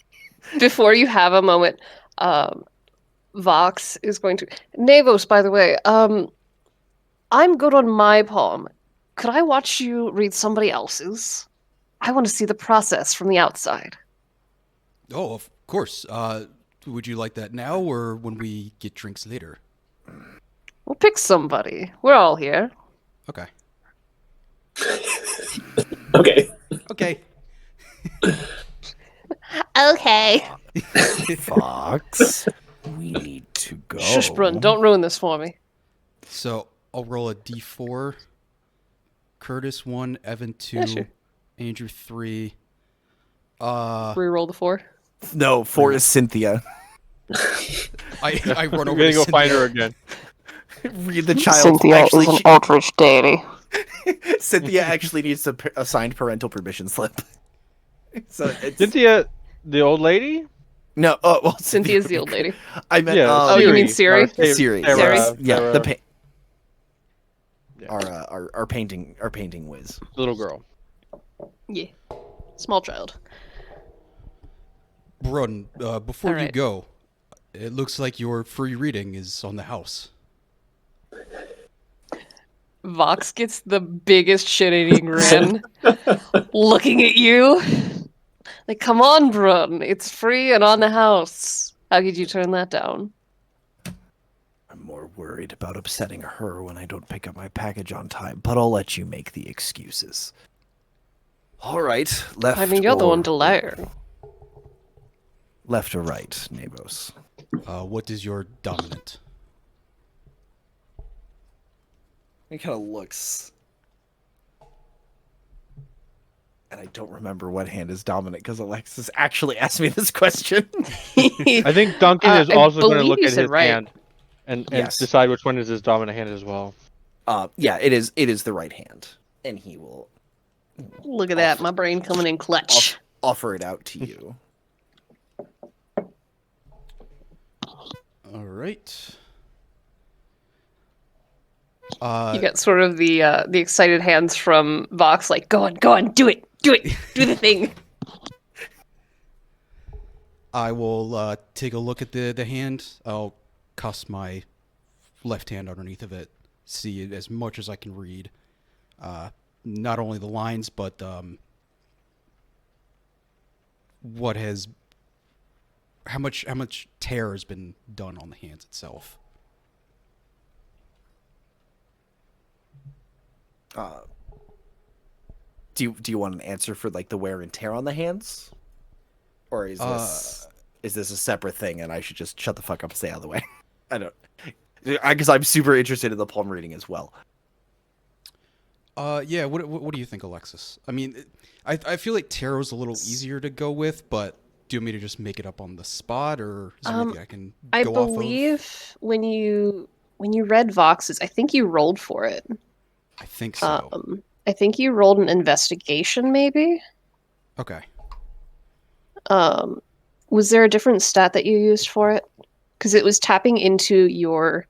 Before you have a moment, Vox is going to... Navos, by the way, I'm good on my palm. Could I watch you read somebody else's? I want to see the process from the outside. Oh, of course. Would you like that now or when we get drinks later? We'll pick somebody. We're all here. Okay. Okay. Okay. Okay. Vox, we need to go. Shush, Brun, don't ruin this for me. So I'll roll a d4. Curtis 1, Evan 2, Yeah, sure. Andrew 3. Reroll the 4. No, 4 is Cynthia. I run over We're to gonna go Cynthia. find her again. Read the child. Cynthia actually, is an Eldritch deity. Cynthia actually needs a signed parental permission slip. So it's Cynthia, the old lady. no. Oh well, Cynthia's the old lady. I meant. Yeah. Oh, you mean Siri? Siri. Sarah, Yes. Yeah. Sarah. The Yeah. our painting whiz. Little girl. Yeah. Small child. Brun, before All you right. go, it looks like your free reading is on the house. Vox gets the biggest shit-eating grin, looking at you. Like, come on, Brun. It's free and on the house. How could you turn that down? I'm more worried about upsetting her when I don't pick up my package on time, but I'll let you make the excuses. All right, left. I mean, you're the or- one to learn. Left or right, Nabos? What is your dominant? He kind of looks, and I don't remember what hand is dominant because Alexis actually asked me this question. I think Duncan is I also going to believe look you at said his right. hand and Yes. decide which one is his dominant hand as well. Yeah, it is. It is the right hand, and he will Look at that. My brain coming in clutch. offer it out to you. All right. You get sort of the excited hands from Vox, like, go on, do it, do the thing. I will take a look at the hand. I'll cuss my left hand underneath of it, see it as much as I can read. Not only the lines, but how much tear has been done on the hands itself. Do you want an answer for like the wear and tear on the hands, or is this a separate thing and I should just shut the fuck up and stay out of the way? I don't, because I'm super interested in the palm reading as well. Yeah. What do you think, Alexis? I mean, I feel like tarot's a little easier to go with, but do you want me to just make it up on the spot, or is there anything I can I go off of? believe when you read Vox's, I think you rolled for it. I think so. I think you rolled an investigation, maybe. Okay. Was there a different stat that you used for it? Because it was tapping into your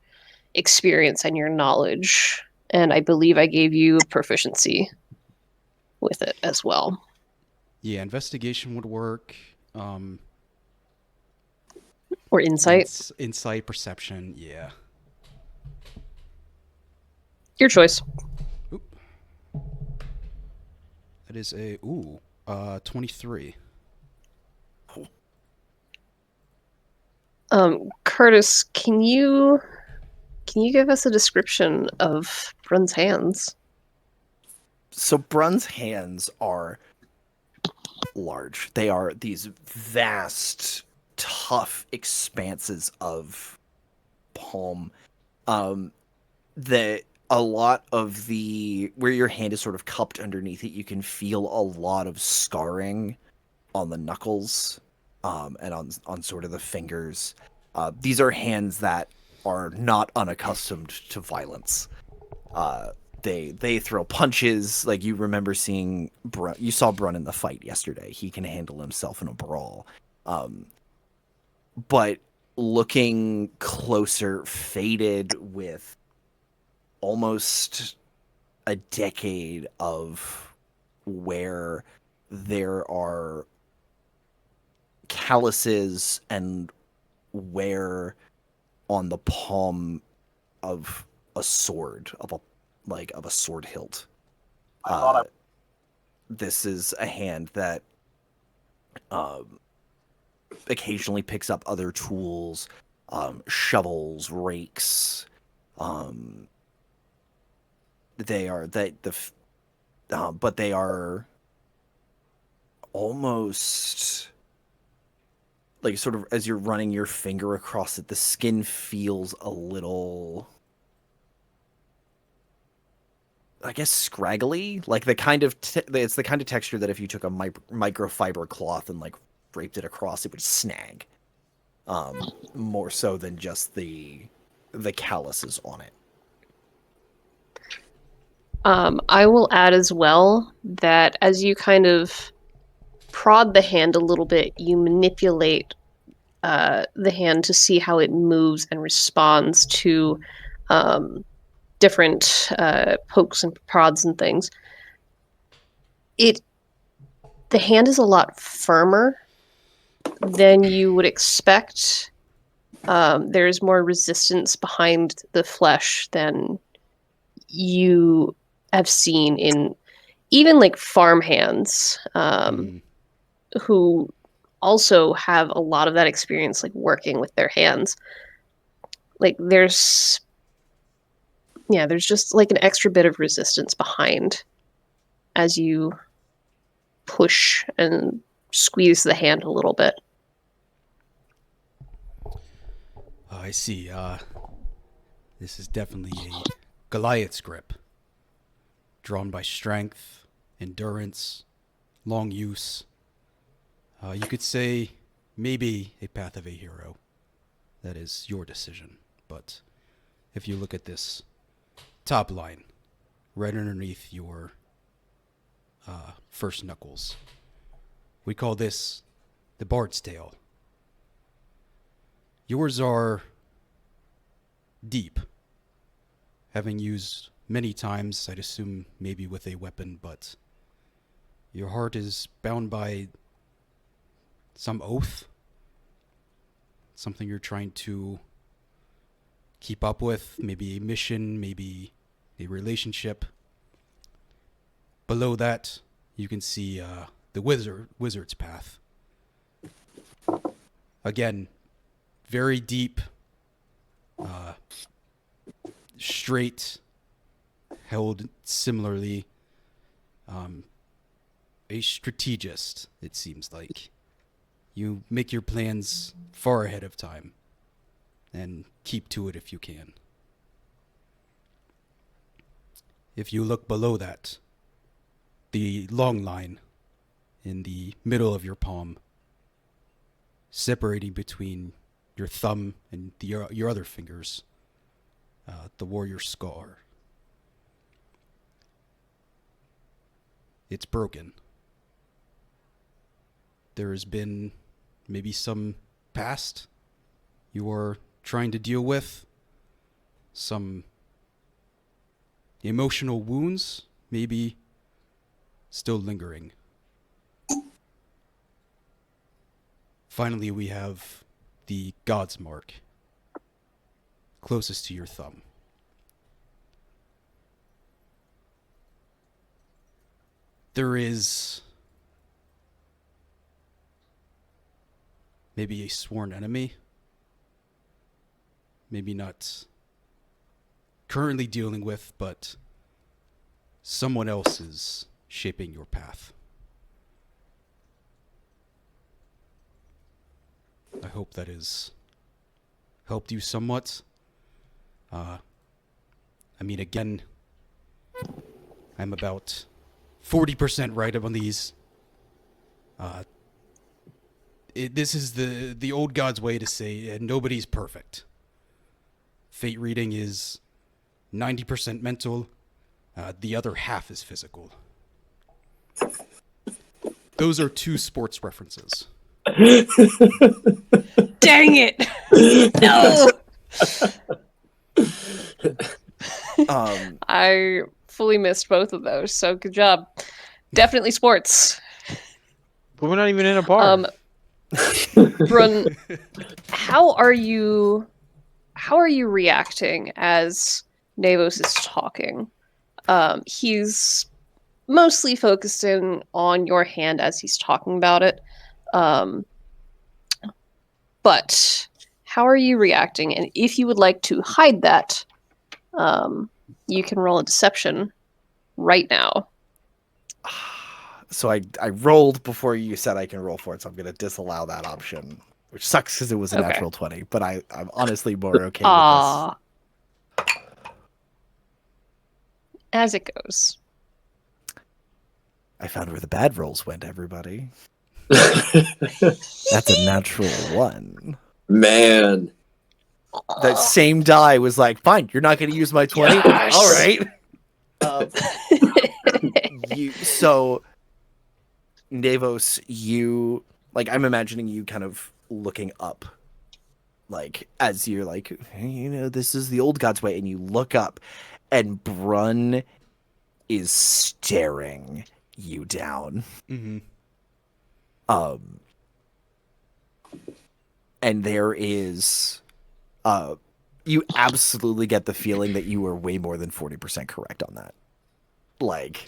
experience and your knowledge, and I believe I gave you proficiency with it as well. Yeah, investigation would work. Or insight. Insight, perception, yeah. Your choice. Oop. That is a 23. Curtis, can you give us a description of Brun's hands? So Brun's hands are large. They are these vast, tough expanses of palm. A lot of the where your hand is sort of cupped underneath it, you can feel a lot of scarring on the knuckles, and on sort of the fingers. These are hands that are not unaccustomed to violence. They throw punches. Like you remember seeing Brun. You saw Brun in the fight yesterday. He can handle himself in a brawl. But looking closer, faded with almost a decade of where there are calluses and wear on the palm of a sword, of a sword hilt. This is a hand that occasionally picks up other tools, shovels, rakes. But they are almost like sort of as you're running your finger across it, the skin feels a little, I guess, scraggly. Like the kind of it's the kind of texture that if you took a microfiber cloth and like draped it across, it would snag. More so than just the calluses on it. I will add as well that as you kind of prod the hand a little bit, you manipulate the hand to see how it moves and responds to different pokes and prods and things. The hand is a lot firmer than you would expect. There's more resistance behind the flesh than you have seen in even like farm hands, who also have a lot of that experience, like working with their hands. Like there's just like an extra bit of resistance behind as you push and squeeze the hand a little bit. I see. This is definitely a Goliath's grip. Drawn by strength, endurance, long use. You could say maybe a path of a hero. That is your decision. But if you look at this top line, right underneath your first knuckles, we call this the Bard's Tale. Yours are deep, having used many times, I'd assume maybe with a weapon, but your heart is bound by some oath, something you're trying to keep up with, maybe a mission, maybe a relationship. Below that, you can see the wizard's path. Again, very deep, straight, held similarly. A strategist, it seems like. You make your plans far ahead of time and keep to it if you can. If you look below that, the long line in the middle of your palm, separating between your thumb and your other fingers, the warrior scar. It's broken. There has been maybe some past you are trying to deal with, some emotional wounds maybe still lingering. Finally, we have the God's Mark, closest to your thumb. There is maybe a sworn enemy, maybe not currently dealing with, but someone else is shaping your path. I hope that has helped you somewhat. Again, I'm about 40% right on these. This is the old god's way to say nobody's perfect. Fate reading is 90% mental. The other half is physical. Those are 2 sports references. Dang it! No! I fully missed both of those, so good job. Definitely sports. But we're not even in a bar. Brun, how are you reacting as Navos is talking? He's mostly focused in on your hand as he's talking about it. But how are you reacting? And if you would like to hide that, you can roll a deception right now. So I rolled before you said I can roll for it, so I'm going to disallow that option. which sucks because it was a natural 20. But I'm honestly more okay with this. As it goes. I found where the bad rolls went, everybody. That's a natural 1. Man. That same die was like, fine, you're not going to use my 20? Yes! All right. So, Navos, you, like, I'm imagining you kind of looking up, like, as you're like, hey, you know, this is the old god's way, and you look up, and Brun is staring you down. Mm-hmm. And there is, you absolutely get the feeling that you were way more than 40% correct on that. Like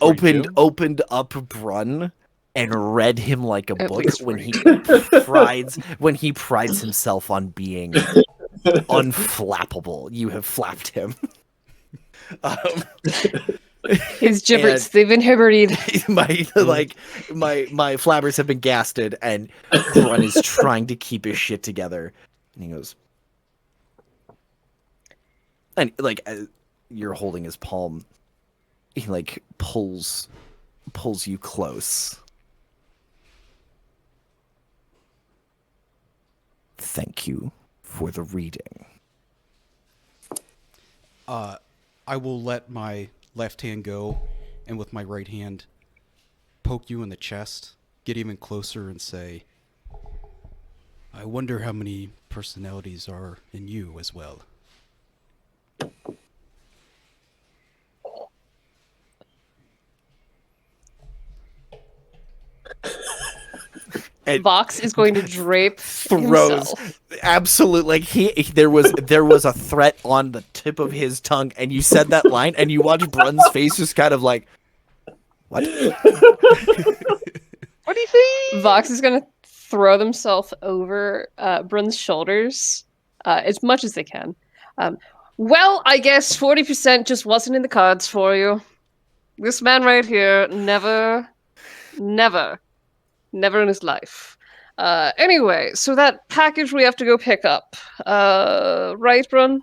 opened up Brun and read him like a book when he prides himself on being unflappable. You have flapped him. His gibbets, they've been hibernated. My flabbers have been gasted, and Brun is trying to keep his shit together. And he goes, and like you're holding his palm, he like pulls you close. Thank you for the reading. I will let my left hand go, and with my right hand, poke you in the chest, get even closer, and say, I wonder how many personalities are in you as well. And Vox is going to drape himself. Absolutely. Like there was a threat on the tip of his tongue, and you said that line, and you watch Brun's face just kind of like, what? What do you think? Vox is going to throw themselves over Brun's shoulders as much as they can. Well, I guess 40% just wasn't in the cards for you. This man right here never in his life. Anyway, so that package we have to go pick up. Right, Brun?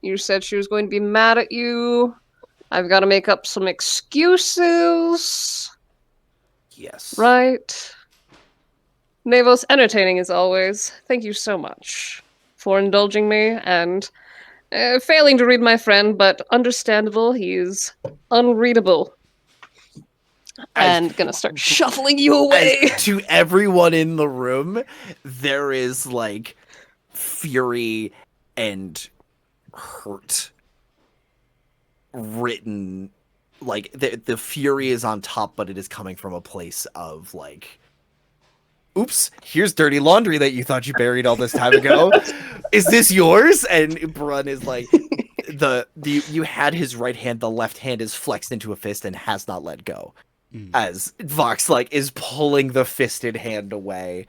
You said she was going to be mad at you. I've got to make up some excuses. Yes. Right? Navos, entertaining as always. Thank you so much for indulging me and failing to read my friend, but understandable, he's unreadable. And gonna start shuffling you away. To everyone in the room, there is like fury and hurt written. Like the fury is on top, but it is coming from a place of like, oops, here's dirty laundry that you thought you buried all this time ago. Is this yours? And Brun is like, you had his right hand, the left hand is flexed into a fist and has not let go. As Vox like is pulling the fisted hand away,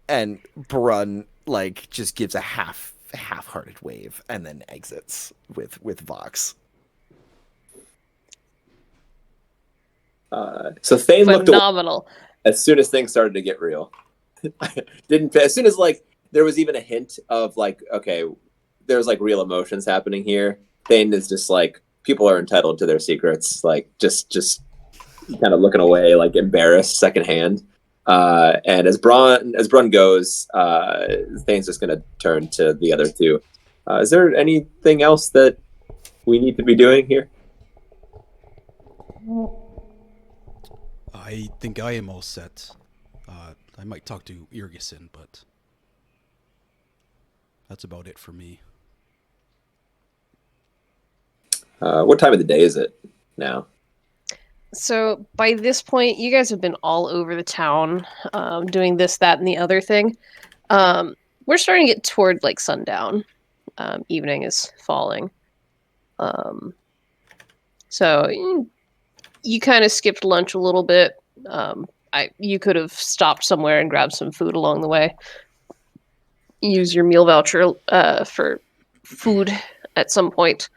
and Brun like just gives a half-hearted wave and then exits with Vox. So Thane looked phenomenal as soon as things started to get real. As soon as like there was even a hint of like, okay, there's like real emotions happening here. Thane is just like, people are entitled to their secrets, like just kind of looking away, like embarrassed secondhand. And as Brun goes, Thane's just gonna turn to the other two. Is there anything else that we need to be doing here? I think I am all set. I might talk to Irgison, but that's about it for me. What time of the day is it now? So by this point, you guys have been all over the town, doing this, that, and the other thing. We're starting to get toward like sundown. Evening is falling. So you kind of skipped lunch a little bit. You could have stopped somewhere and grabbed some food along the way. Use your meal voucher for food at some point.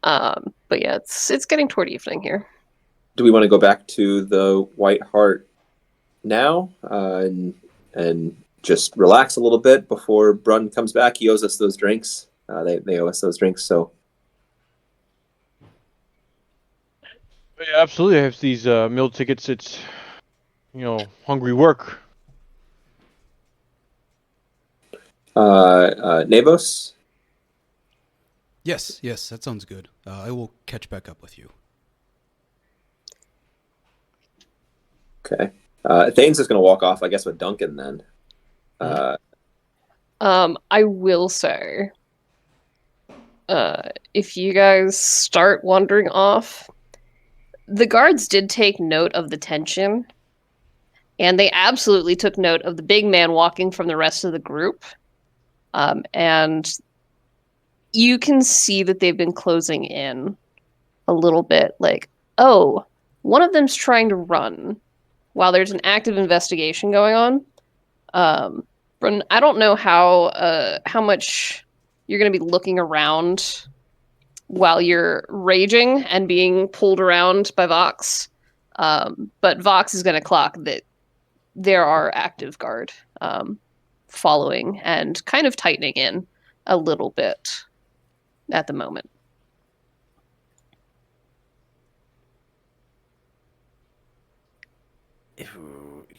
But yeah, it's getting toward evening here. Do we want to go back to the White Hart now and just relax a little bit before Brun comes back. He owes us those drinks. They owe us those drinks, so. Yeah, absolutely. I have these meal tickets. It's, hungry work. Navos? Yes, that sounds good. I will catch back up with you. Okay. Thane's just going to walk off, I guess, with Duncan then. I will say, if you guys start wandering off, the guards did take note of the tension, and they absolutely took note of the big man walking from the rest of the group. And you can see that they've been closing in a little bit, like, oh, one of them's trying to run while there's an active investigation going on. I don't know how much you're going to be looking around while you're raging and being pulled around by Vox. But Vox is going to clock that there are active guard following and kind of tightening in a little bit at the moment.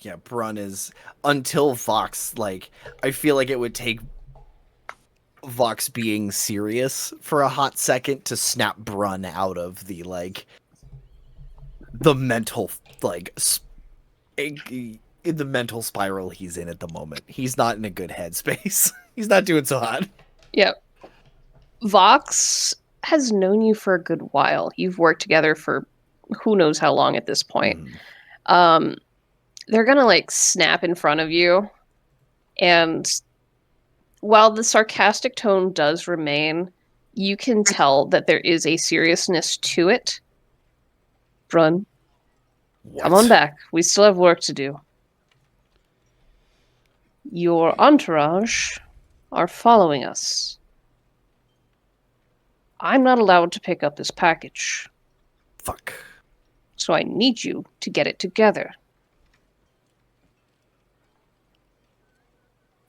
Yeah, Brun is, until Vox, like, I feel like it would take Vox being serious for a hot second to snap Brun out of the, like, the mental, like, the mental spiral he's in at the moment. He's not in a good headspace. He's not doing so hot. Yep. Vox has known you for a good while. You've worked together for who knows how long at this point. They're gonna, like, snap in front of you, and while the sarcastic tone does remain, you can tell that there is a seriousness to it. Brun, come on back. We still have work to do. Your entourage are following us. I'm not allowed to pick up this package. Fuck. So I need you to get it together.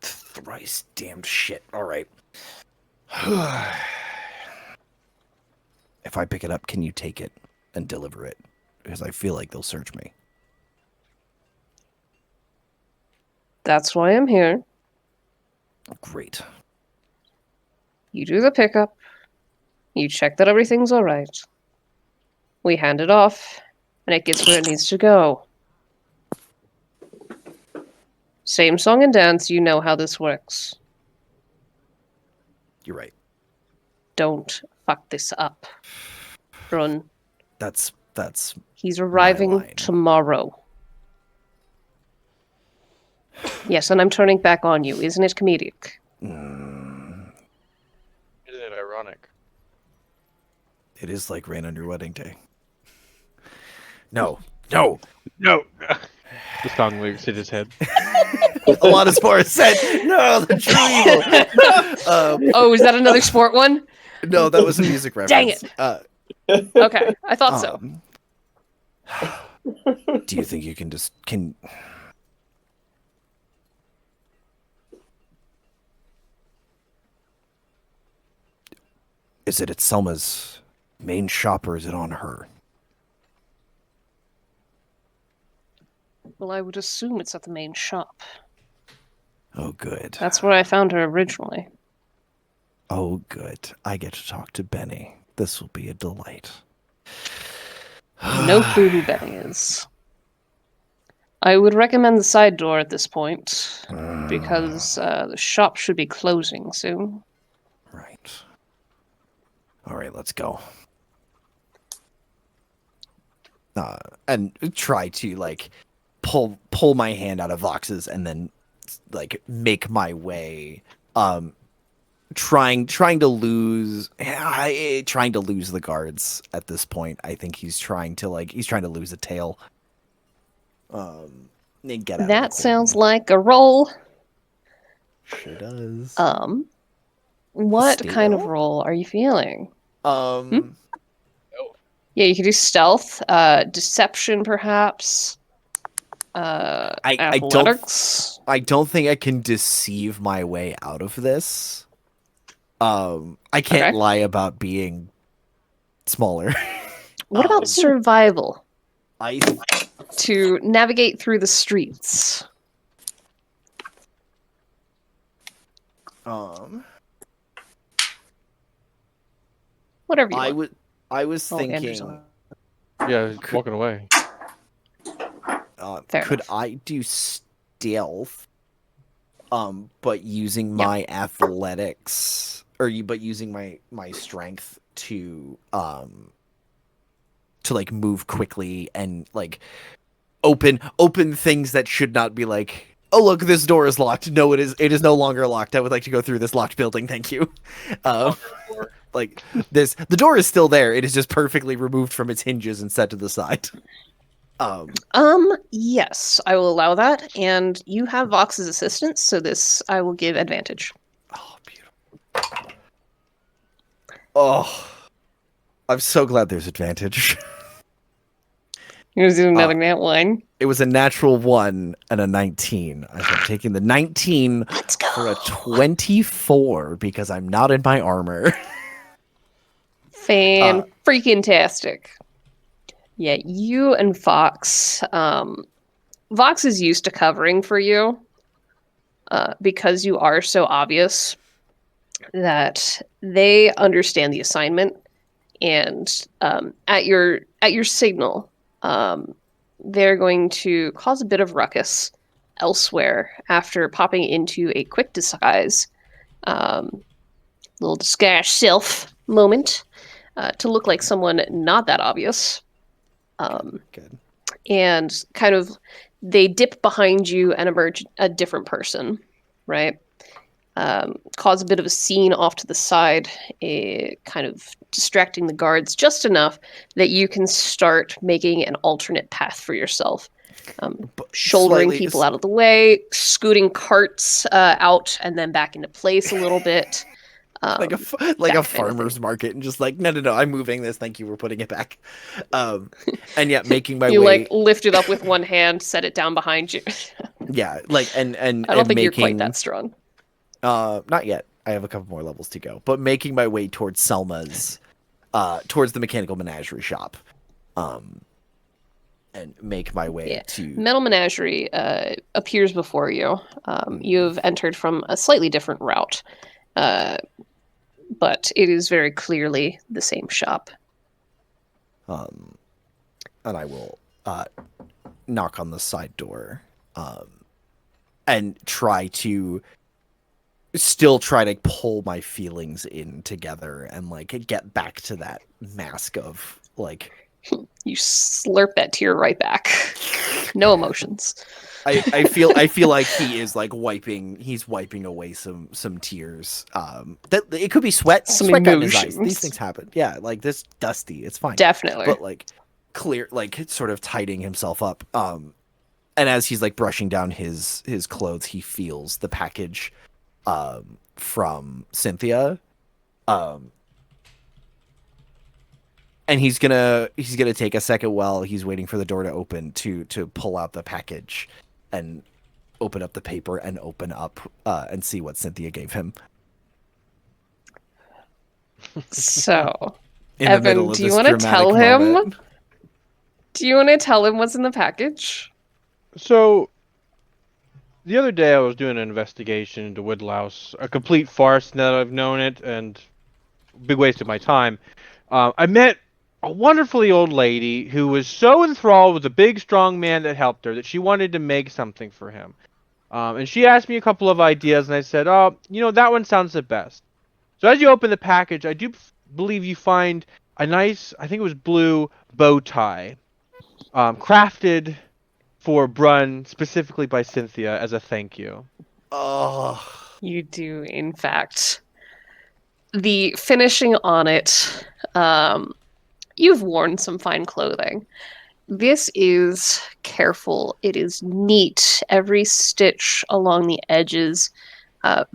Thrice damned shit. Alright. If I pick it up, can you take it and deliver it? Because I feel like they'll search me. That's why I'm here. Great. You do the pickup. You check that everything's alright. We hand it off, and it gets where it needs to go. Same song and dance, you know how this works. You're right. Don't fuck this up. Brun. That's He's arriving tomorrow. Yes, and I'm turning back on you. Isn't it comedic? Isn't it ironic? It is like rain on your wedding day. No. The song lyrics hit his head. A lot of sports said, no, the true evil. Oh, is that another sport one? No, that was a music reference. Dang it. Okay, I thought so. Do you think you can Is it at Selma's main shop or is it on her? Well, I would assume it's at the main shop. Oh, good. That's where I found her originally. Oh, good. I get to talk to Benny. This will be a delight. No clue who Benny is. I would recommend the side door at this point, because the shop should be closing soon. Right. All right, let's go. And try to, like, pull my hand out of Vox's and then, like, make my way. Trying to lose the guards at this point. I think he's trying to lose a tail. And get out. That sounds like a roll. Sure does. What kind of roll are you feeling? Yeah, you could do stealth, deception, perhaps. Athletics. I don't think I can deceive my way out of this. I can't lie about being smaller. What about survival? I To navigate through the streets. Whatever you want. I was thinking. Yeah, he's walking away. Could I do stealth? But using my athletics, but using my strength to like move quickly and like open things that should not be like, oh look, this door is locked. No, it is no longer locked. I would like to go through this locked building. Thank you. Like the door is still there. It is just perfectly removed from its hinges and set to the side. Yes, I will allow that. And you have Vox's assistance, so this I will give advantage. Oh, beautiful. Oh, I'm so glad there's advantage. You're gonna do another nat one. It was a natural 1 and a 19. I'm taking the 19 for a 24 because I'm not in my armor. Freaking-tastic. Yeah, you and Vox. Vox is used to covering for you because you are so obvious that they understand the assignment, and at your signal, they're going to cause a bit of ruckus elsewhere after popping into a quick disguise, little disguise self moment to look like someone not that obvious. Good. And kind of they dip behind you and emerge a different person, right? Cause a bit of a scene off to the side, kind of distracting the guards just enough that you can start making an alternate path for yourself. Shouldering people out of the way, scooting carts out and then back into place a little bit. Like a farmer's market, and just like, no, I'm moving this. Thank you for putting it back. And yeah, making my way. You like lift it up with one hand, set it down behind you. Yeah, like and I don't think you're quite that strong. Not yet. I have a couple more levels to go, but making my way towards Selma's, towards the mechanical menagerie shop, and make my way to Metal Menagerie appears before you. You've entered from a slightly different route. But it is very clearly the same shop. And I will knock on the side door and try to pull my feelings in together and like get back to that mask of like. You slurp that tear right back. No emotions. I feel like he is like he's wiping away some tears. That it could be sweat got in his eyes. These things happen. Yeah, like this dusty, it's fine. Definitely. But like clear, like sort of tidying himself up. And as he's like brushing down his clothes, he feels the package from Cynthia. And he's gonna take a second while he's waiting for the door to open to pull out the package and open up the paper and open up and see what Cynthia gave him. So, Evan, do you want to tell him? Moment. Do you want to tell him what's in the package? So, the other day I was doing an investigation into Woodlouse, a complete farce now that I've known it, and big waste of my time. I met a wonderfully old lady who was so enthralled with the big, strong man that helped her that she wanted to make something for him. And she asked me a couple of ideas, and I said, oh, that one sounds the best. So as you open the package, I do believe you find a nice, I think it was blue, bow tie, crafted for Brun, specifically by Cynthia, as a thank you. Oh. You do, in fact. The finishing on it, you've worn some fine clothing. This is careful. It is neat. Every stitch along the edges,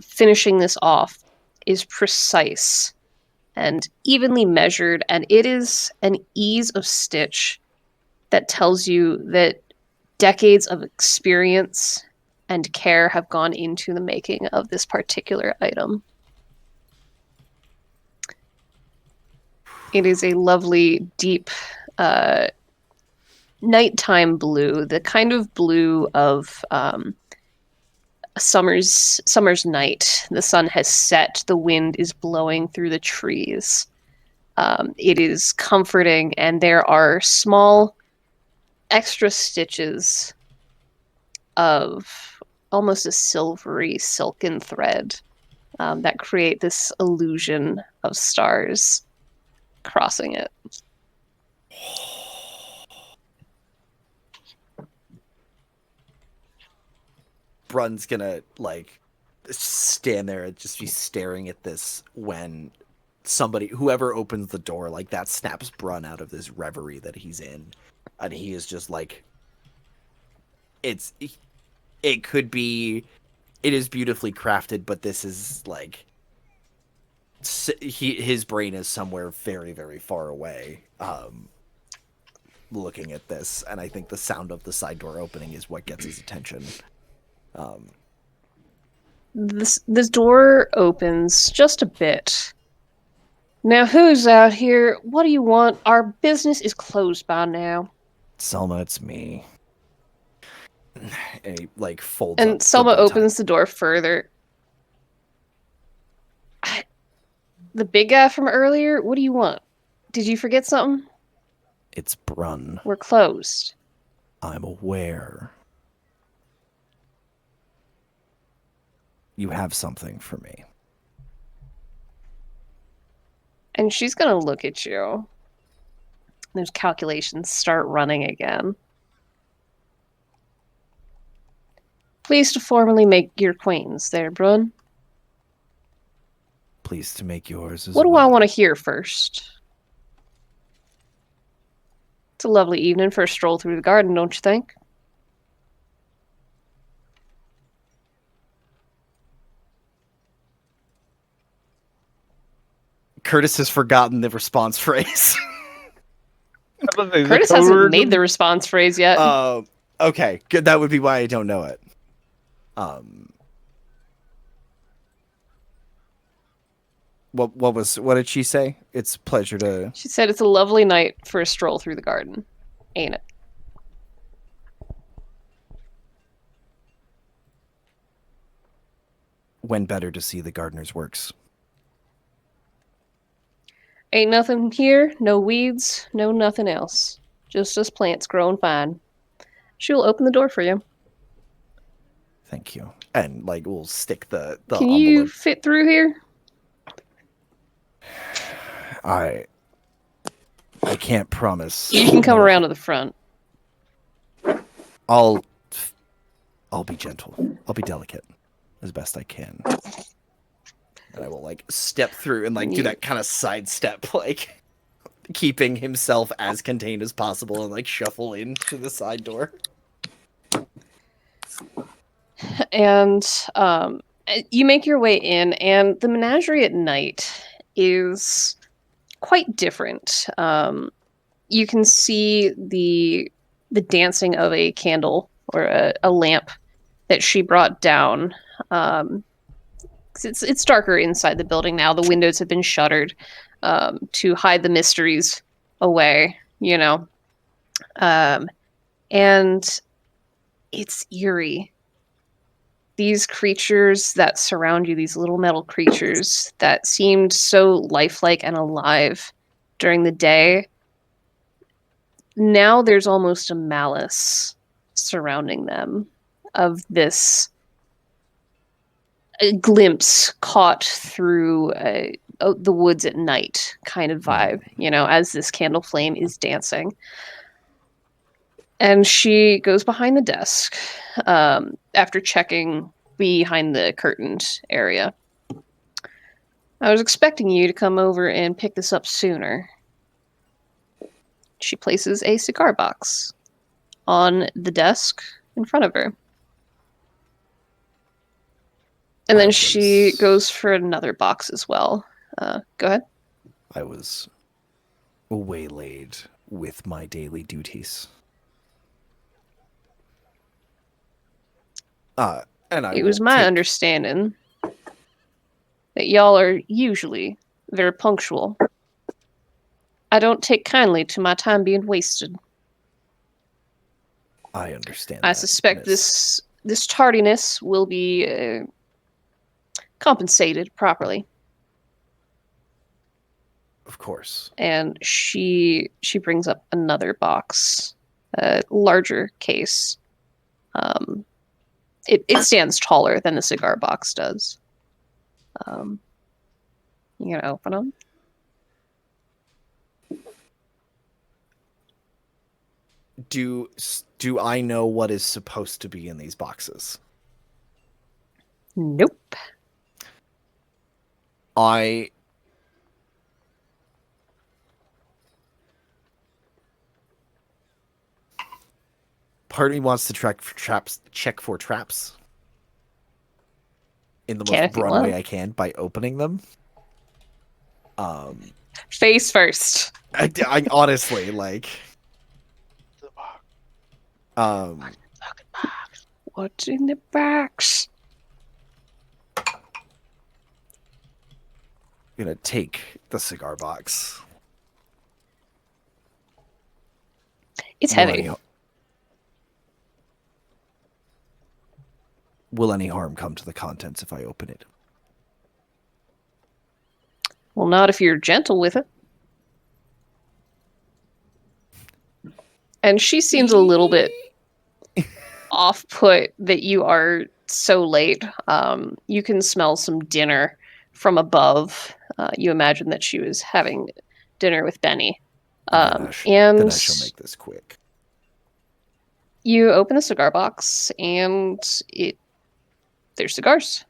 finishing this off, is precise and evenly measured. And it is an ease of stitch that tells you that decades of experience and care have gone into the making of this particular item. It is a lovely, deep, nighttime blue, the kind of blue of a summer's night. The sun has set, the wind is blowing through the trees. It is comforting, and there are small extra stitches of almost a silvery silken thread that create this illusion of stars crossing it. Brun's gonna like stand there and just be staring at this when whoever opens the door, like that snaps Brun out of this reverie that he's in, and he is just like, it is beautifully crafted, but this is like, his brain is somewhere very, very far away, looking at this, and I think the sound of the side door opening is what gets his attention. This door opens just a bit. Now, who's out here? What do you want? Our business is closed by now. Selma, it's me. And he, like, folds and up Selma opens the door further. The big guy from earlier, what do you want? Did you forget something? It's Brun. We're closed. I'm aware. You have something for me. And she's gonna look at you. Those calculations start running again. Pleased to formally make your acquaintance there, Brun. Pleased to make yours as well. What do I want to hear first? It's a lovely evening for a stroll through the garden, don't you think? Curtis has forgotten the response phrase. Curtis hasn't made the response phrase yet. Okay, good. That would be why I don't know it. What did she say? It's a pleasure to... She said it's a lovely night for a stroll through the garden. Ain't it? When better to see the gardener's works? Ain't nothing here, no weeds, no nothing else. Just us plants growing fine. She'll open the door for you. Thank you. And, like, we'll stick the Can envelope. you fit through here? I can't promise. You can come around to the front. I'll be gentle. I'll be delicate as best I can. And I will, like, step through and, like, do that kind of sidestep, like, keeping himself as contained as possible and, like, shuffle into the side door. And you make your way in, and the menagerie at night is quite different. You can see the dancing of a candle or a lamp that she brought down. It's darker inside the building now. The windows have been shuttered to hide the mysteries away, you know. And it's eerie. These creatures that surround you, these little metal creatures that seemed so lifelike and alive during the day, now there's almost a malice surrounding them of this glimpse caught through the woods at night kind of vibe, you know, as this candle flame is dancing. And she goes behind the desk after checking behind the curtained area. I was expecting you to come over and pick this up sooner. She places a cigar box on the desk in front of her. And then she goes for another box as well. Go ahead. I was waylaid with my daily duties. It was my understanding that y'all are usually very punctual. I don't take kindly to my time being wasted. I understand. I suspect this tardiness will be compensated properly. Of course. And she brings up another box, a larger case. It stands taller than the cigar box does. You gonna open them? Do I know what is supposed to be in these boxes? Nope. Part of me wants to check for traps in the most broad way I can by opening them. Face first. I honestly like. What's in the box? I'm gonna take the cigar box. It's heavy. Will any harm come to the contents if I open it? Well, not if you're gentle with it. And she seems a little bit off-put that you are so late. You can smell some dinner from above. You imagine that she was having dinner with Benny. Then I shall make this quick. You open the cigar box, and there's cigars.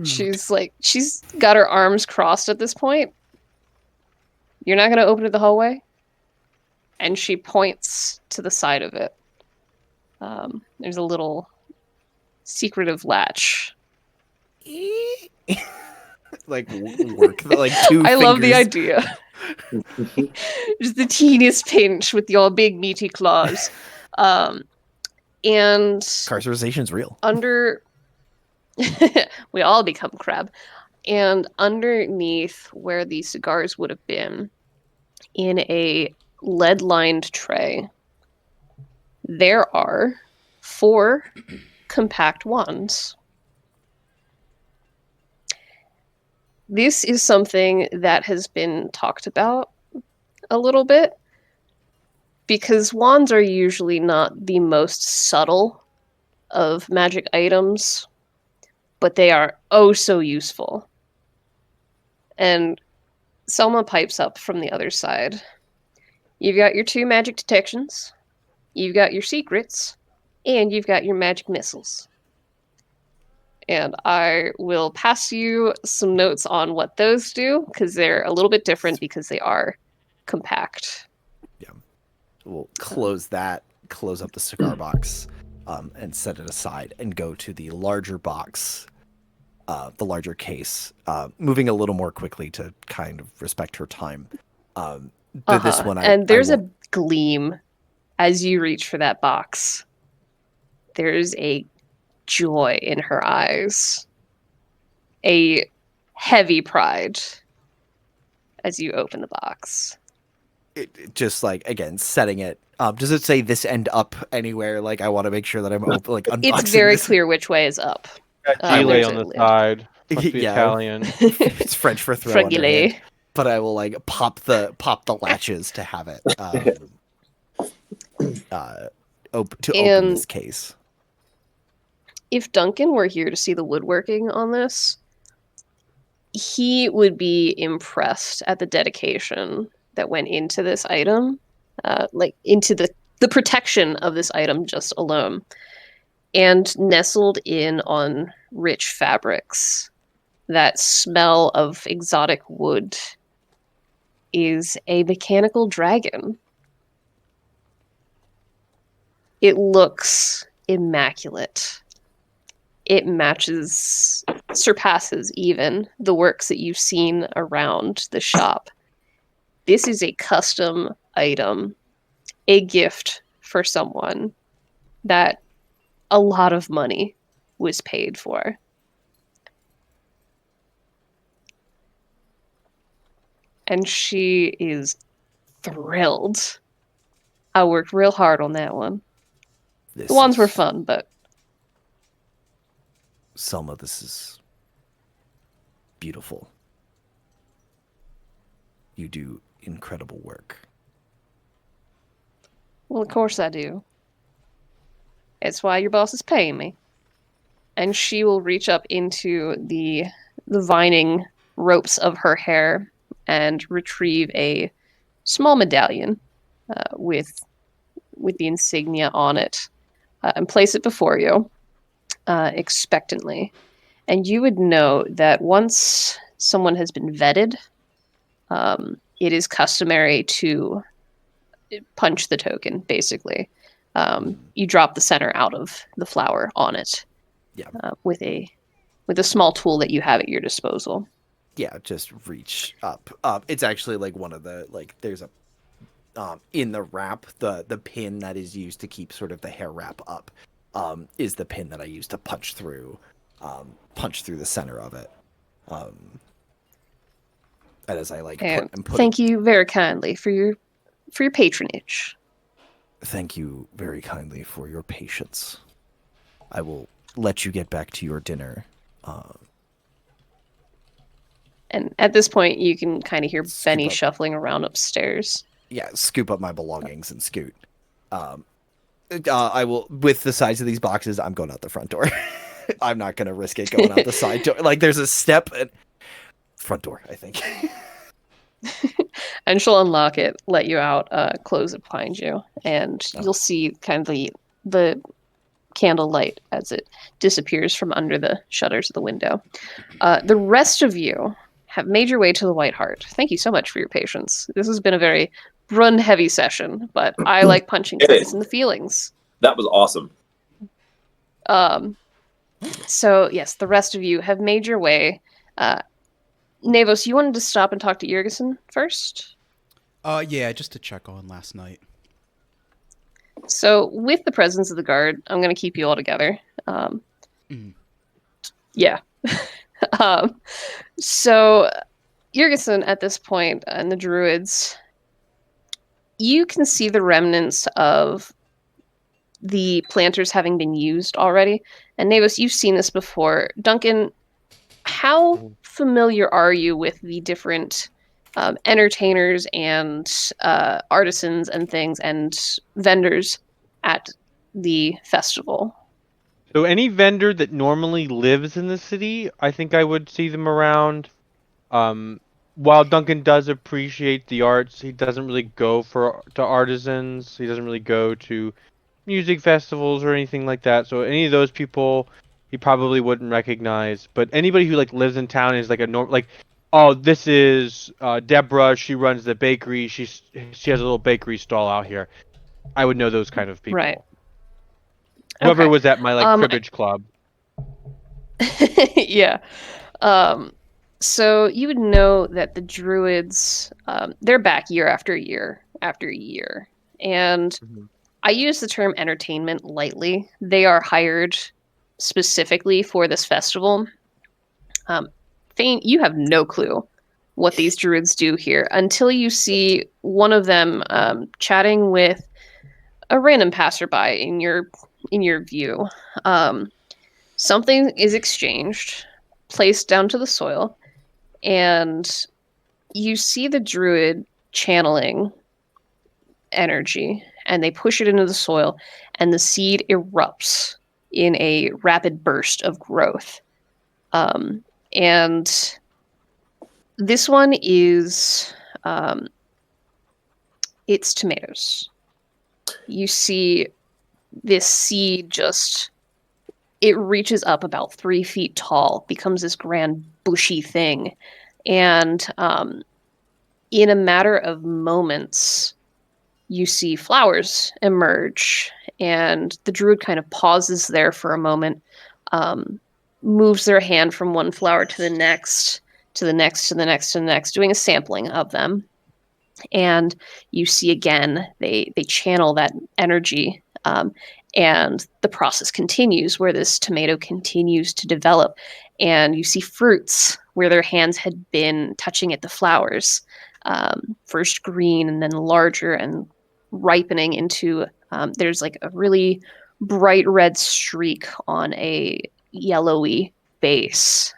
She's got her arms crossed at this point. You're not going to open it the whole way? And she points to the side of it. There's a little secretive latch. Like work, like two. I love the idea. Just the teeniest pinch with your big meaty claws. And Carcerization's real. We all become crab. And underneath where the cigars would have been, in a lead-lined tray, there are 4 compact wands. This is something that has been talked about a little bit, because wands are usually not the most subtle of magic items, but they are oh so useful. And Selma pipes up from the other side. You've got your 2 magic detections, you've got your secrets, and you've got your magic missiles. And I will pass you some notes on what those do, because they're a little bit different because they are compact. Yeah. We'll close up the cigar box, and set it aside and go to the larger box, the larger case, moving a little more quickly to kind of respect her time. This one, and there's a gleam as you reach for that box. There's a joy in her eyes, a heavy pride as you open the box. It just like, again, setting it. Does it say this end up anywhere? Like, I want to make sure that I'm open. Like, it's very clear which way is up. Chile on the side. Must be Italian. It's French for throw. Fragile. But I will like pop the latches to have it open this case. If Duncan were here to see the woodworking on this, he would be impressed at the dedication that went into this item, like into the protection of this item just alone. And nestled in on rich fabrics, that smell of exotic wood, is a mechanical dragon. It looks immaculate. It surpasses even the works that you've seen around the shop. This is a custom item, a gift for someone that a lot of money was paid for. And she is thrilled. I worked real hard on that one. The ones were fun, but... Selma, this is beautiful. You do incredible work. Well, of course I do. It's why your boss is paying me. And she will reach up into the vining ropes of her hair and retrieve a small medallion with the insignia on it and place it before you expectantly. And you would know that once someone has been vetted, it is customary to punch the token, basically. You drop the center out of the flower on it. Yeah. With a small tool that you have at your disposal. Yeah, just reach up. It's actually like one of the, like, there's a in the wrap, the pin that is used to keep sort of the hair wrap up is the pin that I use to punch through the center of it. And as I thank you very kindly for your patronage. Thank you very kindly for your patience. I will let you get back to your dinner. And at this point, you can kind of hear Benny shuffling around upstairs. Yeah, scoop up my belongings and scoot. I will, with the size of these boxes, I'm going out the front door. I'm not going to risk it going out the side door. Like, there's a step and front door, I think. And she'll unlock it, let you out, close it behind you, and you'll see kind of the candle light as it disappears from under the shutters of the window. The rest of you have made your way to the White Hart. Thank you so much for your patience. This has been a very run-heavy session, but I like punching things in the feelings. That was awesome. So, yes, the rest of you have made your way. Navos, you wanted to stop and talk to Jurgensen first? Yeah, just to check on last night. So, with the presence of the guard, I'm going to keep you all together. Yeah. So, Jurgensen, at this point, and the druids, you can see the remnants of the planters having been used already. And Navos, you've seen this before. Duncan, how familiar are you with the different entertainers and artisans and things and vendors at the festival? So any vendor that normally lives in the city, I think I would see them around. While Duncan does appreciate the arts, he doesn't really go to artisans. He doesn't really go to music festivals or anything like that. So any of those people, he probably wouldn't recognize. But anybody who like lives in town is like a oh, this is Deborah. She runs the bakery. She has a little bakery stall out here. I would know those kind of people. Right. Whoever was at my cribbage club. Yeah. So you would know that the druids, they're back year after year after year. And I use the term entertainment lightly. They are hired specifically for this festival. Thane, you have no clue what these druids do here until you see one of them chatting with a random passerby in your view. Something is exchanged, placed down to the soil, and you see the druid channeling energy, and they push it into the soil, and the seed erupts in a rapid burst of growth. And this one is it's tomatoes. You see this seed it reaches up about 3 feet tall, becomes this grand bushy thing. And in a matter of moments, you see flowers emerge. And the druid kind of pauses there for a moment, moves their hand from one flower to the next, to the next, to the next, to the next, doing a sampling of them. And you see again, they channel that energy, and the process continues where this tomato continues to develop. And you see fruits where their hands had been touching at the flowers, first green and then larger and ripening into, there's like a really bright red streak on a yellowy base.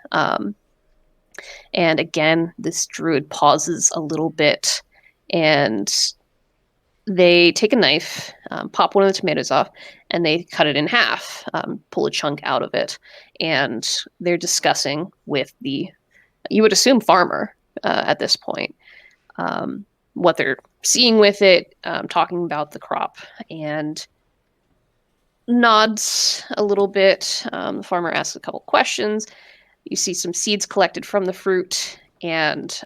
And again, this druid pauses a little bit, and they take a knife, pop one of the tomatoes off, and they cut it in half, pull a chunk out of it. And they're discussing with the, you would assume, farmer at this point, what they're seeing with it, talking about the crop, and nods a little bit. The farmer asks a couple questions. You see some seeds collected from the fruit, and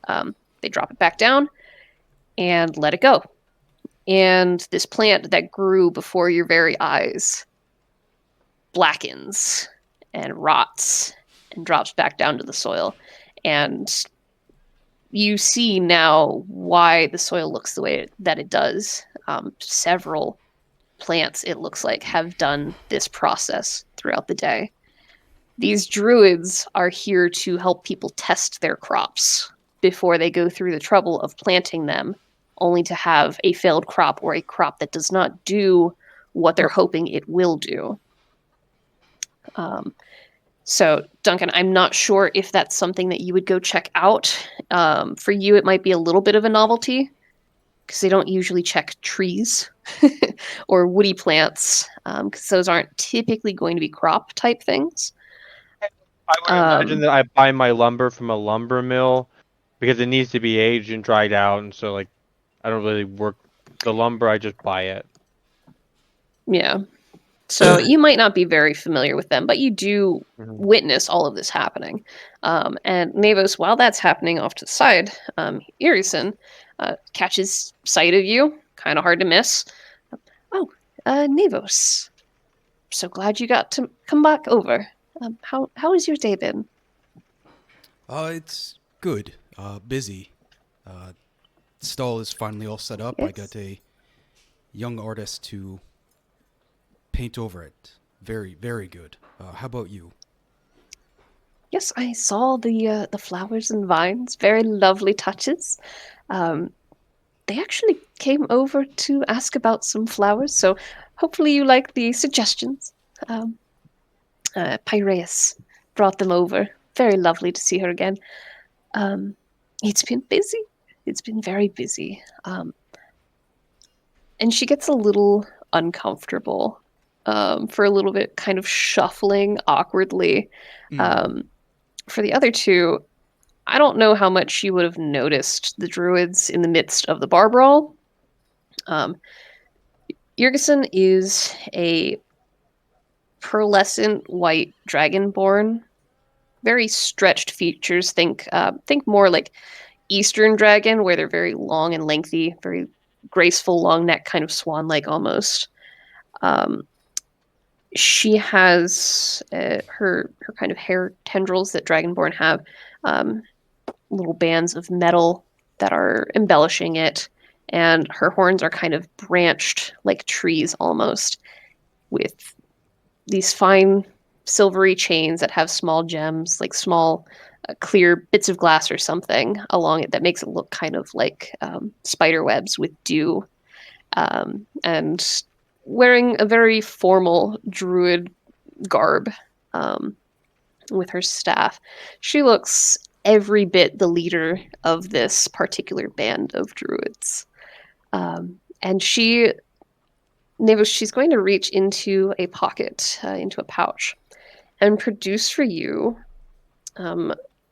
they drop it back down and let it go. And this plant that grew before your very eyes blackens and rots and drops back down to the soil. And you see now why the soil looks the way that it does. Several plants, it looks like, have done this process throughout the day. These druids are here to help people test their crops before they go through the trouble of planting them, only to have a failed crop or a crop that does not do what they're hoping it will do. So, Duncan, I'm not sure if that's something that you would go check out. For you, it might be a little bit of a novelty, because they don't usually check trees or woody plants, because those aren't typically going to be crop type things. I would imagine that I buy my lumber from a lumber mill because it needs to be aged and dried out, and so like I don't really work the lumber. I just buy it. Yeah. So you might not be very familiar with them, but you do witness all of this happening. And Navos, while that's happening off to the side, Irison catches sight of you. Kind of hard to miss. Oh, Navos. So glad you got to come back over. How has your day been? It's good. Busy. Stall is finally all set up. Yes. I got a young artist to paint over it. Very, very good. How about you? Yes, I saw the flowers and vines. Very lovely touches. They actually came over to ask about some flowers, so hopefully you like the suggestions. Piraeus brought them over. Very lovely to see her again. It's been busy. It's been very busy. And she gets a little uncomfortable for a little bit, kind of shuffling awkwardly. For the other two, I don't know how much you would have noticed the druids in the midst of the bar brawl. Jurgensen is a pearlescent white dragonborn, very stretched features. Think more like Eastern dragon, where they're very long and lengthy, very graceful, long neck, kind of swan-like almost. She has her kind of hair tendrils that dragonborn have, little bands of metal that are embellishing it, and her horns are kind of branched like trees almost, with these fine silvery chains that have small gems, like small clear bits of glass or something along it that makes it look kind of like spider webs with dew. And wearing a very formal druid garb with her staff. She looks every bit the leader of this particular band of druids. And she's going to reach into a pocket, into a pouch, and produce for you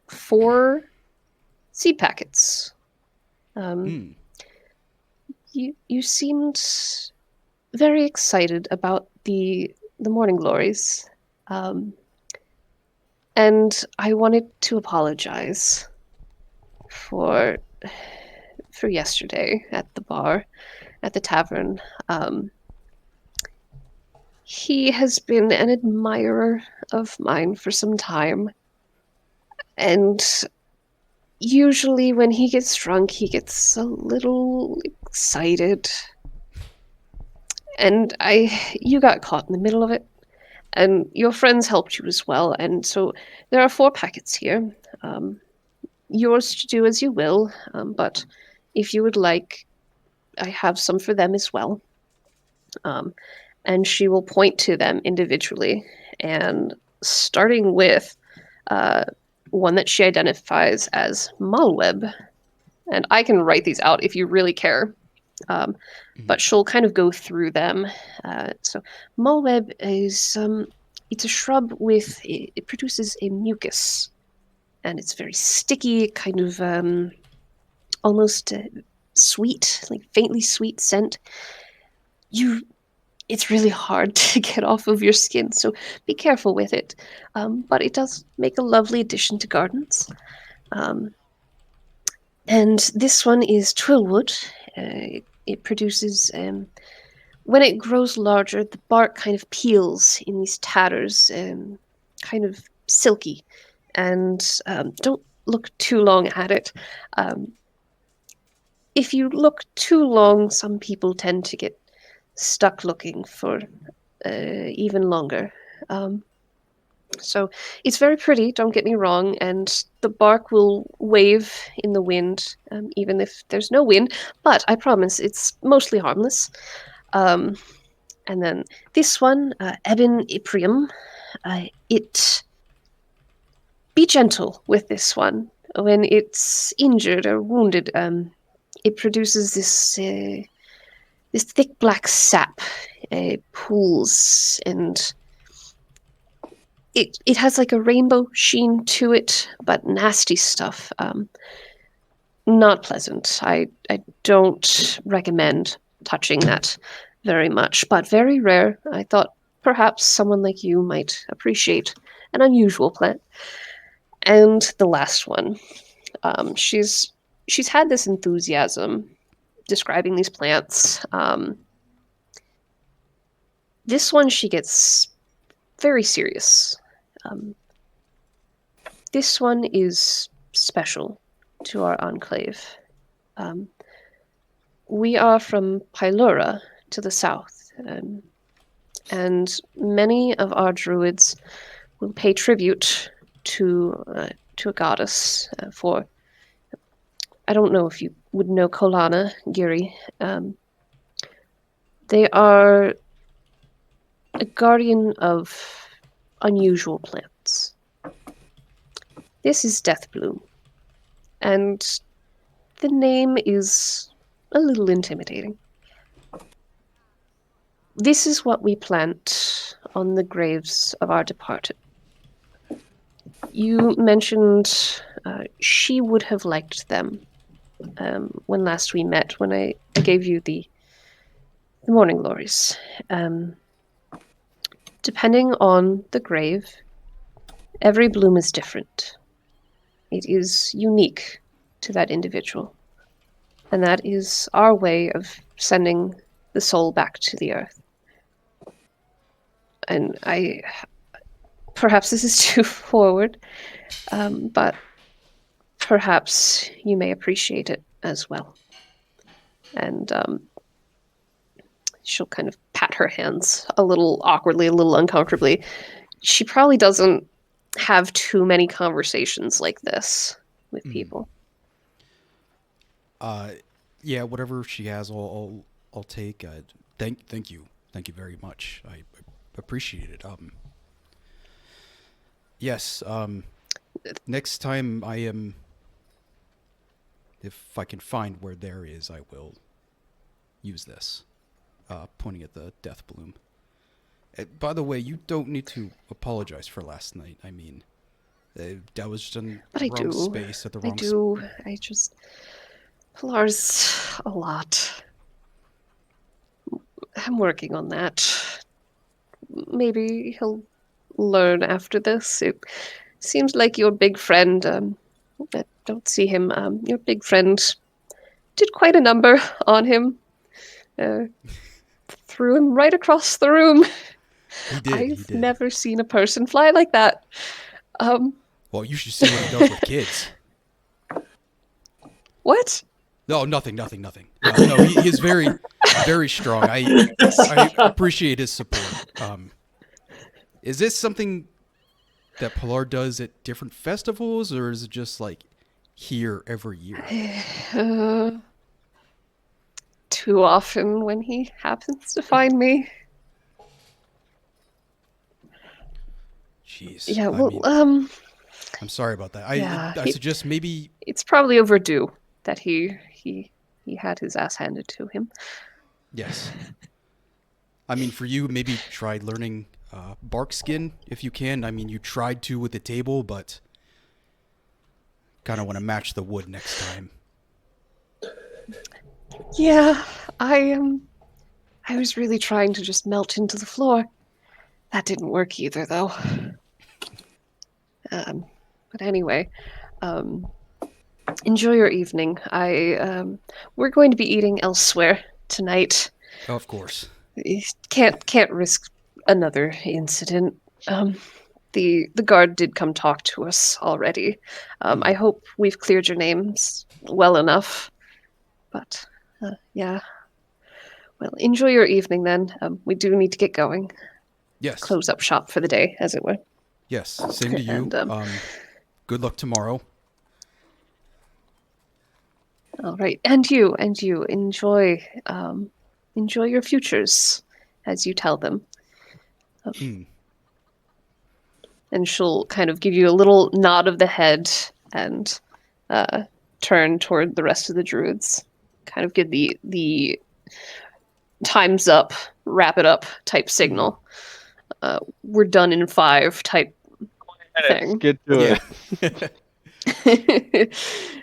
4 seed packets. You seemed very excited about the morning glories, and I wanted to apologize for yesterday at the bar, at the tavern. He has been an admirer of mine for some time, and Usually when he gets drunk, he gets a little excited. And you got caught in the middle of it. And your friends helped you as well. And so there are 4 packets here. Yours to do as you will. But if you would like, I have some for them as well. And she will point to them individually. And starting with one that she identifies as Malweb. And I can write these out if you really care. But she'll kind of go through them. So Malweb is it's a shrub with it produces a mucus, and it's very sticky, kind of almost sweet, like faintly sweet scent. It's really hard to get off of your skin, so be careful with it. But it does make a lovely addition to gardens. And this one is Twillwood. It produces, when it grows larger, the bark kind of peels in these tatters, kind of silky. And don't look too long at it. If you look too long, some people tend to get stuck looking for even longer. So it's very pretty, don't get me wrong, and the bark will wave in the wind, even if there's no wind, but I promise it's mostly harmless. And then this one, Ebon Iprium, be gentle with this one. When it's injured or wounded, it produces this thick black sap, pools, and it has like a rainbow sheen to it, but nasty stuff. Not pleasant. I don't recommend touching that very much, but very rare. I thought perhaps someone like you might appreciate an unusual plant. And the last one, she's had this enthusiasm describing these plants. This one she gets very serious. This one is special to our enclave. We are from Pylura to the south, and many of our druids will pay tribute to a goddess for. I don't know if you would know Kolana, Giri. They are a guardian of unusual plants. This is Deathbloom, and the name is a little intimidating. This is what we plant on the graves of our departed. You mentioned she would have liked them when last we met, when I gave you the morning glories. Depending on the grave, every bloom is different. It is unique to that individual. And that is our way of sending the soul back to the earth. And perhaps this is too forward, but perhaps you may appreciate it as well. And she'll kind of pat her hands a little awkwardly, a little uncomfortably. She probably doesn't have too many conversations like this with people. Yeah, whatever she has, I'll take. Thank you very much. I appreciate it. Yes. Next time if I can find where there is, I will use this. Pointing at the death bloom. By the way, you don't need to apologize for last night. I mean, that was just in the wrong space at the wrong time. I just... Pilar's a lot. I'm working on that. Maybe he'll learn after this. It seems like your big friend, I don't see him, your big friend did quite a number on him. Threw him right across the room. I've never seen a person fly like that. Well, you should see what he does with kids. What? No, nothing. No, he is very, very strong. I appreciate his support. Is this something that Pilar does at different festivals, or is it just like here every year? Too often when he happens to find me. Jeez. Yeah, well, I'm sorry about that. I suggest maybe it's probably overdue that he had his ass handed to him. Yes. I mean, for you, maybe try learning bark skin if you can. I mean, you tried to with the table, but kind of want to match the wood next time. Yeah, I was really trying to just melt into the floor. That didn't work either, though. But anyway, enjoy your evening. We're going to be eating elsewhere tonight. Of course. Can't risk another incident. The guard did come talk to us already. I hope we've cleared your names well enough. But yeah. Well, enjoy your evening then. We do need to get going. Yes. Close up shop for the day, as it were. Yes. Same to you. And, good luck tomorrow. All right, and you enjoy your futures as you tell them. And she'll kind of give you a little nod of the head and turn toward the rest of the druids. Kind of give the time's up, wrap it up type signal. We're done in 5 type thing. Get to it.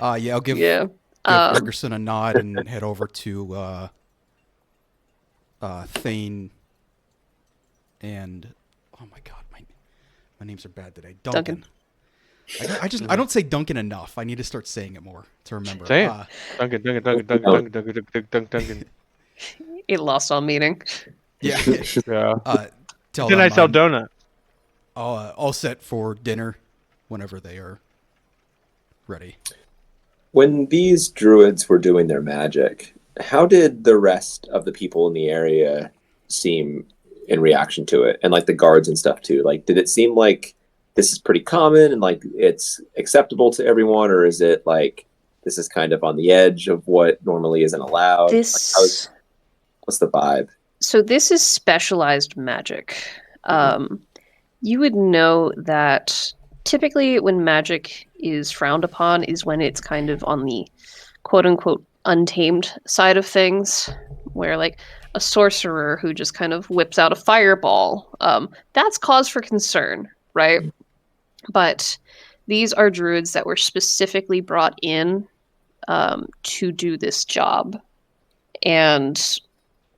I'll give Ferguson a nod and head over to Thane and oh my god, my names are bad today. Duncan. I don't say Duncan enough. I need to start saying it more to remember. Say it. Duncan. It lost all meaning. Yeah. Tell them nice donut. All set for dinner whenever they are ready. When these druids were doing their magic, how did the rest of the people in the area seem in reaction to it? And like the guards and stuff too. Like, did it seem like this is pretty common and like it's acceptable to everyone, or is it like this is kind of on the edge of what normally isn't allowed? What's the vibe? So this is specialized magic. You would know that typically when magic is frowned upon is when it's kind of on the quote-unquote untamed side of things, where like a sorcerer who just kind of whips out a fireball, that's cause for concern, right? But these are druids that were specifically brought in to do this job. And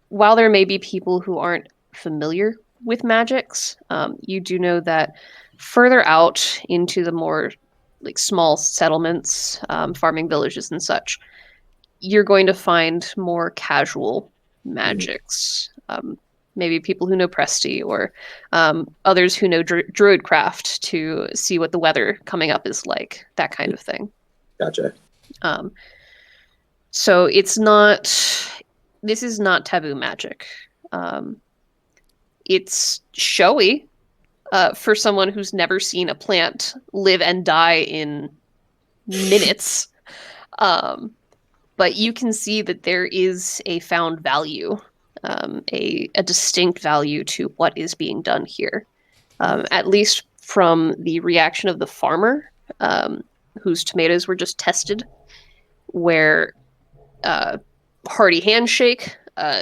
while there may be people who aren't familiar with magics, you do know that further out into the more like small settlements, farming villages and such, you're going to find more casual magics. Maybe people who know Presti or others who know Druidcraft to see what the weather coming up is like, that kind of thing. Gotcha. So this is not taboo magic. It's showy for someone who's never seen a plant live and die in minutes. But you can see that there is a found value, a distinct value to what is being done here. At least from the reaction of the farmer, whose tomatoes were just tested, where hearty handshake,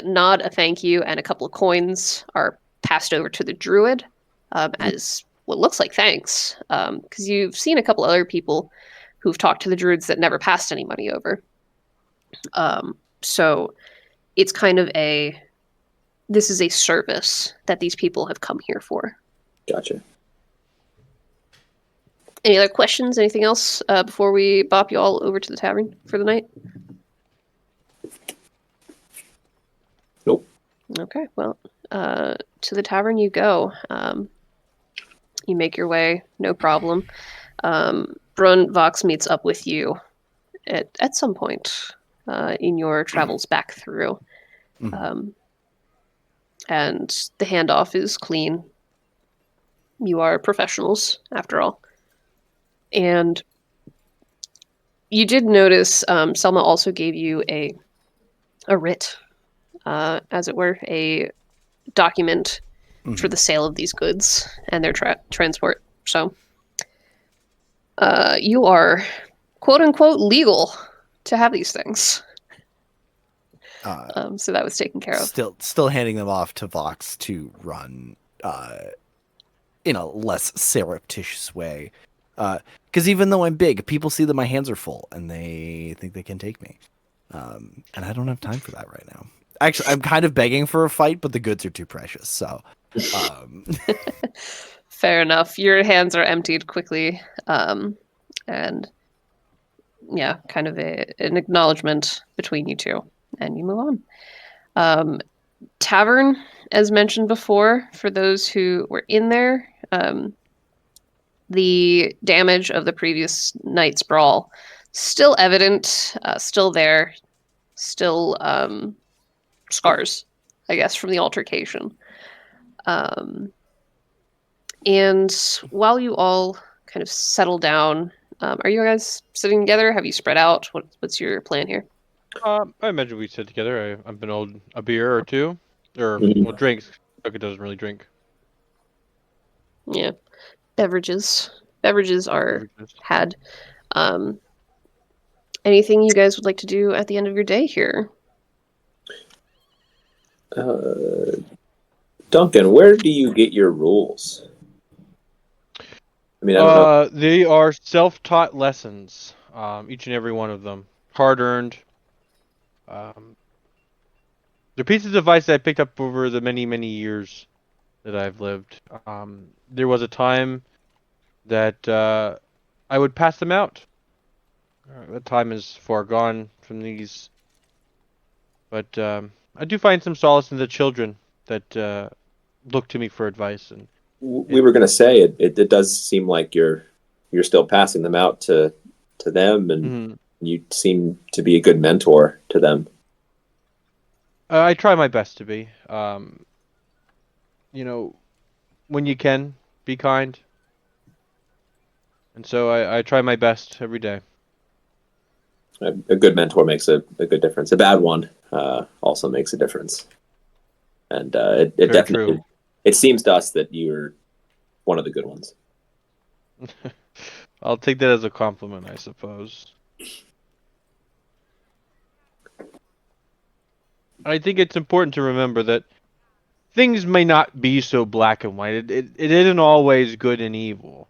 nod, a thank you, and a couple of coins are passed over to the druid as what looks like thanks. Because you've seen a couple other people who've talked to the druids that never passed any money over. So it's kind of this is a service that these people have come here for. Gotcha. Any other questions? Anything else before we bop you all over to the tavern for the night? Nope. Okay, well, to the tavern you go. You make your way, no problem. Brun Vox meets up with you at some point in your travels back through. And the handoff is clean. You are professionals, after all. And you did notice Selma also gave you a writ, as it were, a document for the sale of these goods and their transport. So you are, quote unquote, legal to have these things. So that was taken care of. Still handing them off to Vox to run in a less surreptitious way. Because even though I'm big, people see that my hands are full and they think they can take me. And I don't have time for that right now. Actually, I'm kind of begging for a fight, but the goods are too precious. So, fair enough. Your hands are emptied quickly, and yeah, kind of an acknowledgement between you two, and you move on. Tavern, as mentioned before, for those who were in there, the damage of the previous night's brawl still evident, still there, still scars, I guess, from the altercation. And while you all kind of settle down, are you guys sitting together? Have you spread out? What's your plan here? I imagine we sit together. I've been owed a beer or two, or well, drinks. Tucker doesn't really drink. Yeah, beverages are had. Anything you guys would like to do at the end of your day here? Duncan, where do you get your rules? I mean, I don't know. They are self-taught lessons, each and every one of them. Hard-earned. They're pieces of advice that I picked up over the many, many years that I've lived. There was a time that I would pass them out. That time is far gone from these. But I do find some solace in the children that look to me for advice. And we were going to say it does seem like you're still passing them out to them, and you seem to be a good mentor to them. I try my best to be. When you can, be kind. And so I try my best every day. A good mentor makes a good difference. A bad one also makes a difference. And it definitely, it seems to us that you're one of the good ones. I'll take that as a compliment, I suppose. I think it's important to remember that things may not be so black and white. It isn't always good and evil.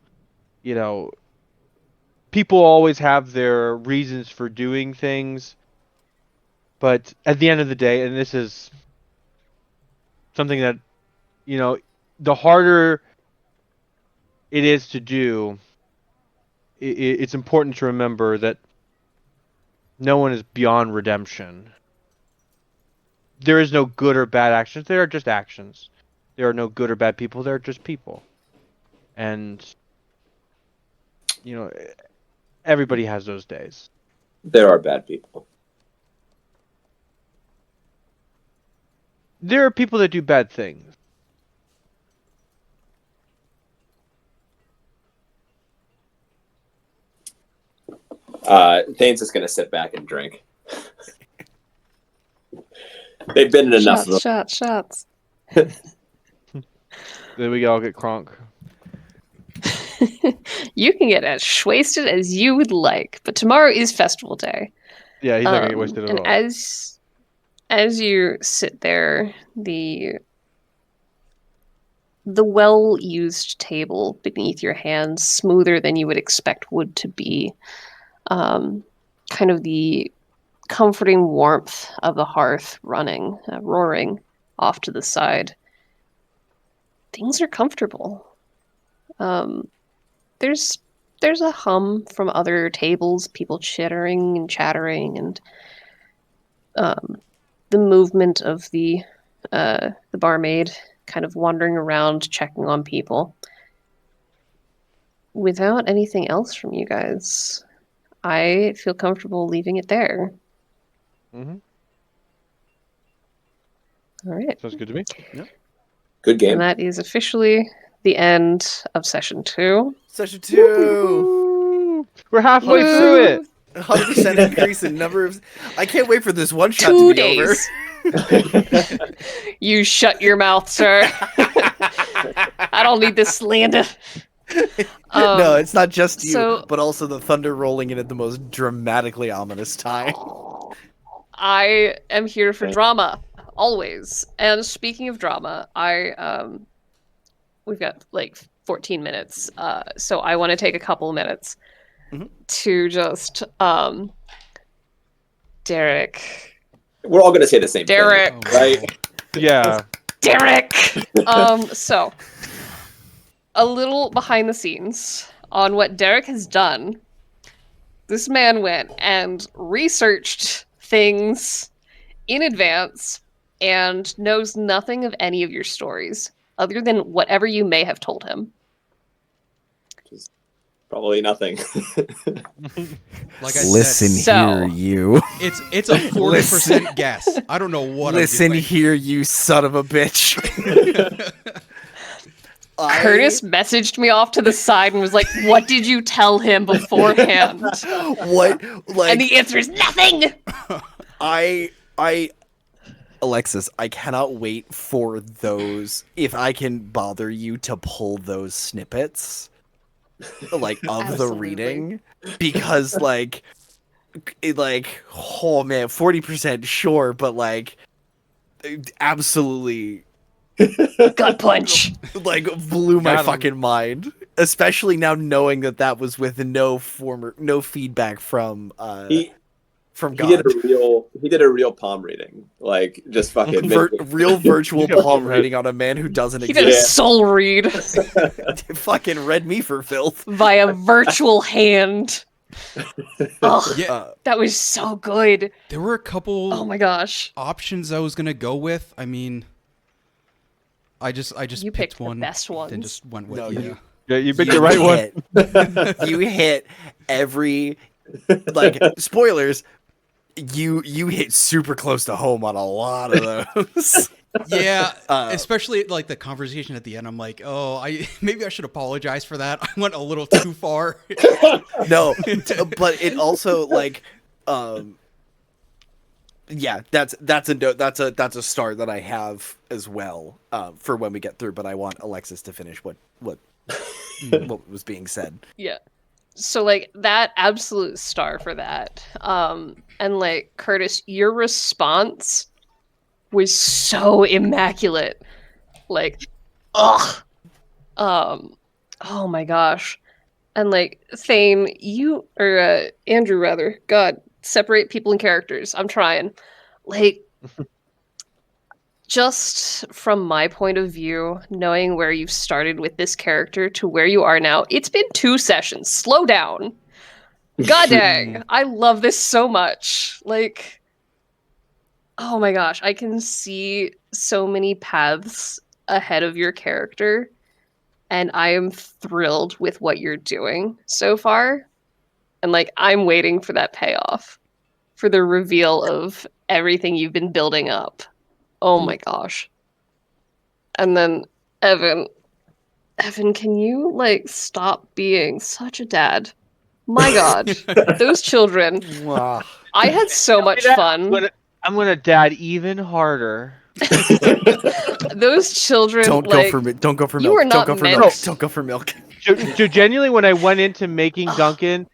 People always have their reasons for doing things. But at the end of the day, and this is something that, the harder it is to do, it's important to remember that no one is beyond redemption. There is no good or bad actions. There are just actions. There are no good or bad people. There are just people. And, everybody has those days. There are bad people. There are people that do bad things. Thane's just going to sit back and drink. They've been in enough. Shots. Then we all get crunk. You can get as wasted as you would like, but tomorrow is festival day. Yeah, he's not gonna get wasted at all. As you sit there, the well-used table beneath your hands, smoother than you would expect wood to be, kind of the comforting warmth of the hearth running, roaring off to the side. Things are comfortable. There's a hum from other tables, people chittering and chattering, and the movement of the barmaid kind of wandering around checking on people. Without anything else from you guys, I feel comfortable leaving it there. Mm-hmm. All right. Sounds good to me. Yep. Good game. And that is officially the end of session 2. Session 2. We're halfway through it. 100% increase in number of. I can't wait for this one shot 2 to be days. You shut your mouth, sir. I don't need this slander. No, it's not just you, so- but also the thunder rolling in at the most dramatically ominous time. I am here for drama, always. And speaking of drama, we've got like 14 minutes, so I want to take a couple of minutes to just, Derek. We're all gonna say the same Derek. thing, right? Yeah. Derek! So, a little behind the scenes on what Derek has done. This man went and researched things in advance and knows nothing of any of your stories other than whatever you may have told him. Probably nothing. Like I Listen said, here, you. it's a 40% guess. I don't know what. Listen I'm doing. here, you son of a bitch. Curtis messaged me off to the side and was like, "What did you tell him beforehand?" What? Like, And the answer is nothing. Alexis, I cannot wait for those. If I can bother you to pull those snippets, like of the Absolutely. reading, because oh man, 40% sure, but like absolutely. Gut punch. Like blew my Got 'em. fucking mind, especially now knowing that was with no feedback from He God. He did a real palm reading, like just fucking Real virtual Yeah. palm reading on a man who doesn't He did a exist. soul read Fucking read me for filth. via virtual hand. Ugh, Yeah, that was so good. there were a couple Oh my gosh. options I was gonna go with. I mean, I just You picked picked the one, best then ones. just went with No, yeah. Yeah, you picked the right one. You hit every like spoilers. You hit super close to home on a lot of those. Yeah, Uh, especially like the conversation at the end. I'm like, oh, maybe I should apologize for that. I went a little too far. No, but it also like, yeah, that's a star that I have as well for when we get through. But I want Alexis to finish what was being said. Yeah. So like that absolute star for that. And like Curtis, your response was so immaculate. Like, ugh. Oh my gosh. And like Thane, you or Andrew rather, God, separate people and characters. I'm trying. Like just from my point of view, knowing where you've started with this character to where you are now, it's been 2 sessions. Slow down. God dang. I love this so much. Like, oh my gosh, I can see so many paths ahead of your character, and I am thrilled with what you're doing so far. And like, I'm waiting for that payoff, for the reveal of everything you've been building up. Oh my gosh. And then Evan, can you like stop being such a dad? My God, those children. I had so much fun. I'm gonna dad even harder. Those children. Don't like, go for you milk. are not Don't go for meant- milk. Don't go for milk. So genuinely, when I went into making Duncan,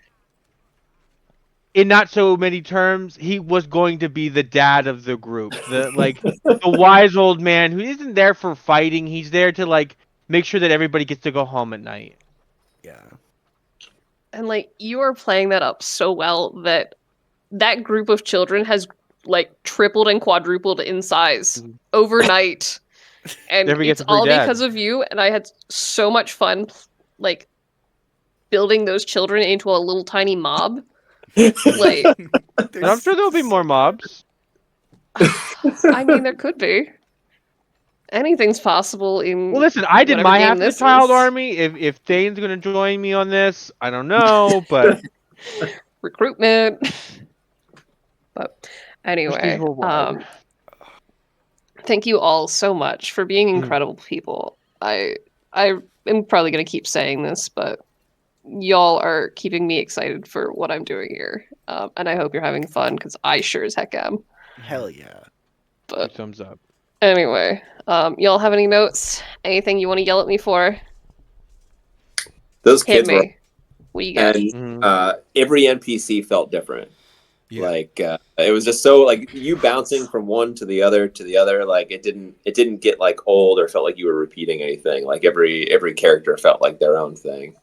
in not so many terms, he was going to be the dad of the group, the wise old man who isn't there for fighting. He's there to like make sure that everybody gets to go home at night. Yeah. And like you are playing that up so well that that group of children has like tripled and quadrupled in size overnight. And Never it's gets a free all dad. because of you, and I had so much fun like building those children into a little tiny mob. Like And I'm sure there'll be more mobs. I mean there could be. Anything's possible in Well, listen, I did whatever my game half of the this child is. army. If Thane's gonna join me on this, I don't know, but recruitment. But anyway, thank you all so much for being incredible people. I am probably going to keep saying this, but y'all are keeping me excited for what I'm doing here. And I hope you're having fun, because I sure as heck am. Hell yeah. But thumbs up. anyway, y'all have any notes? Anything you want to yell at me for? Those Hit kids me. were, What you got? and every NPC felt different. Yeah. Like it was just so like you bouncing from one to the other. Like it didn't get like old or felt like you were repeating anything. Like every character felt like their own thing,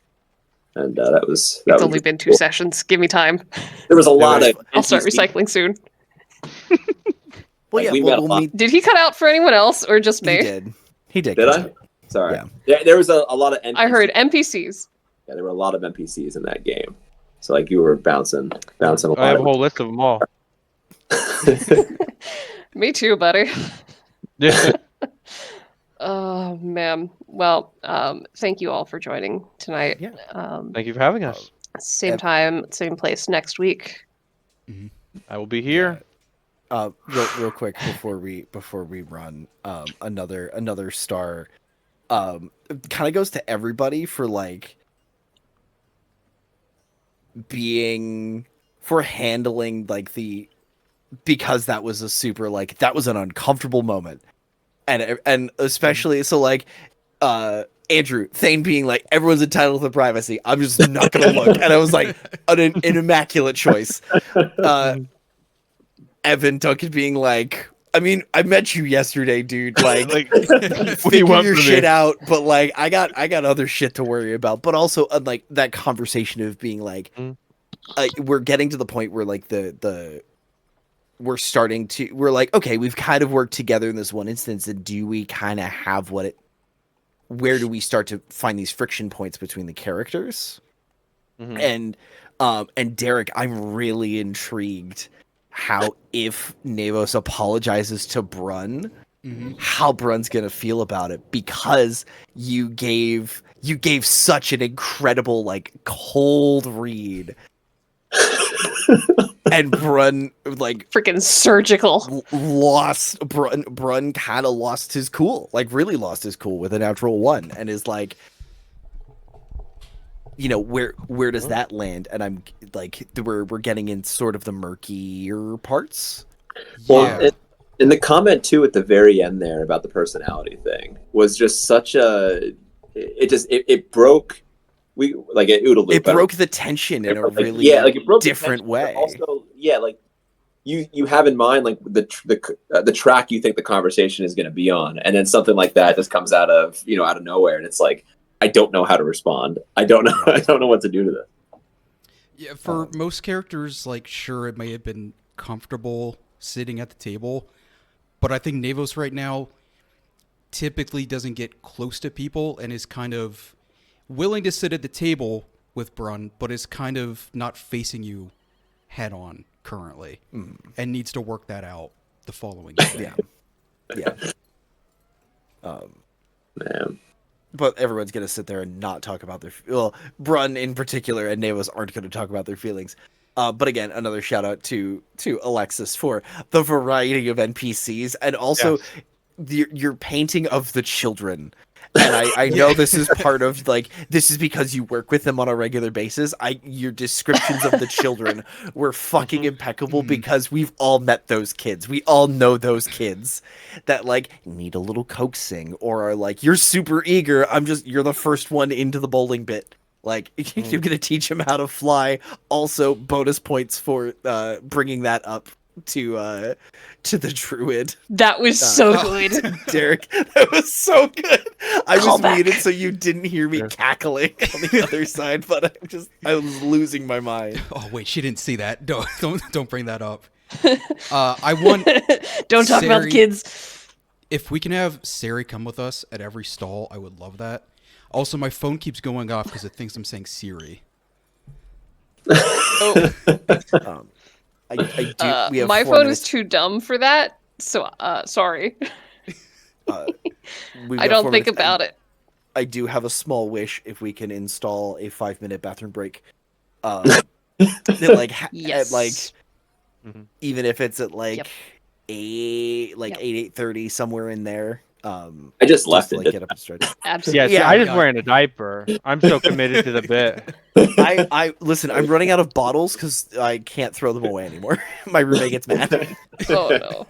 and that was. It's only been 2 sessions. Give me time. There was a lot of. I'll start recycling soon. Well, like, yeah. We'll meet. Did he cut out for anyone else or just me? He did. Did I? Sorry. Yeah. There was a lot of NPCs. I heard NPCs. Yeah, there were a lot of NPCs in that game. So like you were bouncing a lot. I have a whole list of them all. Me too, buddy. Yeah. Oh man. Well, thank you all for joining tonight. Yeah. Thank you for having us. Same time, same place next week. I will be here. Real quick before we run, another star, kind of goes to everybody for like handling like because that was a super like that was an uncomfortable moment, and especially so like Andrew Thane being like everyone's entitled to privacy. I'm just not gonna look, and I was like an immaculate choice. Evan Duncan being like, I mean, I met you yesterday, dude. Like figure your shit out, but like I got other shit to worry about. But also, like that conversation of being like, we're getting to the point where like we're like, okay, we've kind of worked together in this one instance, and do we kind of have where do we start to find these friction points between the characters? And Derek, I'm really intrigued how if Navos apologizes to Brun, how Brun's gonna feel about it, because you gave such an incredible like cold read. And Brun like freaking surgical Brun kind of lost his cool, like really lost his cool with a natural 1, and is like, you know, where does that land? And I'm like, we're getting in sort of the murkier parts. Well, and the comment too at the very end there about the personality thing was just such a. It broke. It broke the tension in a really different way. Also, like you have in mind like the track you think the conversation is going to be on, and then something like that just comes out of nowhere, and it's like, I don't know how to respond. I don't know what to do to this. Yeah, for most characters, like, sure, it may have been comfortable sitting at the table, but I think Navos right now typically doesn't get close to people and is kind of willing to sit at the table with Brun, but is kind of not facing you head on currently, and needs to work that out the following day. Yeah. Man. But everyone's going to sit there and not talk about Brun in particular and Navos aren't going to talk about their feelings. But again, another shout out to Alexis for the variety of NPCs, and also your painting of the children. And I know this is part of like, this is because you work with them on a regular basis. Your descriptions of the children were fucking impeccable, because we've all met those kids. We all know those kids that like need a little coaxing, or are like, you're super eager. You're the first one into the bowling bit. Like, you're going to teach him how to fly. Also, bonus points for bringing that up to the druid. That was so good. Derek, that was so good. I was muted so you didn't hear me cackling on the other side, but I was losing my mind. Oh wait, she didn't see that. Don't bring that up. I want don't talk about the kids. If we can have Sari come with us at every stall, I would love that. Also, my phone keeps going off because it thinks I'm saying Siri. I do. We have my 4 phone minutes. is too dumb for that, so sorry. I don't think about it. I do have a small wish if we can install a 5-minute bathroom break Yes. at like even if it's at like Yep. 8:30 somewhere in there. I just left to, it. like, get up and stretch. Absolutely. Yeah, Yeah, I just God. wearing a diaper. I'm so committed to the bit. I listen. I'm running out of bottles because I can't throw them away anymore. My roommate gets mad. Oh no.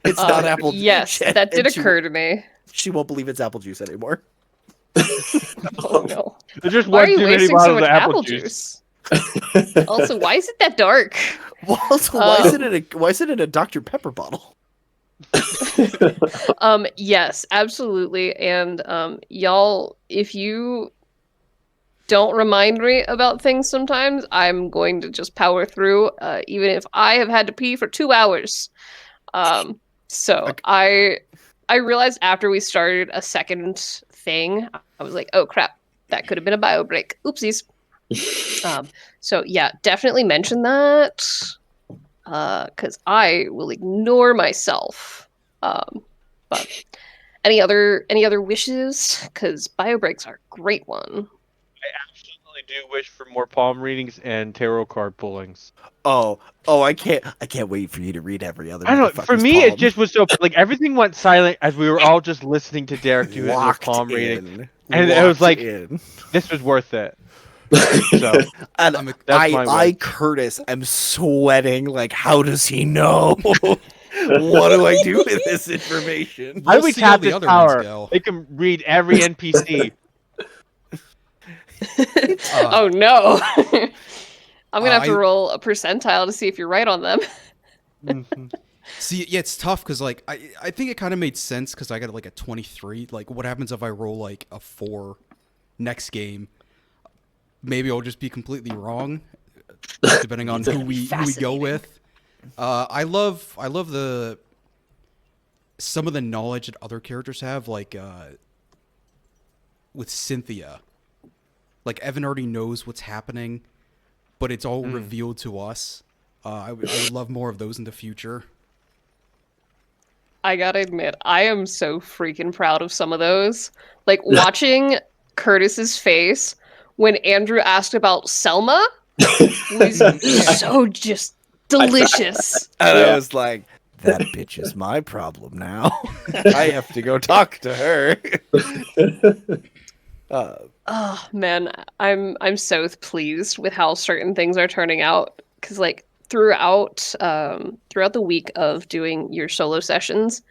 It's not apple. Yes, juice. that did And occur to me. She won't believe it's apple juice anymore. Oh no. There's just Why one are you too many wasting so bottles much of apple juice? Also, why is it that dark? Well, so why is it in a Dr. Pepper bottle? Yes, absolutely. And y'all, if you don't remind me about things sometimes, I'm going to just power through, even if I have had to pee for 2 hours. So I realized after we started a second thing, I was like, oh crap, that could have been a bio break. Oopsies. So yeah, definitely mention that, because I will ignore myself. But any other wishes? Because bio breaks are a great one. I absolutely do wish for more palm readings and tarot card pullings. Oh, I can't wait for you to read every other. I don't know. For me, palm. it just was so like everything went silent as we were all just listening to Derek do his palm reading, and it was like this was worth it. So, and I Curtis, I'm sweating. Like, how does he know? What do I do with this information? How do we tap this power? They can read every NPC. Oh no. I'm gonna have to roll a percentile to see if you're right on them. See, yeah, it's tough because like I think it kind of made sense because I got like a 23. Like, what happens if I roll like a 4 next game? Maybe I'll just be completely wrong, depending on who we go with. I love some of the knowledge that other characters have, like with Cynthia. Like, Evan already knows what's happening, but it's all revealed to us. I would love more of those in the future. I gotta admit, I am so freaking proud of some of those. Like, watching Curtis's face when Andrew asked about Selma was so just delicious. And I was like, that bitch is my problem now. I have to go talk to her. Oh man, I'm so pleased with how certain things are turning out. Because like throughout the week of doing your solo sessions,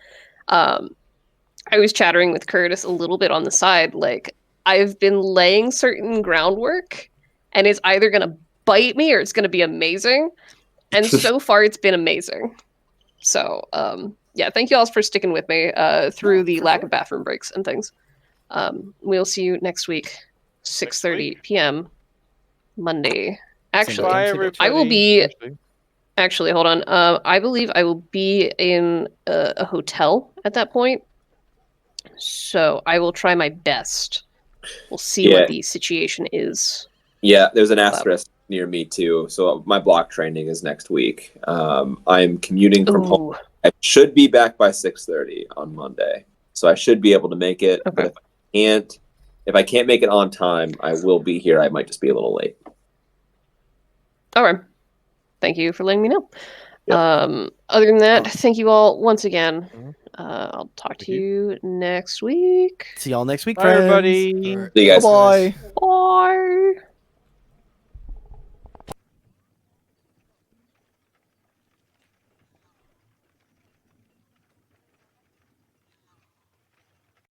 I was chattering with Curtis a little bit on the side. Like, I've been laying certain groundwork, and it's either gonna bite me or it's gonna be amazing. And so far, it's been amazing. So yeah, thank you all for sticking with me through the lack of bathroom breaks and things. We'll see you next week, 6:30 p.m. Monday. Actually, I will be. Actually, hold on. I believe I will be in a hotel at that point, so I will try my best. We'll see what the situation is. Yeah, there's an asterisk near me too. So my block training is next week. I'm commuting from home. I should be back by 6:30 on Monday, so I should be able to make it. Okay. But if I can't make it on time, I will be here. I might just be a little late. All right. Thank you for letting me know. Yep. Other than that, thank you all once again. I'll talk to you next week. See y'all next week, Bye, friends. everybody. See you guys. Bye. Bye.